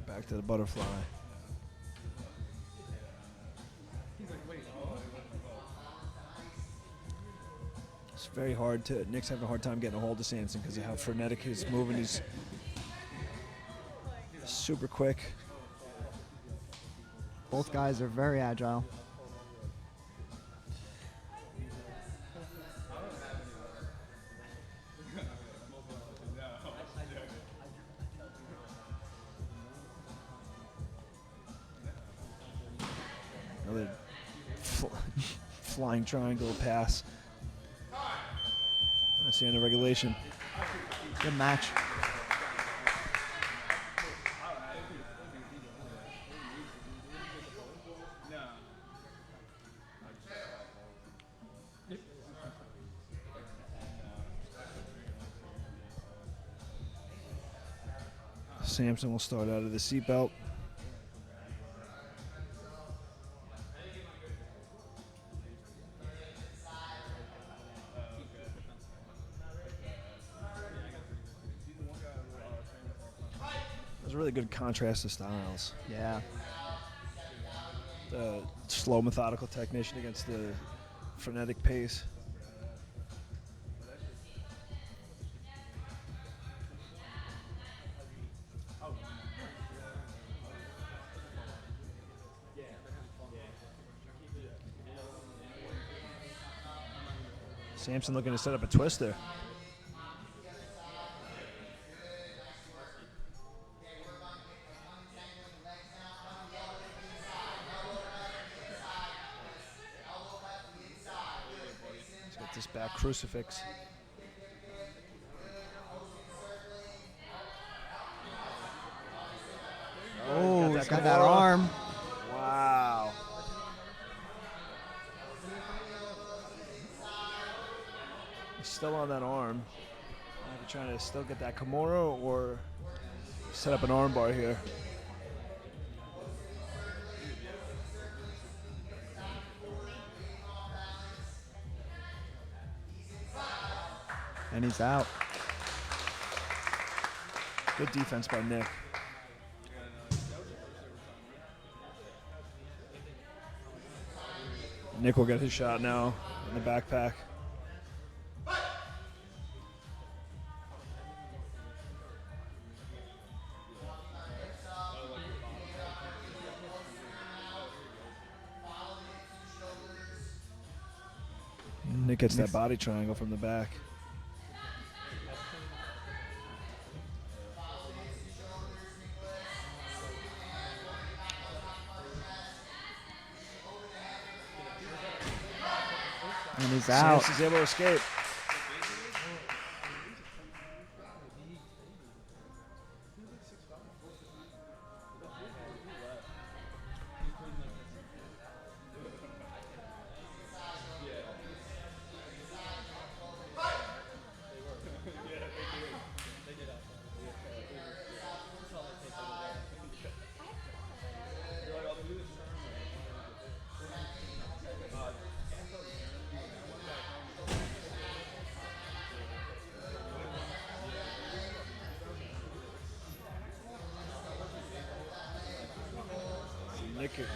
A: Back to the butterfly. It's very hard to. Nick's having a hard time getting a hold of Samson because of how frenetic he's moving. He's super quick.
B: Both guys are very agile.
A: Another flying triangle pass. That's the end of regulation.
B: Good match.
A: Samson will start out of the seatbelt. There's a really good contrast of styles.
B: Yeah.
A: The slow, methodical technician against the frenetic pace. Samson looking to set up a twister. He's got this back crucifix.
B: Oh, he's got that
A: Kimura.
B: arm.
A: Wow. He's still on that arm. Either trying to still get that Kimura or set up an arm bar here.
B: And he's out.
A: Good defense by Nick. Nick will get his shot now in the backpack. Nick gets that body triangle from the back.
B: And he's out.
A: Samson's able to escape.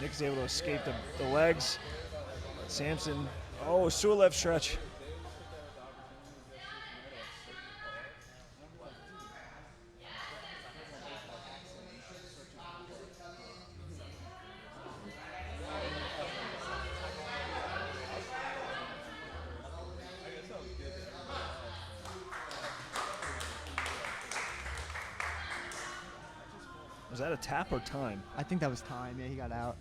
A: Nick is able to escape the legs. Samson, Sulev stretch. Was that a tap or time?
B: I think that was time. Yeah, he got out.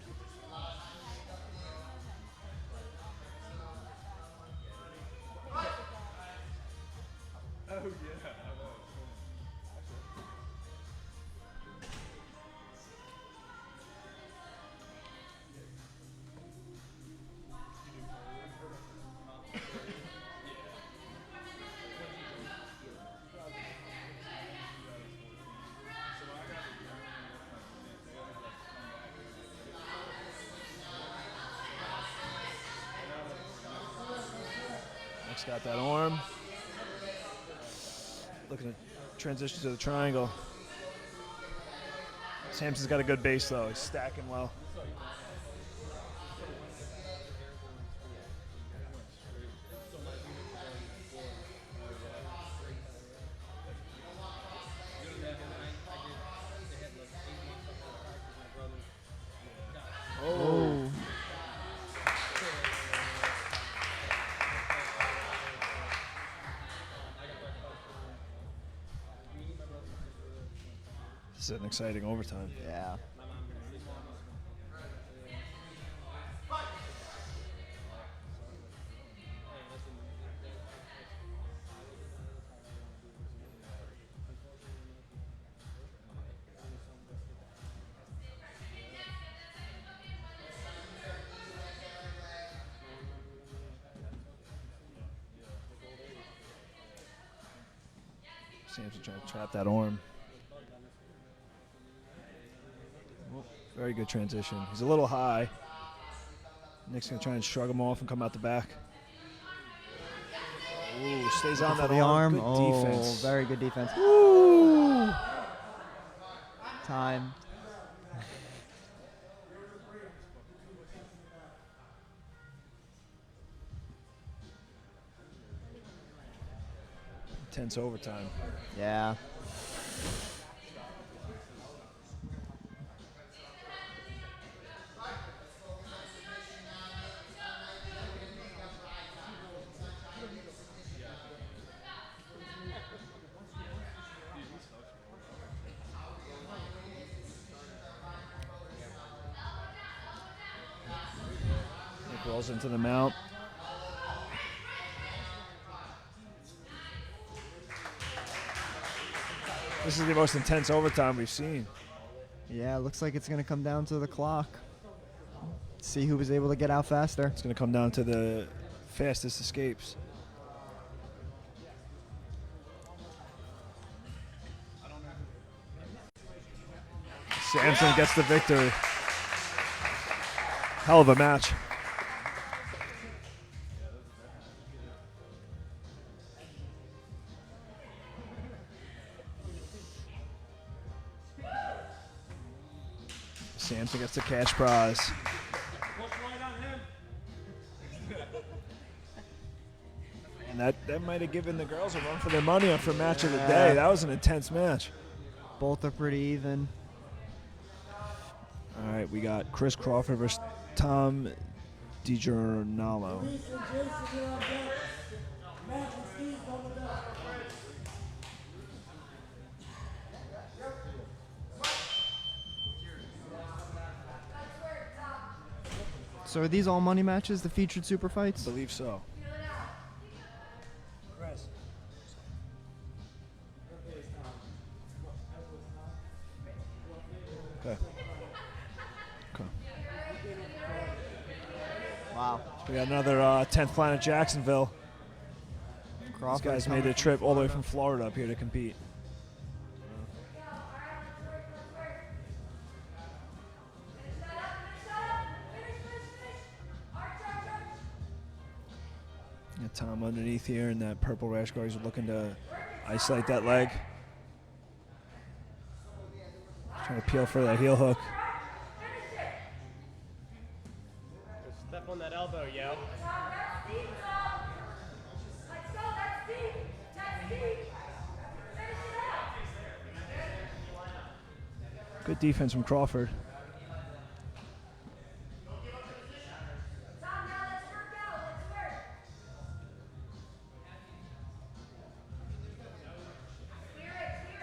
A: Nick's got that arm. Looking to transition to the triangle. Samson's got a good base though. He's stacking well.
B: Oh.
A: This is an exciting overtime.
B: Yeah.
A: Samson trying to trap that arm. Very good transition. He's a little high. Nick's going to try and shrug him off and come out the back. Ooh, stays on that
B: the arm.
A: Good defense.
B: Very good defense. Woo! Time.
A: Tense overtime.
B: Yeah.
A: Nick rolls into the mount. This is the most intense overtime we've seen.
B: Yeah, looks like it's going to come down to the clock. See who was able to get out faster.
A: It's going to come down to the fastest escapes. Samson gets the victory. Hell of a match. Samson gets the cash prize. And that might have given the girls a run for their money for match of the day. That was an intense match.
B: Both are pretty even.
A: All right, we got Chris Crawford versus Tom Digiornale.
B: So are these all money matches, the featured super fights?
A: I believe so. Okay.
B: Wow.
A: We got another 10th Planet Jacksonville.
B: Crawford
A: These guys made the trip all the way from Florida up here to compete. Got Tom underneath here in that purple rash guard. He's looking to isolate that leg. Trying to peel for that heel hook.
E: Step on that elbow, yo.
D: That's deep, Tom. Let's go. That's deep. That's deep. Finish it out.
A: Good defense from Crawford.
D: Tom, now let's work out. Let's work. Clear it, clear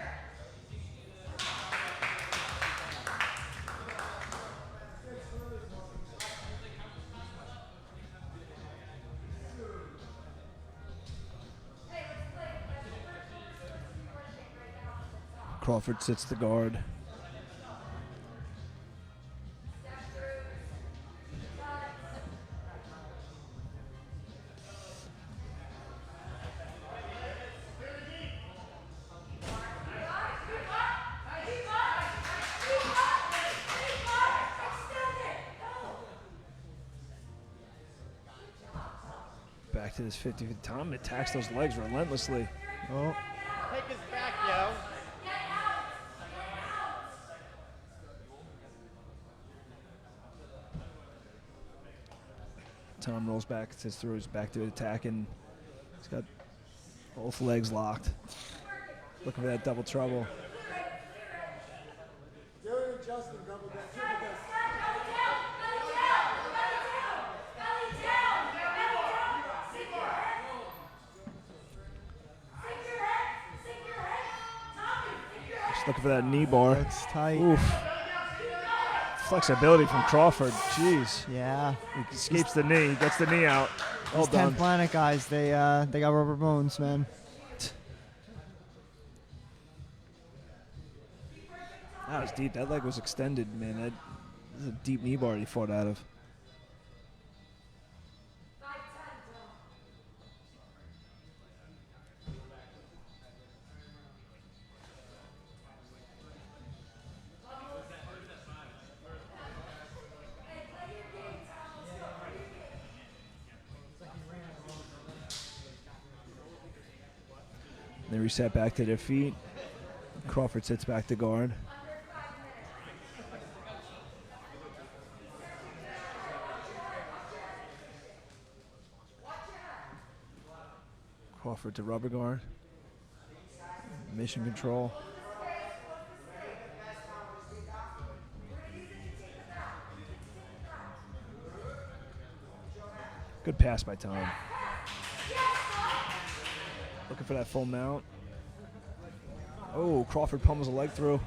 D: it.
A: Crawford sits the guard. Back to this 50. Tom attacks those legs relentlessly.
B: Oh,
E: Take his back, yo.
A: Tom rolls back, sits through, he's back to attack, and he's got both legs locked. Looking for that double trouble.
D: Dylan and Justin, double deck. Triple deck.
A: Just looking for that knee bar.
B: looks tight.
A: Oof. Flexibility from Crawford. Jeez.
B: Yeah.
A: He escapes the knee, gets the knee out. Well
B: These 10th
A: done.
B: Planet guys, they got rubber bones, man.
A: That was deep. That leg was extended, man. That is a deep knee bar he fought out of. They reset back to their feet. Crawford sits back to guard. Crawford to rubber guard. Mission control. Good pass by Tom. Looking for that full mount. Oh, Crawford pummels a leg through.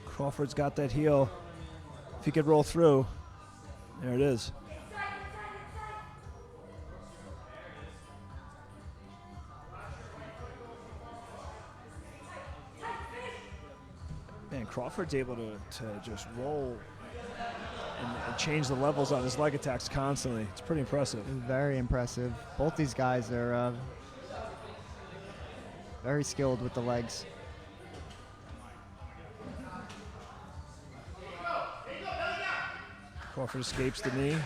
A: Crawford's got that heel. If he could roll through, there it is. Man, Crawford's able to just roll and change the levels on his leg attacks constantly. It's pretty impressive.
B: Very impressive. Both these guys are very skilled with the legs.
A: Crawford escapes the knee.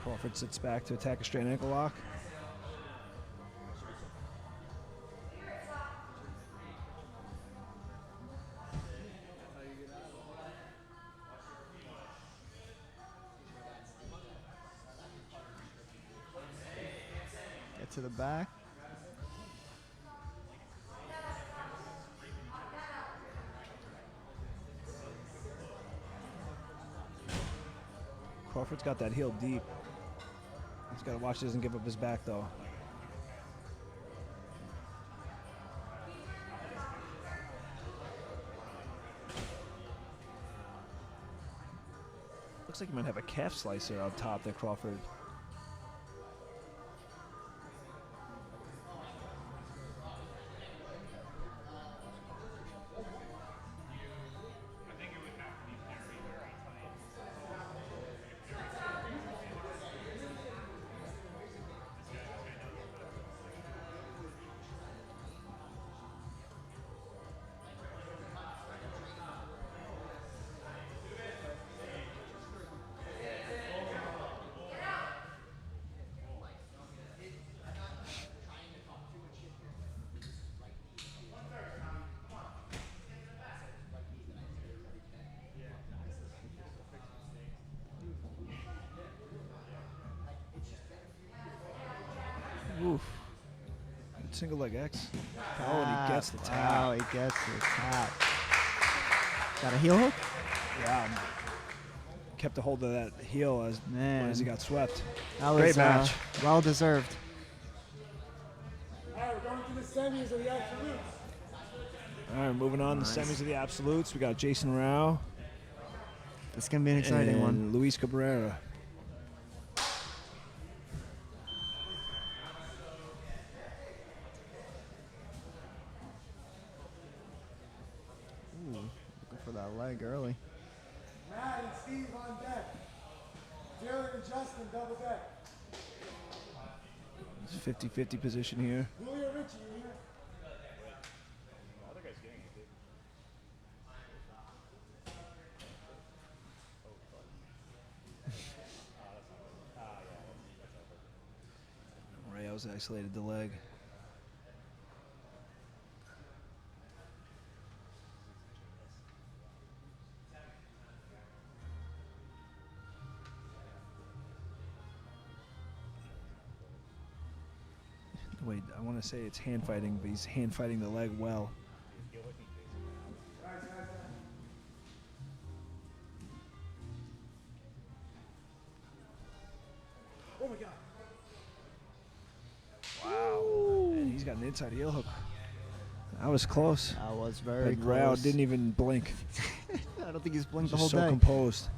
A: Crawford sits back to attack a straight ankle lock.
B: Get to the back.
A: Crawford's got that heel deep. He's got to watch he doesn't give up his back, though. Looks like he might have a calf slicer on top there, Crawford. Oof. Single leg X. Oh, and he gets the tap.
B: Wow, he gets the tap. Got a heel hook?
A: Yeah. Kept a hold of that heel as he got swept.
B: That was
A: Great match.
B: Well deserved.
F: All right, we're going to the semis of the absolutes.
A: All right, moving on to the semis of the absolutes. We got Jason Rao.
B: It's going to be an exciting one.
A: And Luis Cabrera.
B: Ooh, looking for that leg early.
F: Matt and Steve on deck. Dylan and Justin double deck.
A: It's 50-50 position here.
F: Julio, Richie, you here?
A: Rael's isolated the leg. Wait, I want to say it's hand fighting, but he's hand fighting the leg well.
F: Oh my God.
A: Wow. And he's got an inside heel hook. That was close.
B: That was very
A: But
B: close.
A: Rael didn't even blink.
B: I don't think he's blinked the
A: Just
B: whole
A: so
B: day.
A: composed.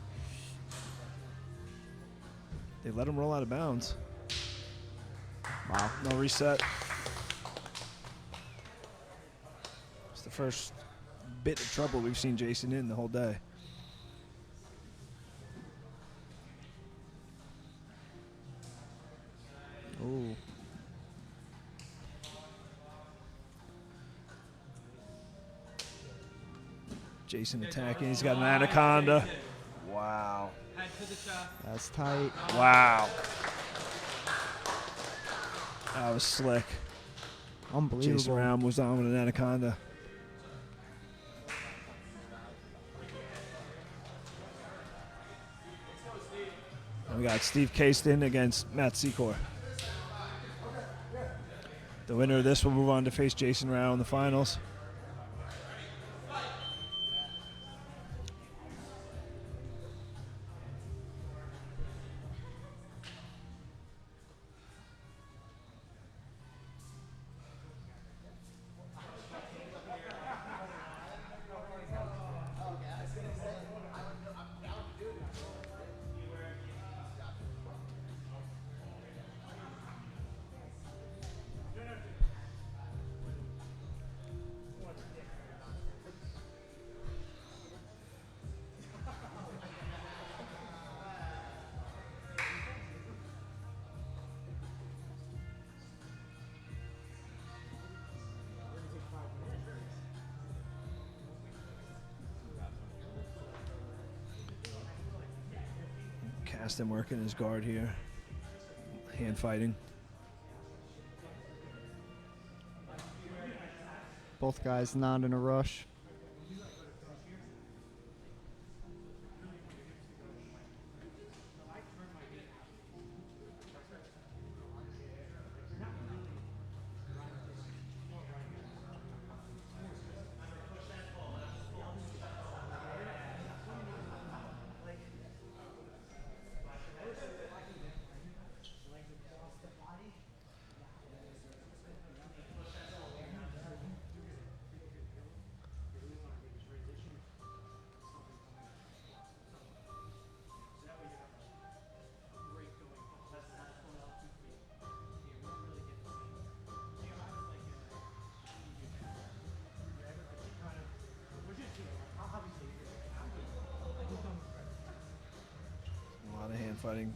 A: They let him roll out of bounds.
B: Wow.
A: No reset. It's the first bit of trouble we've seen Jason in the whole day.
B: Ooh.
A: Jason attacking. He's got an anaconda. Wow.
B: That's tight.
A: Wow. That was slick.
B: Unbelievable.
A: Jason Rao was on with an anaconda. And we got Steve Caston against Matt Secor. The winner of this will move on to face Jason Rao in the finals. Caston working his guard here. Hand fighting.
B: Both guys not in a rush.
A: A lot of hand fighting.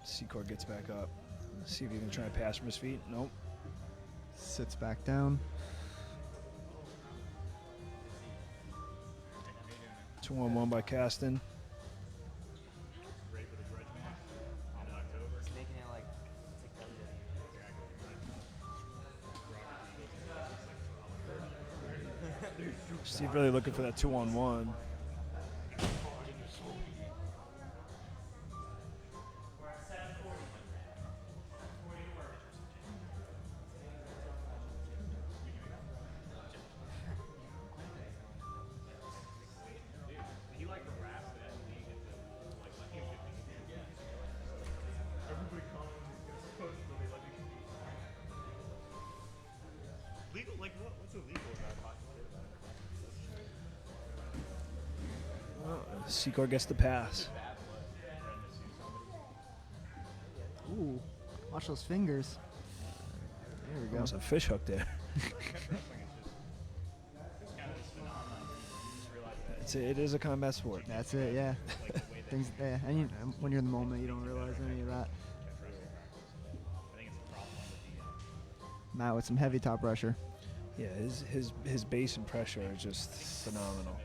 A: Secor gets back up. Let's see if he can try to pass from his feet. Nope.
B: Sits back down.
A: 2-on-1 by Caston. Steve really looking for that 2-on-1. Secor gets the pass.
B: Ooh, watch those fingers. There we go.
A: Almost a fish hook there. It is a combat sport.
B: That's it, yeah. Things, yeah. And when you're in the moment, you don't realize any of that. Matt with some heavy top pressure.
A: Yeah, his base and pressure are just phenomenal.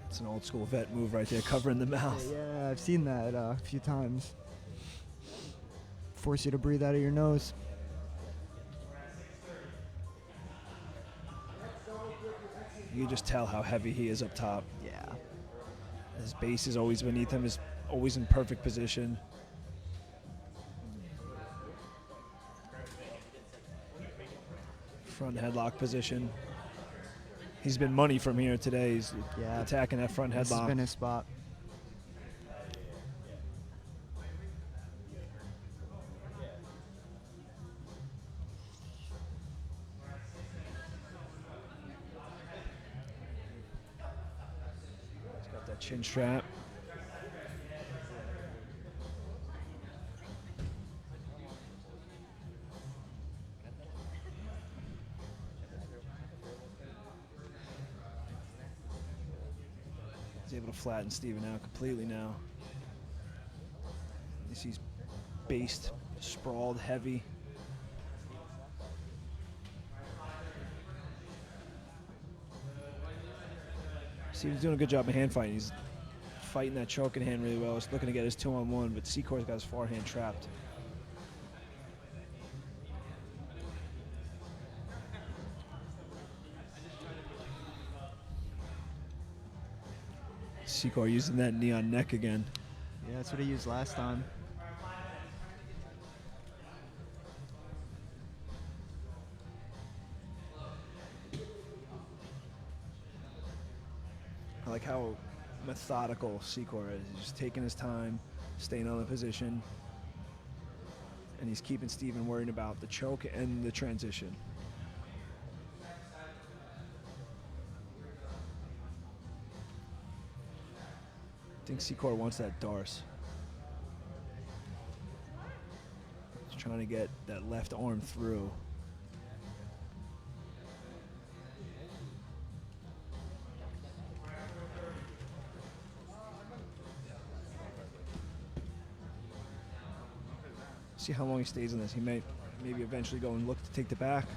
A: It's an old school vet move right there, covering the mouth.
B: Yeah, I've seen that a few times. Force you to breathe out of your nose.
A: You can just tell how heavy he is up top.
B: Yeah.
A: His base is always beneath him, is always in perfect position. Front headlock position. He's been money from here today. He's attacking that front
B: This has
A: headlock.
B: been his spot.
A: He's got that chin strap. He's able to flatten Steven out completely now. He's based, sprawled, heavy. Steven's doing a good job of hand fighting. He's fighting that choking hand really well. He's looking to get his 2-on-1, but Secor's got his forehand trapped. Secor using that knee on neck again.
B: Yeah, that's what he used last time.
A: I like how methodical Secor is. He's just taking his time, staying on the position, and he's keeping Steven worrying about the choke and the transition. I think Secor wants that Darce. He's trying to get that left arm through. See how long he stays in this. He may maybe eventually go and look to take the back.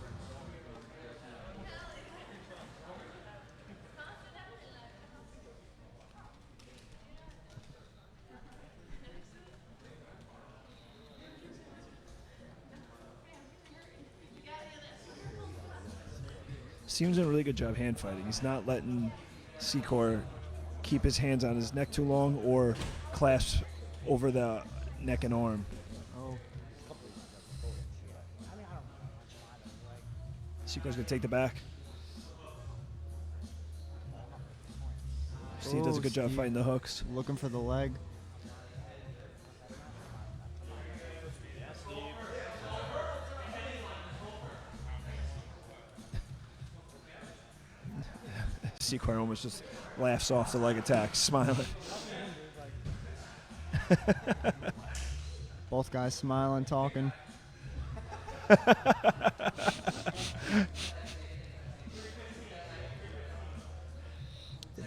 A: Steven's doing a really good job hand fighting. He's not letting Secor keep his hands on his neck too long or clasp over the neck and arm. Secor's gonna take the back. Steve does a good job
B: Steve
A: fighting the hooks.
B: Looking for the leg.
A: Secor almost just laughs off the leg attack, smiling.
B: Both guys smiling, talking.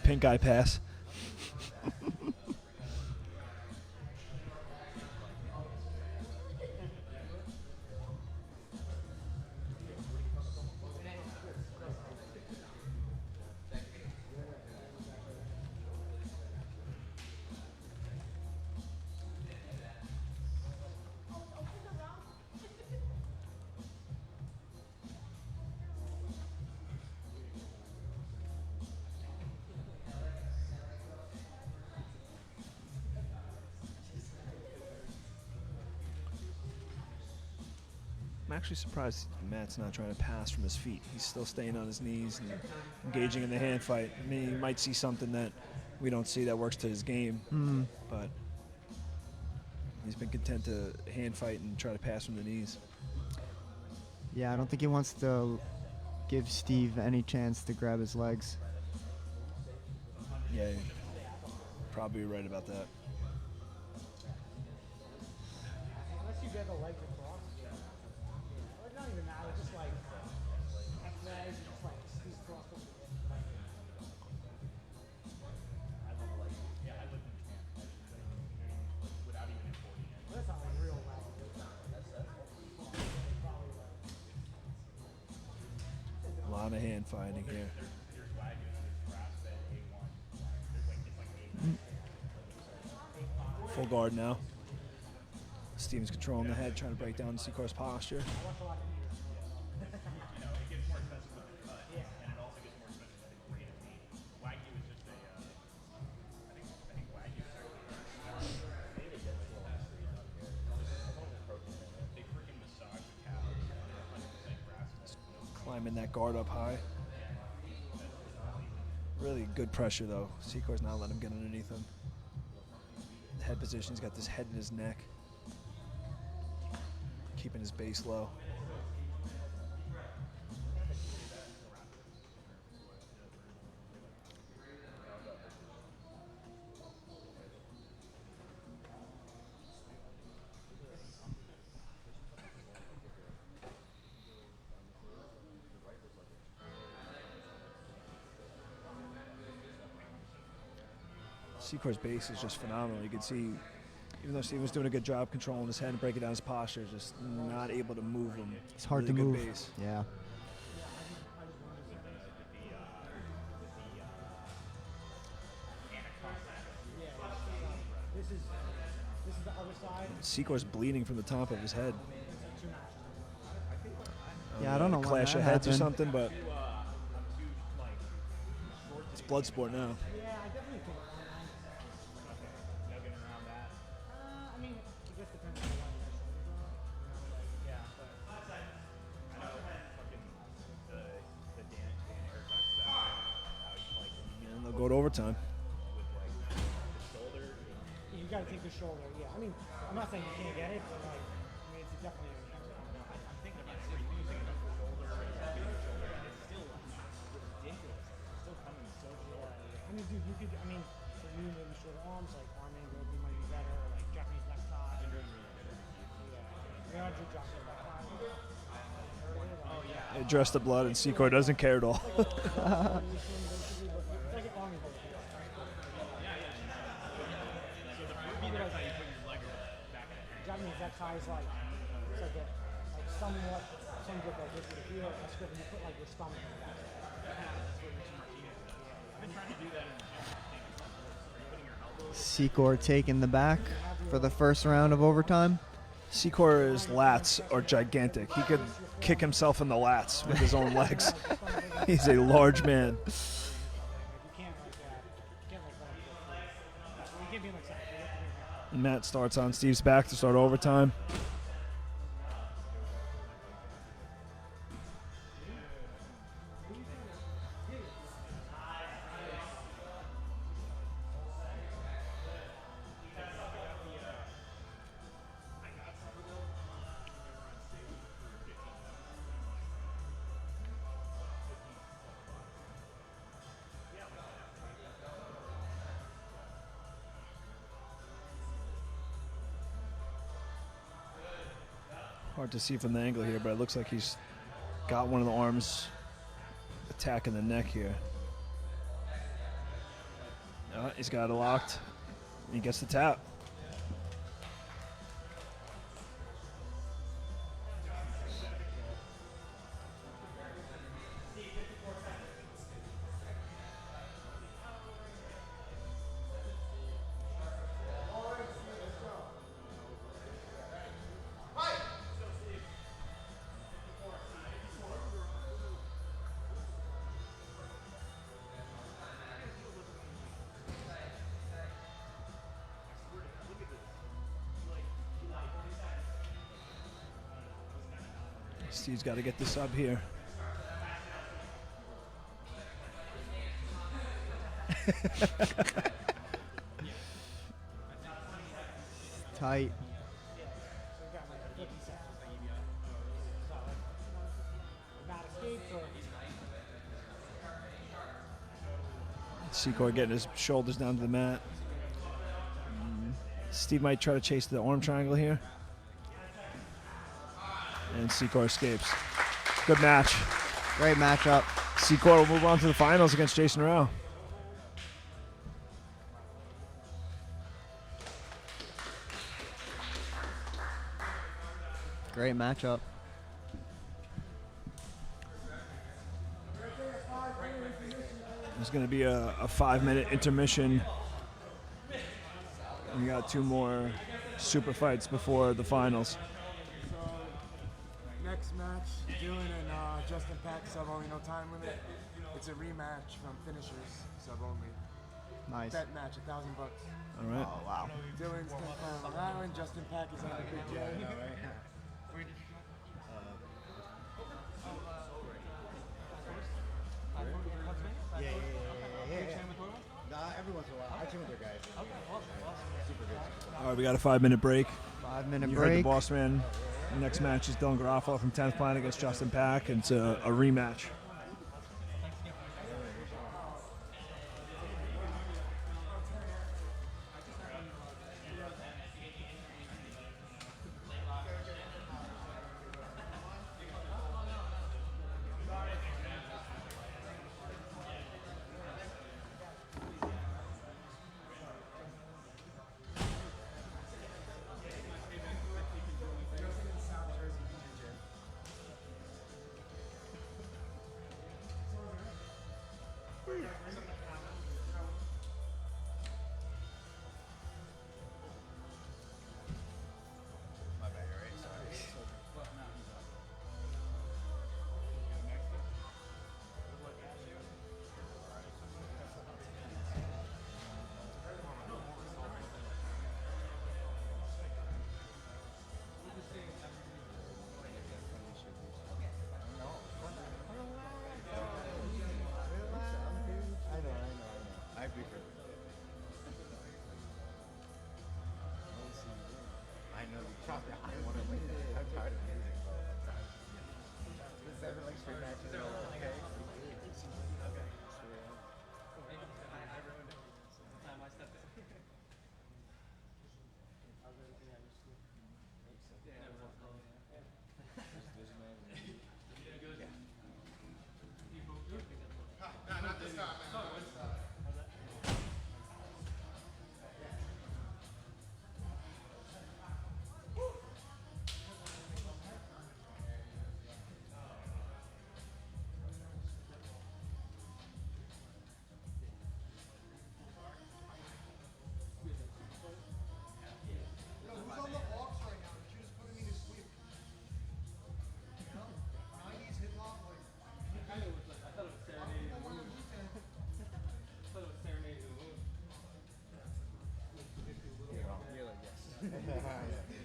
A: Pink eye pass. I'm actually surprised Matt's not trying to pass from his feet. He's still staying on his knees and engaging in the hand fight. I mean, he might see something that we don't see that works to his game, but he's been content to hand fight and try to pass from the knees.
B: Yeah, I don't think he wants to give Steve any chance to grab his legs.
A: Yeah, you're probably right about that.
F: Unless you get the legs across. It doesn't even matter. Just like F legs, just like squeeze across the That's not like real leg.
A: A lot of hand fighting here. Full guard now. Steven's controlling the head, trying to break down Secor's posture. Climbing that guard up high. Really good pressure though. Secor's not letting him get underneath him. Head position, he's got this head in his neck. Keeping his base low. Secor's base is just phenomenal. You can see, even though Steven was doing a good job controlling his head and breaking down his posture, just not able to move him.
B: It's hard
A: Really
B: to
A: good
B: move.
A: Base.
B: Yeah.
F: This is the other side.
A: Secor's bleeding from the top of his head.
B: Yeah, I don't know why
A: Clash
B: that
A: of heads or
B: happened.
A: something, but it's blood sport now.
F: Yeah, I definitely think I mean, it just depends on the line of shoulders. Yeah,
A: And they'll go to overtime.
F: you got to take the shoulder. Yeah, I mean, I'm not saying you can't get it, but like, I mean, it's definitely. I'm thinking about using it on the shoulder. It's still ridiculous. It's still coming so short. I mean, dude, you could. I mean, for you maybe short arms, like arm angle might be better, or like Japanese left side. Yeah, Japanese left side. Oh yeah.
A: They address the blood, and Secor doesn't care at all.
F: Japanese that ties like it's like a like somewhat like this with here, that's good when you put like your stomach in that. I've been trying to do that in
B: Secor taking the back for the first round of overtime.
A: Secor's lats are gigantic. He could kick himself in the lats with his own legs. He's a large man.
F: you can't like that. You can't like that. You can't be like that.
A: Matt starts on Steve's back to start overtime. Hard to see from the angle here, but it looks like he's got one of the arms attacking the neck here. He's got it locked. He gets the tap. Steve's got to get the sub here.
B: Tight.
A: Secor getting his shoulders down to the mat. Steve might try to chase the arm triangle here. And Secor escapes. Good match.
B: Great matchup.
A: Secor will move on to the finals against Jason Rael.
B: Great matchup.
A: There's going to be a 5-minute intermission. We got 2 more super fights before the finals.
G: Next match, Dylan and Justin Pack, sub only, no time limit. It's a rematch from finishers, sub only.
B: Nice.
G: Bet match, $1,000.
A: All right.
B: Oh, wow.
G: Dylan's 10th on Long Island, Justin Pack is on the big day.
E: Every once in a while. I train with their guys. Super good.
A: All right, we got a 5-minute break.
B: 5-minute
A: You heard the
B: break.
A: boss man. The next match is Dylan Garofalo from 10th Planet against Justin Pack, and it's a rematch.
E: I agree for I know the Trotter. I want to win. I'm tired of losing. This ever like straight matches are okay.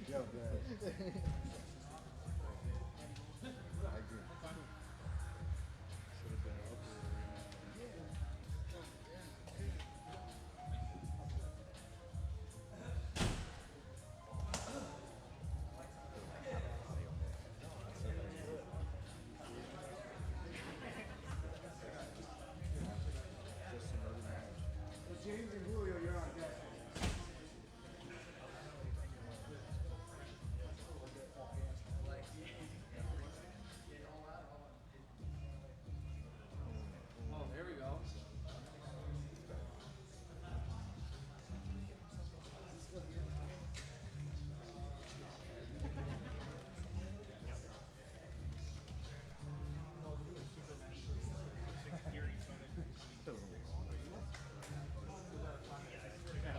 E: Yo, good. I agree.
G: James and Julio, you're on deck.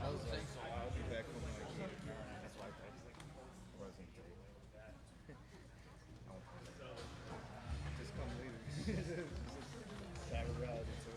E: I'll be back home like that's why I wasn't just come later. Have a ride until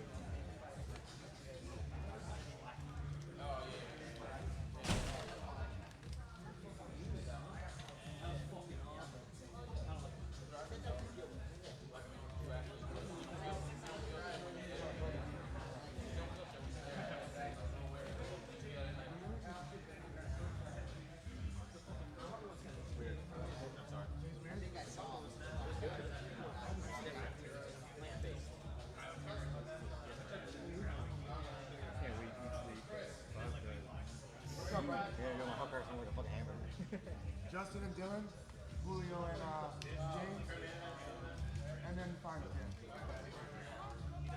E: burger sounds like a fucking hamburger.
G: Justin and Dylan, Julio and James, and then final.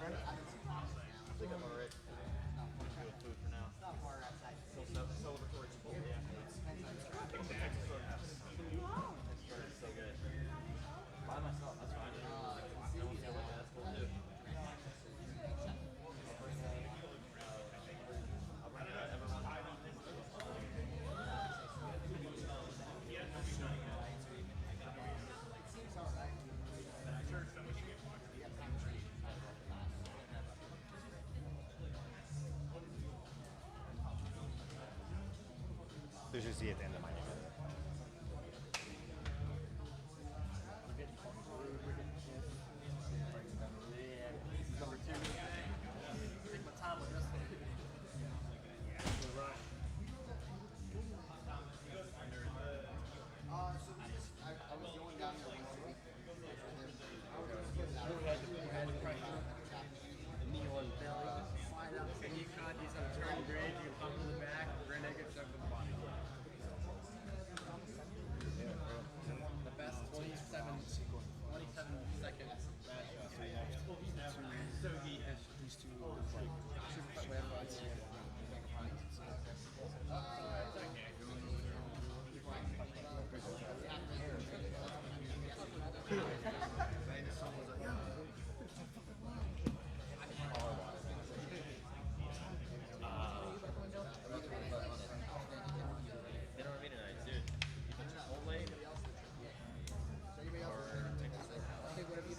G: Ready?
E: I think I'm alright. Good food for now. It's not far outside. Celebratory Chipotle, yeah. Texas Roadhouse. It's so good. By myself, that's fine. No one's gonna like that. That's cool too. I'll bring it out, everyone. There's just at the end of my name. Number 2. Take my time with this one. I was going down there once a week. The knee on the belly. Slide up. So you cut, he's on a turn grade, you pump to the back, rear naked, chuck to the body. The best 27 seconds match to SOGI and these two like super whatever I see.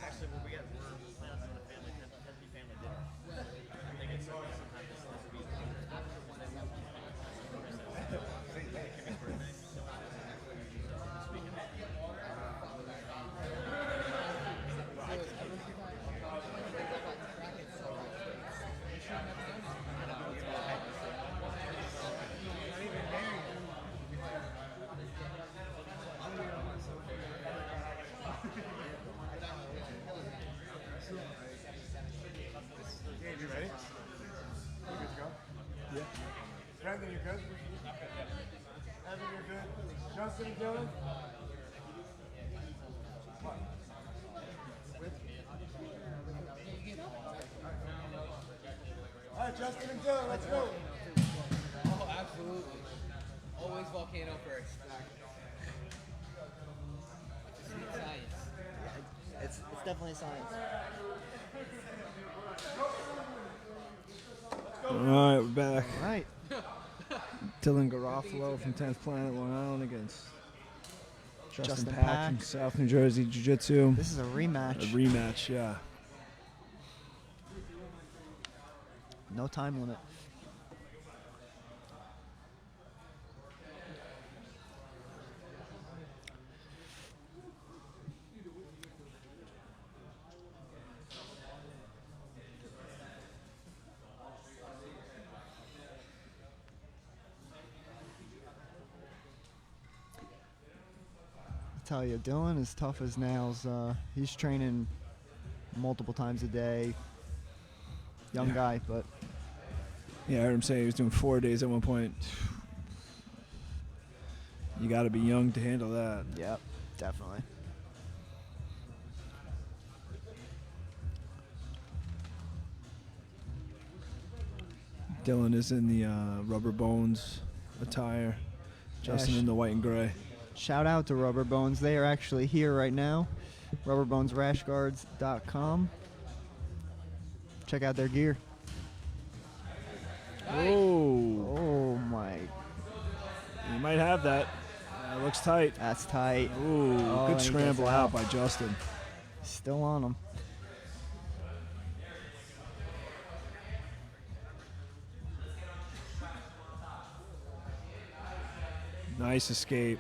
E: Actually, we got plans on the family dinner. I think it's sometime this week. Kimmy's birthday.
G: Dave, you ready? You good to go?
A: Yeah.
G: Brandon, you good? Evan, you're good? Justin and Dylan? What? All right, Justin and Dylan, let's go.
H: Oh, absolutely. Always volcano first. It's science.
B: It's definitely science.
A: All right, we're back.
B: All right.
A: Dylan Garofalo from 10th Planet, Long Island against Justin
B: Pack.
A: Pack from South New Jersey Jiu-Jitsu.
B: This is a rematch.
A: A rematch, yeah.
B: No time limit. Tell you, Dylan is tough as nails. He's training multiple times a day. Young guy, but
A: Yeah, I heard him say he was doing 4 days at one point. You got to be young to handle that.
B: yep, definitely.
A: Dylan is in the rubber bones attire. Justin in the white and gray.
B: Shout out to Rubber Bones. They are actually here right now. RubberBonesRashGuards.com. Check out their gear.
A: Oh,
B: Oh my,
A: you might have that. Looks tight.
B: that's tight.
A: Ooh,
B: Oh, and
A: good
B: he gets
A: scramble
B: it
A: out
B: out.
A: by Justin.
B: Still on them.
A: Nice escape.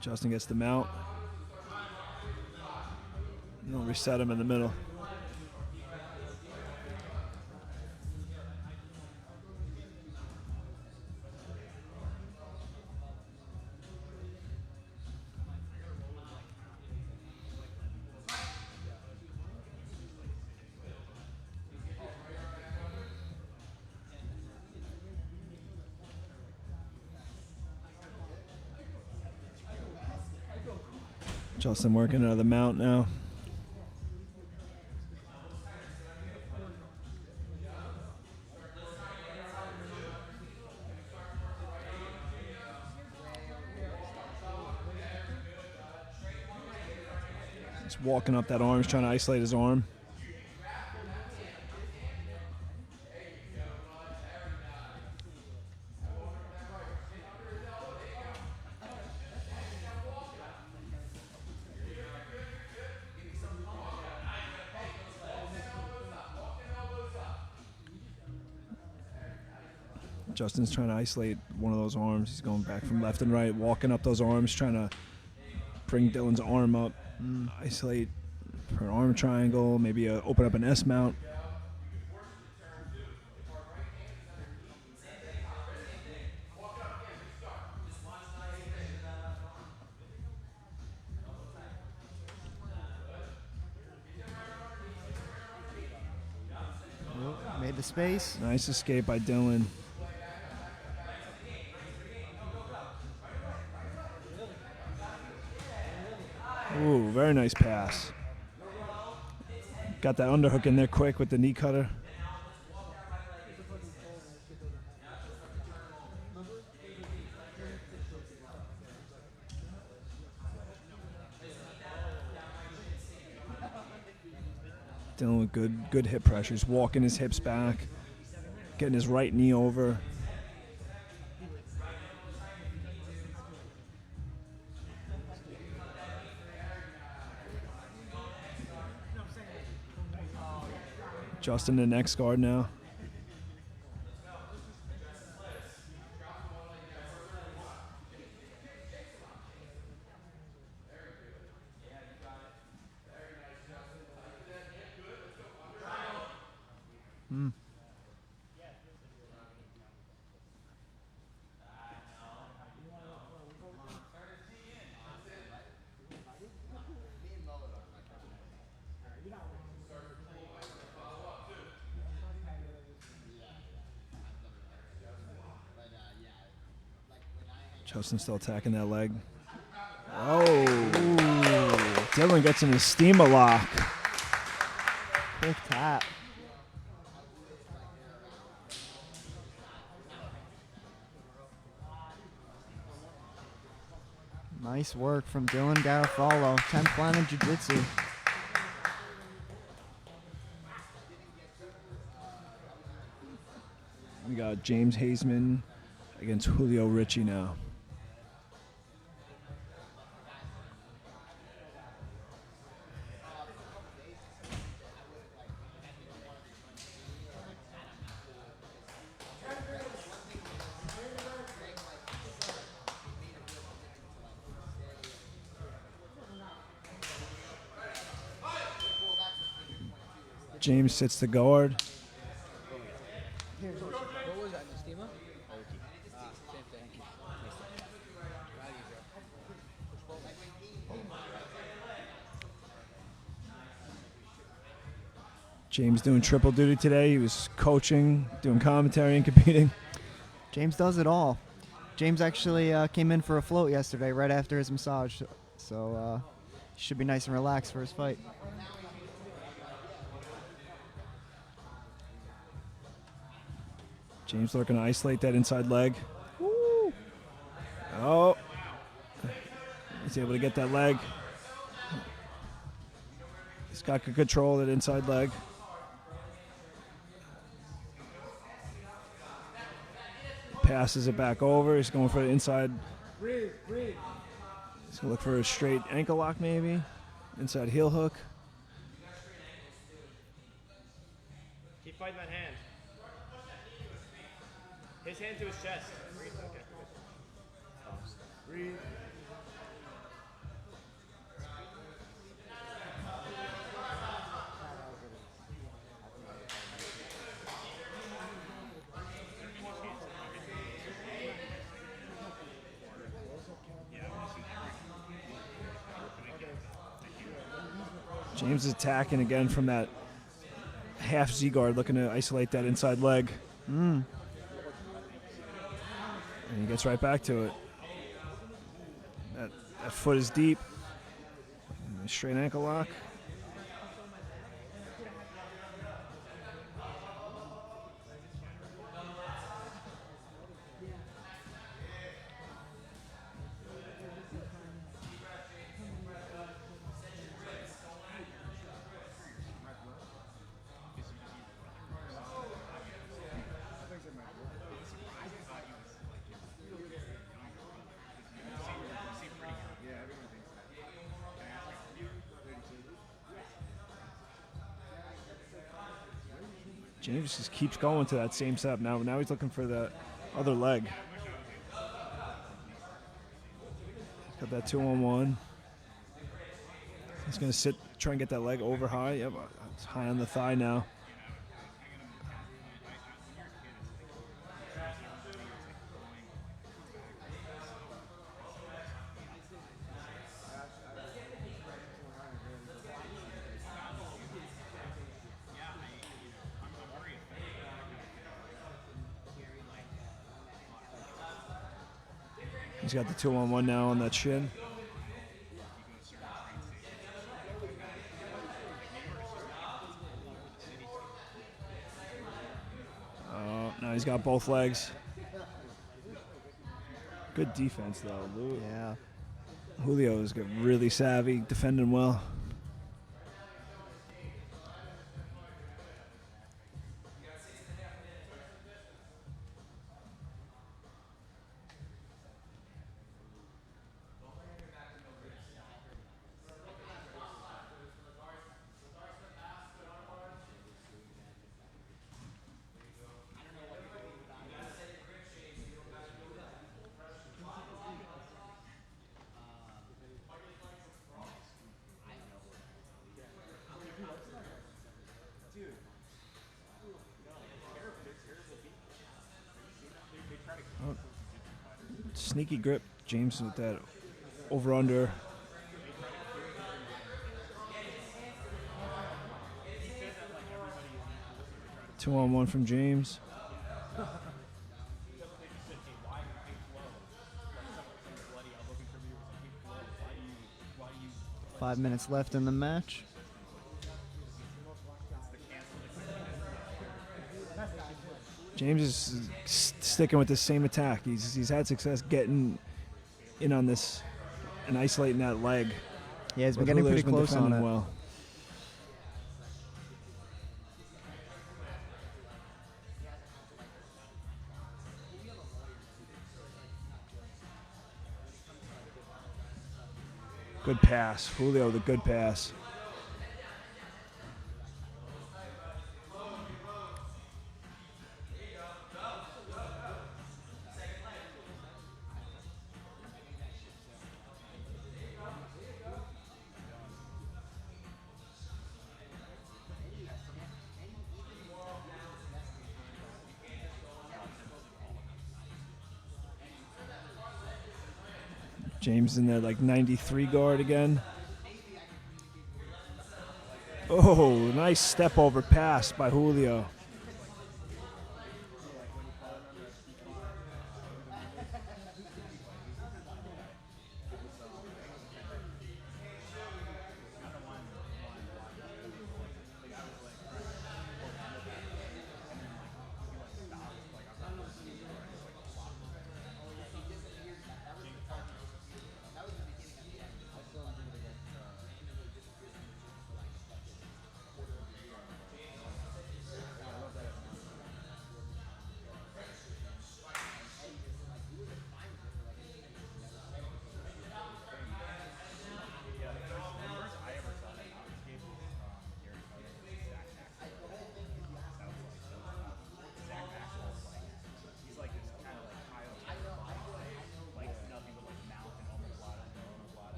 A: Justin gets the mount. He'll reset him in the middle. Justin working out of the mount now. He's walking up that arm. He's trying to isolate his arm. Justin's trying to isolate one of those arms. He's going back from left and right, walking up those arms, trying to bring Dylan's arm up, isolate for an arm triangle, maybe open up an S mount.
B: Made the space.
A: Nice escape by Dylan. Ooh, very nice pass. Got that underhook in there quick with the knee cutter. Dylan with good hip pressures, walking his hips back, getting his right knee over. Justin the next guard now. Justin still attacking that leg. Oh, Dylan gets in his steamer lock.
B: Quick tap. Nice work from Dylan Garofalo, 10th plan in jiu-jitsu.
A: We got James Hazeman against Julio Richie now. James sits the guard.
H: What was that, Nestima? Same thing.
A: James doing triple duty today. He was coaching, doing commentary, and competing.
B: James does it all. James actually came in for a float yesterday right after his massage, so should be nice and relaxed for his fight.
A: James looking to isolate that inside leg.
B: Woo.
A: Oh. He's able to get that leg. He's got good control of that inside leg. Passes it back over. He's going for the inside.
F: Breathe.
A: He's going to look for a straight ankle lock maybe. Inside heel hook.
F: Keep fighting that hand. His hand to his chest. Breathe. Okay. Breathe.
A: James is attacking again from that half Z guard, looking to isolate that inside leg. And he gets right back to it. That foot is deep. Straight ankle lock. James just keeps going to that same setup. Now he's looking for the other leg. Got that 2-on-1. He's going to sit, try and get that leg over high. Yep, it's high on the thigh now. He's got the 2-on-1 now on that shin. Now he's got both legs. Good defense, though.
B: Yeah.
A: Julio is really savvy, defending well. Sneaky grip, James with that over-under. Two on one from James.
B: 5 minutes left in the match.
A: James is sticking with the same attack. He's had success getting in on this and isolating that leg.
B: Yeah, he's been getting pretty close on it.
A: Well. Good pass. Julio, the good pass. James in that like 93 guard again. Oh, nice step over pass by Julio.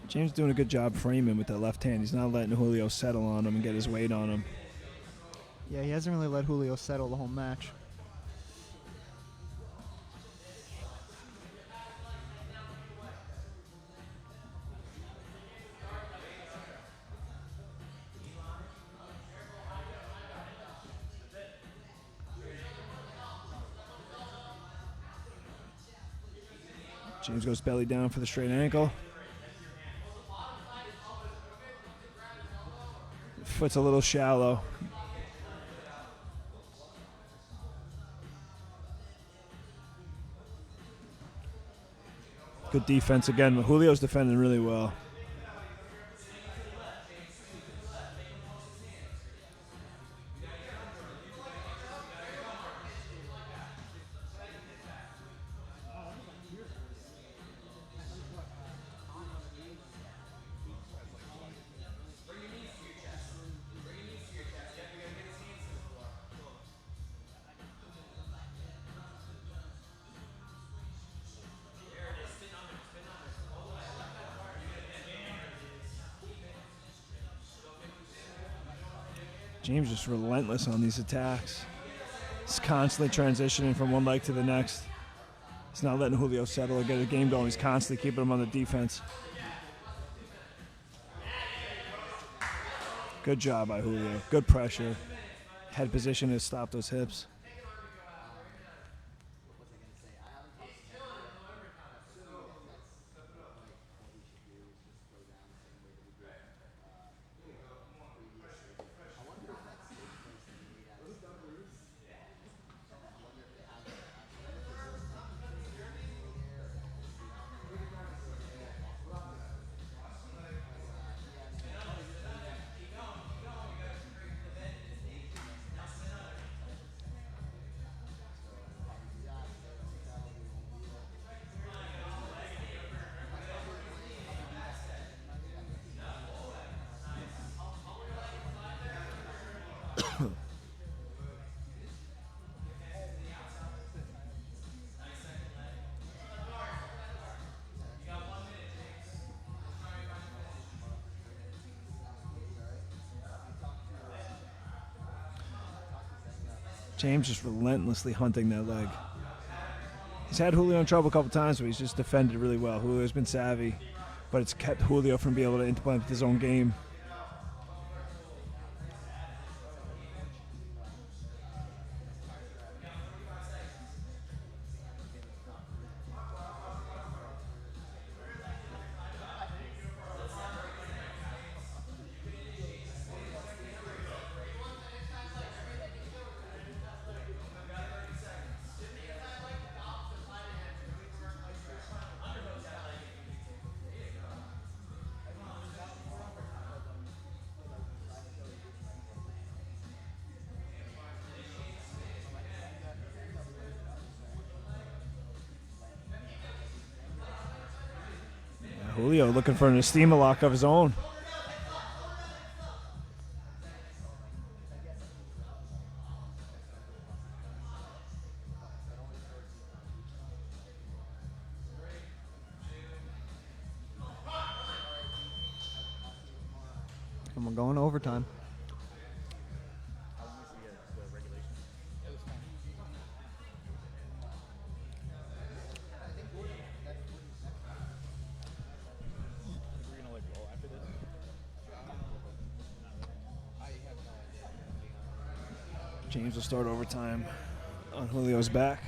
A: James doing a good job framing with that left hand. He's not letting Julio settle on him and get his weight on him.
B: Yeah, he hasn't really let Julio settle the whole match.
A: James goes belly down for the straight ankle. Foot's a little shallow. Good defense again. Julio's defending really well. James just relentless on these attacks. He's constantly transitioning from one leg to the next. He's not letting Julio settle or get a game going. He's constantly keeping him on the defense. Good job by Julio. Good pressure. Head position to stop those hips. James just relentlessly hunting that leg. He's had Julio in trouble a couple times, but he's just defended really well. Julio's been savvy, but it's kept Julio from being able to implement his own game. Julio looking for an Estima lock of his own.
B: And we're going to overtime.
A: James will start overtime on Julio's back.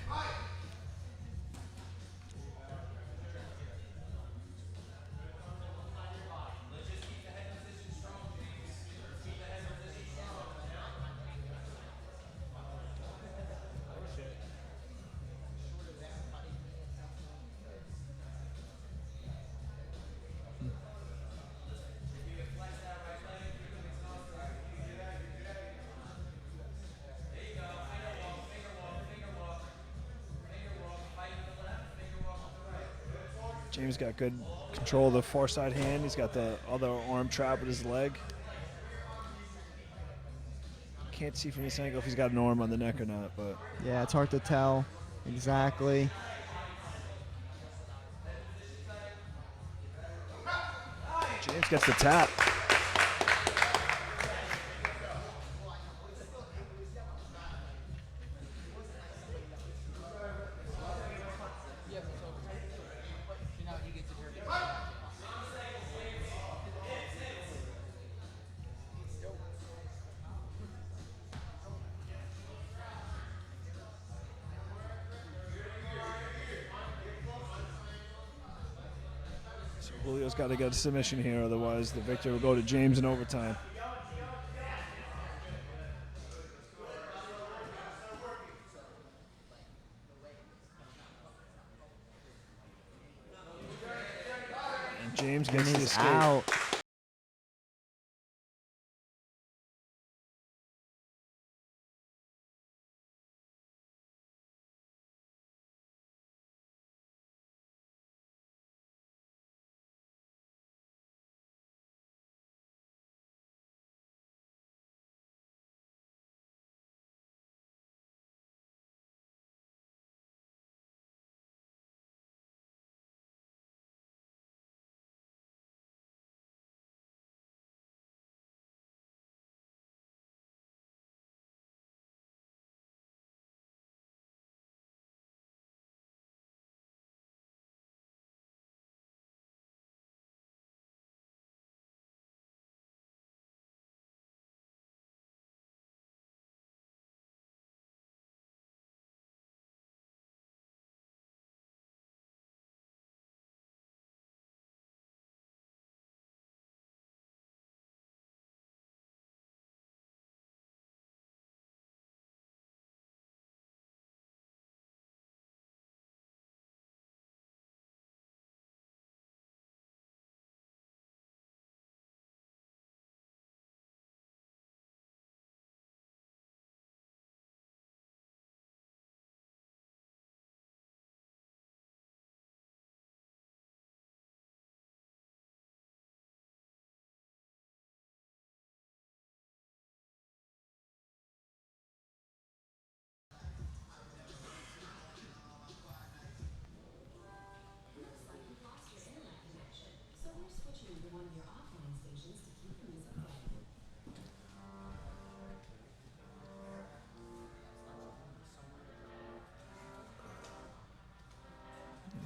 A: James got good control of the far side hand. He's got the other arm trapped with his leg. Can't see from this angle if he's got an arm on the neck or not, but
B: Yeah, it's hard to tell exactly.
A: James gets the tap. Julio's got to get a submission here, otherwise the victor will go to James in overtime. And James gets the escape.
B: Out.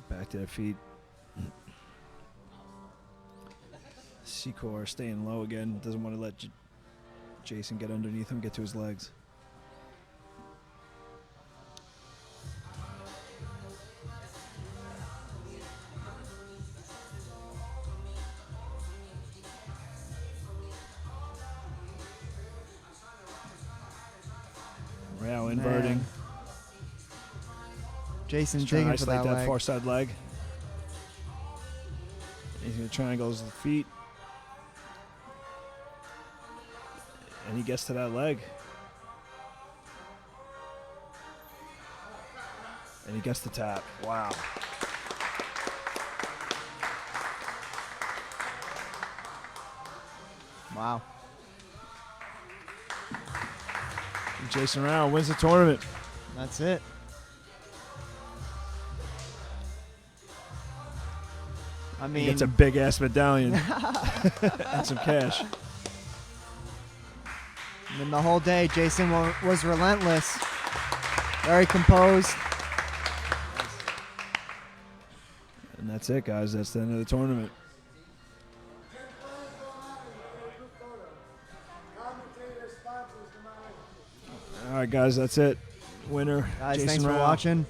A: Back to their feet. Secor staying low again. Doesn't want to let Jason get underneath him, get to his legs. Rael inverting.
B: Jason
A: He's trying to
B: digging for
A: isolate
B: that
A: that
B: leg.
A: far side leg. He's going to triangles the feet. And he gets to that leg. And he gets the tap. Wow.
B: Wow.
A: And Jason Rael wins the tournament.
B: That's it. I
A: He
B: mean,
A: gets a big ass medallion and some cash.
B: I mean, the whole day, Jason was relentless, very composed.
A: And that's it, guys. That's the end of the tournament. All right, guys. That's it. Winner,
B: Guys,
A: Jason
B: thanks for
A: Rael.
B: watching.